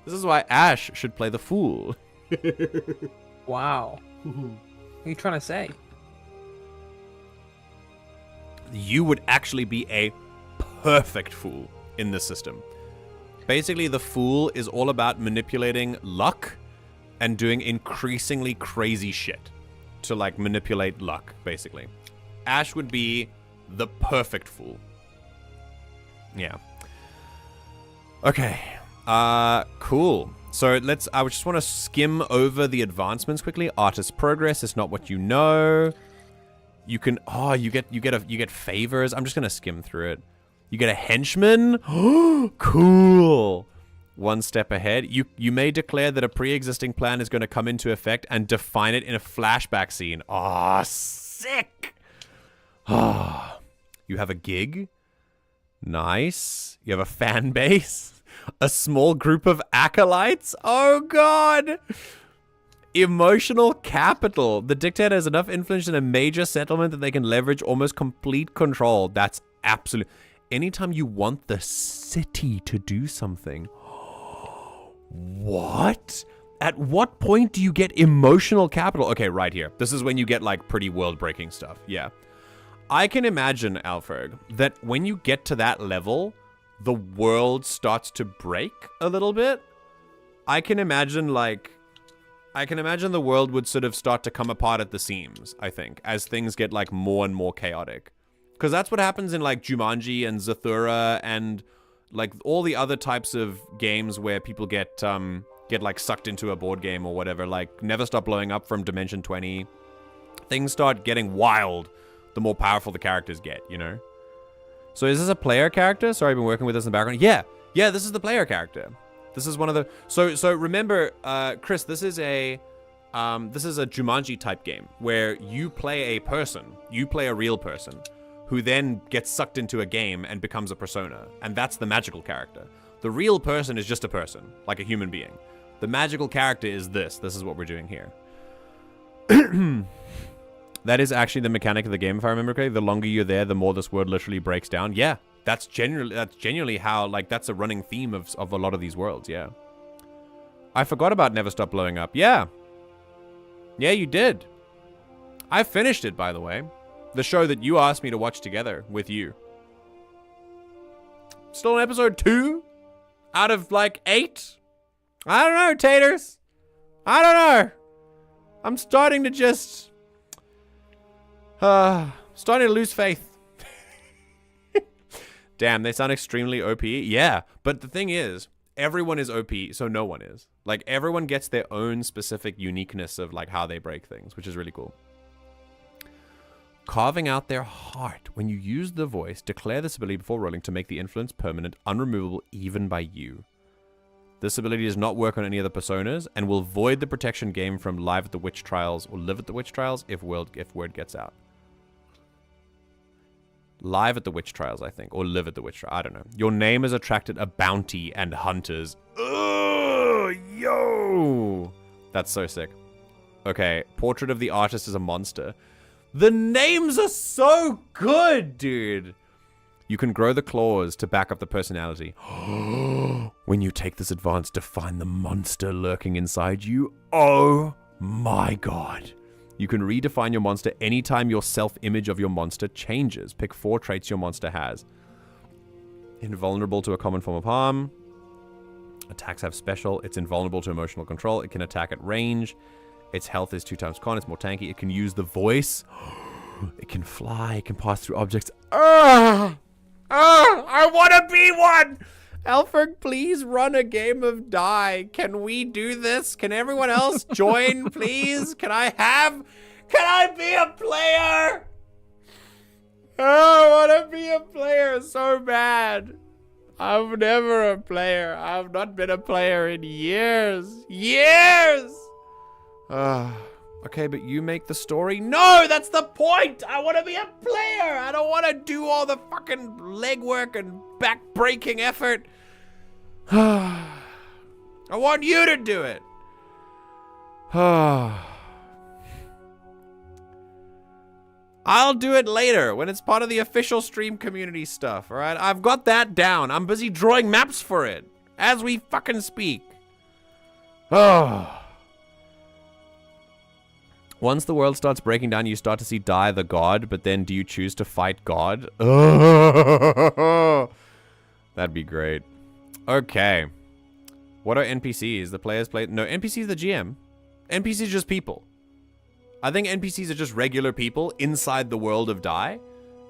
This is why Ash should play the Fool. Wow. What are you trying to say? You would actually be a perfect Fool in this system. Basically, the Fool is all about manipulating luck and doing increasingly crazy shit to, like, manipulate luck, basically. Ash would be the perfect Fool. Yeah. Okay. Cool. So I just want to skim over the advancements quickly. Artist progress is not what you know. You can, you get favors. I'm just going to skim through it. You get a henchman. Cool. One step ahead. You may declare that a pre-existing plan is going to come into effect and define it in a flashback scene. Sick. You have a gig. Nice. You have a fan base. A small group of acolytes. Oh, God. Emotional capital. The Dictator has enough influence in a major settlement that they can leverage almost complete control. That's absolute. Anytime you want the city to do something. What? At what point do you get emotional capital? Okay, right here. This is when you get, like, pretty world-breaking stuff. Yeah. I can imagine, Alfred, that when you get to that level, the world starts to break a little bit. I can imagine the world would sort of start to come apart at the seams, I think, as things get, like, more and more chaotic. Because that's what happens in, like, Jumanji and Zathura and, like, all the other types of games where people get like, sucked into a board game or whatever. Like, Never Stop Blowing Up from Dimension 20. Things start getting wild the more powerful the characters get, you know? So is this a player character? Sorry, I've been working with this in the background. Yeah, this is the player character. This is one of the... So remember, Chris, this is a Jumanji type game where you play a person, you play a real person, who then gets sucked into a game and becomes a persona. And that's the magical character. The real person is just a person, like a human being. The magical character is this. This is what we're doing here. That is actually the mechanic of the game, if I remember correctly. The longer you're there, the more this world literally breaks down. Yeah, that's genuinely how, like, that's a running theme of a lot of these worlds, yeah. I forgot about Never Stop Blowing Up. Yeah. Yeah, you did. I finished it, by the way. The show that you asked me to watch together with you. Still on episode 2? Out of, like, 8? I don't know, taters. I don't know. I'm starting to just... starting to lose faith. Damn, they sound extremely OP. Yeah, but the thing is, everyone is OP, so no one is. Like, everyone gets their own specific uniqueness of, like, how they break things, which is really cool. Carving out their heart. When you use the voice, declare this ability before rolling to make the influence permanent, unremovable, even by you. This ability does not work on any other personas and will void the protection gained from Live at the Witch Trials or Live at the Witch Trials if word gets out. Live at the Witch Trials, I think, or Live at the Witch Trials. I don't know. Your name has attracted a bounty and hunters. Ugh, yo! That's so sick. Okay, Portrait of the Artist is a monster. The names are so good, dude. You can grow the claws to back up the personality. When you take this advance, define the monster lurking inside you. Oh my god. You can redefine your monster anytime your self-image of your monster changes. Pick 4 traits your monster has. Invulnerable to a common form of harm. Attacks have special. It's invulnerable to emotional control. It can attack at range. Its health is 2 times con. It's more tanky. It can use the voice. It can fly. It can pass through objects. I want to be one! Alfred, please run a game of Die. Can we do this? Can everyone else join, please? Can I be a player? Oh, I want to be a player so bad. I'm never a player. I've not been a player in years. Years! Okay, but you make the story. No, that's the point. I want to be a player. I don't want to do all the fucking legwork and back-breaking effort. I want you to do it. I'll do it later when it's part of the official stream community stuff, all right? I've got that down. I'm busy drawing maps for it as we fucking speak. Once the world starts breaking down, you start to see Die the God, but then do you choose to fight God? That'd be great. Okay. What are NPCs? The players play... No, NPCs the GM. NPCs are just people. I think NPCs are just regular people inside the world of Die,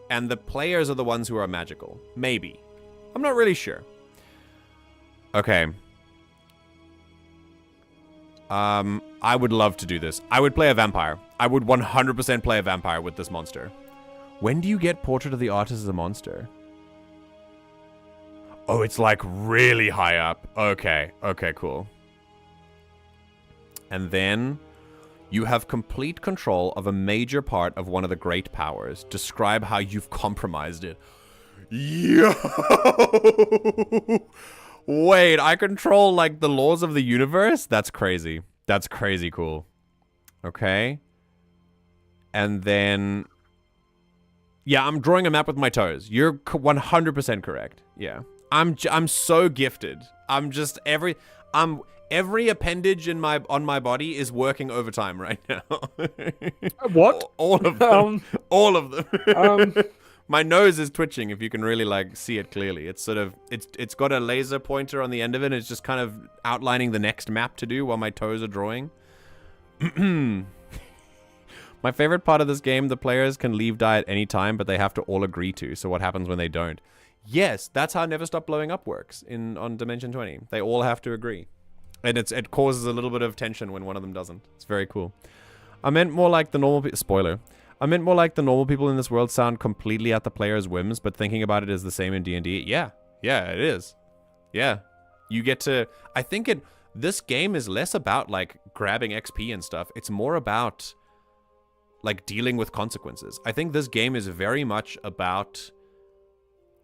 and the players are the ones who are magical. Maybe. I'm not really sure. Okay. I would love to do this. I would play a vampire. I would 100% play a vampire with this monster. When do you get Portrait of the Artist as a monster? Oh, it's like really high up. Okay. Okay, cool. And then you have complete control of a major part of one of the great powers. Describe how you've compromised it. Yo! Wait, I control, like, the laws of the universe? That's crazy. That's crazy cool. Okay. And then... Yeah, I'm drawing a map with my toes. You're 100% correct. Yeah. I'm so gifted. Every appendage on my body is working overtime right now. What? All of them. All of them. My nose is twitching, if you can really, like, see it clearly. It's sort of, it's got a laser pointer on the end of it, and it's just kind of outlining the next map to do while my toes are drawing. My favorite part of this game, the players can leave Die at any time, but they have to all agree to. So what happens when they don't? Yes, that's how Never Stop Blowing Up works on Dimension 20. They all have to agree. And it causes a little bit of tension when one of them doesn't. It's very cool. I meant more like the normal... Spoiler. I meant more like the normal people in this world sound completely at the player's whims, but thinking about it is the same in D&D. Yeah. Yeah, it is. Yeah. You get to, I think this game is less about like grabbing XP and stuff. It's more about like dealing with consequences. I think this game is very much about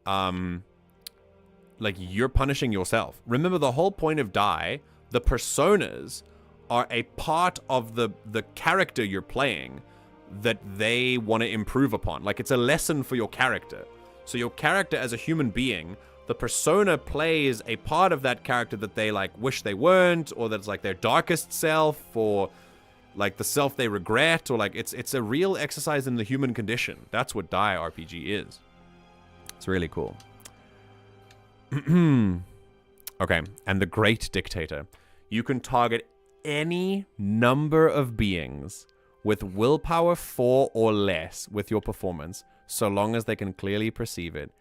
like you're punishing yourself. Remember, the whole point of Die, the personas are a part of the character you're playing that they want to improve upon. Like, it's a lesson for your character. So your character as a human being, the persona plays a part of that character that they like wish they weren't, or that's like their darkest self, or like the self they regret, or like it's a real exercise in the human condition. That's what Die RPG is. It's really cool. Okay, and the Great Dictator. You can target any number of beings with willpower 4 or less with your performance, so long as they can clearly perceive it.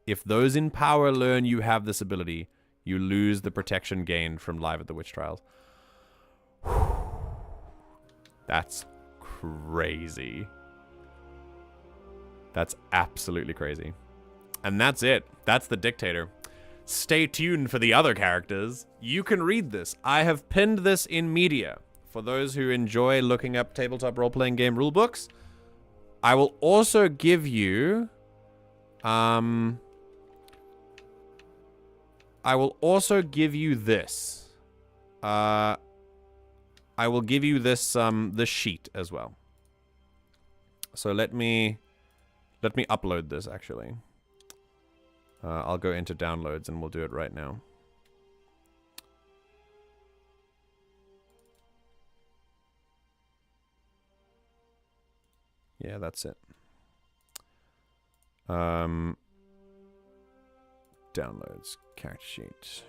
If those in power learn you have this ability, you lose the protection gained from Live at the Witch Trials. That's crazy. That's absolutely crazy. And that's it. That's the Dictator. Stay tuned for the other characters. You can read this. I have pinned this in media. For those who enjoy looking up tabletop role-playing game rulebooks, I will also give you... I will also give you this. I will give you this this sheet as well. So let me upload this actually. I'll go into downloads and we'll do it right now. Yeah, that's it. Downloads, character sheet,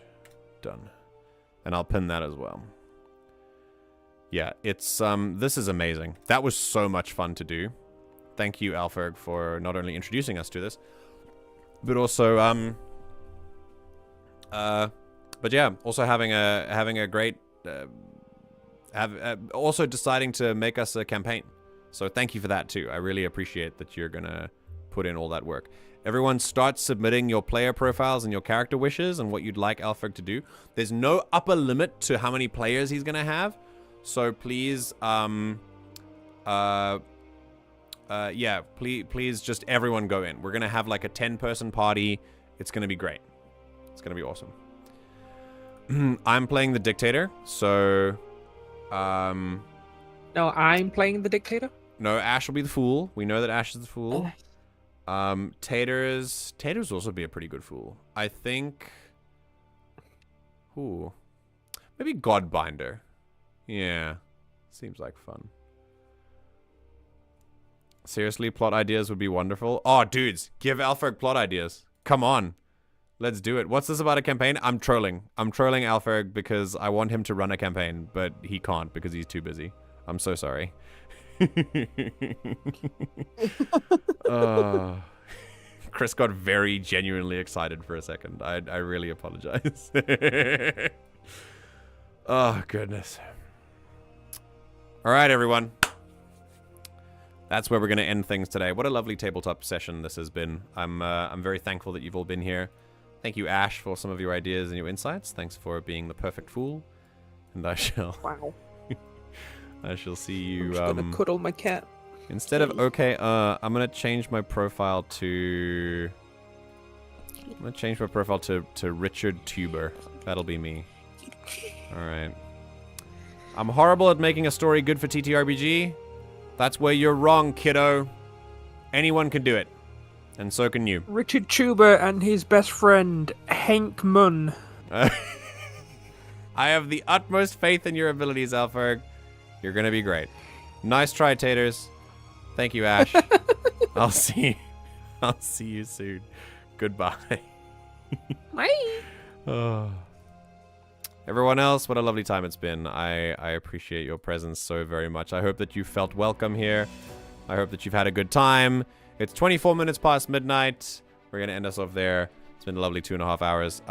done. And I'll pin that as well. Yeah, it's this is amazing. That was so much fun to do. Thank you, Alferg, for not only introducing us to this, but also but yeah, also having a great also deciding to make us a campaign. So thank you for that too. I really appreciate that you're gonna put in all that work. Everyone start submitting your player profiles and your character wishes and what you'd like Alfred to do. There's no upper limit to how many players he's gonna have. So please, yeah, please just everyone go in. We're gonna have like a 10-person party. It's gonna be great. It's gonna be awesome. I'm playing the Dictator, so No, I'm playing the Dictator? No, Ash will be the Fool. We know that Ash is the Fool. Taters will also be a pretty good Fool. I think... Ooh. Maybe Godbinder. Yeah. Seems like fun. Seriously, plot ideas would be wonderful. Oh, dudes, give Alferg plot ideas. Come on. Let's do it. What's this about a campaign? I'm trolling. I'm trolling Alferg because I want him to run a campaign, but he can't because he's too busy. I'm so sorry. Chris got very genuinely excited for a second. I really apologize. Oh, goodness. All right, everyone. That's where we're going to end things today. What a lovely tabletop session this has been. I'm very thankful that you've all been here. Thank you, Ash, for some of your ideas and your insights. Thanks for being the perfect fool. And I shall... Wow. I shall see you... I'm just gonna cuddle my cat. Instead of... Okay, I'm going to change my profile to... I'm going to change my profile to Richard Tuber. That'll be me. Alright. I'm horrible at making a story good for TTRPG. That's where you're wrong, kiddo. Anyone can do it. And so can you. Richard Tuber and his best friend, Henk Munn. I have the utmost faith in your abilities, Alferg. You're gonna be great. Nice try, Taters. Thank you, Ash. I'll see you soon. Goodbye. Bye. Oh. Everyone else, what a lovely time it's been. I appreciate your presence so very much. I hope that you felt welcome here. I hope that you've had a good time. It's 24 minutes past midnight. We're going to end us off there. It's been a lovely 2.5 hours.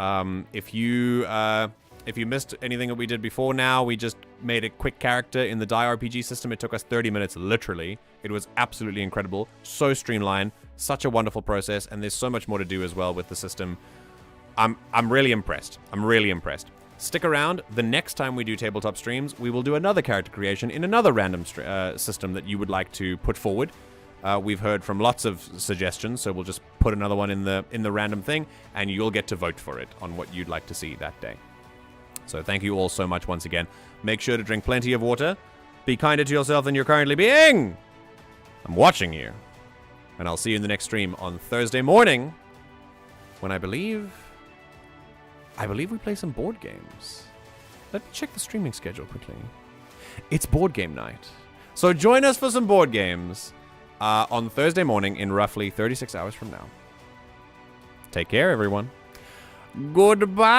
If you missed anything that we did before now, we just made a quick character in the Die RPG system. It took us 30 minutes, literally. It was absolutely incredible. So streamlined. Such a wonderful process. And there's so much more to do as well with the system. I'm really impressed. I'm really impressed. Stick around. The next time we do tabletop streams, we will do another character creation in another random system that you would like to put forward. We've heard from lots of suggestions, so we'll just put another one in the random thing, and you'll get to vote for it on what you'd like to see that day. So thank you all so much once again. Make sure to drink plenty of water. Be kinder to yourself than you're currently being. I'm watching you. And I'll see you in the next stream on Thursday morning, when I believe we play some board games. Let me check the streaming schedule quickly. It's board game night. So join us for some board games on Thursday morning in roughly 36 hours from now. Take care, everyone. Goodbye.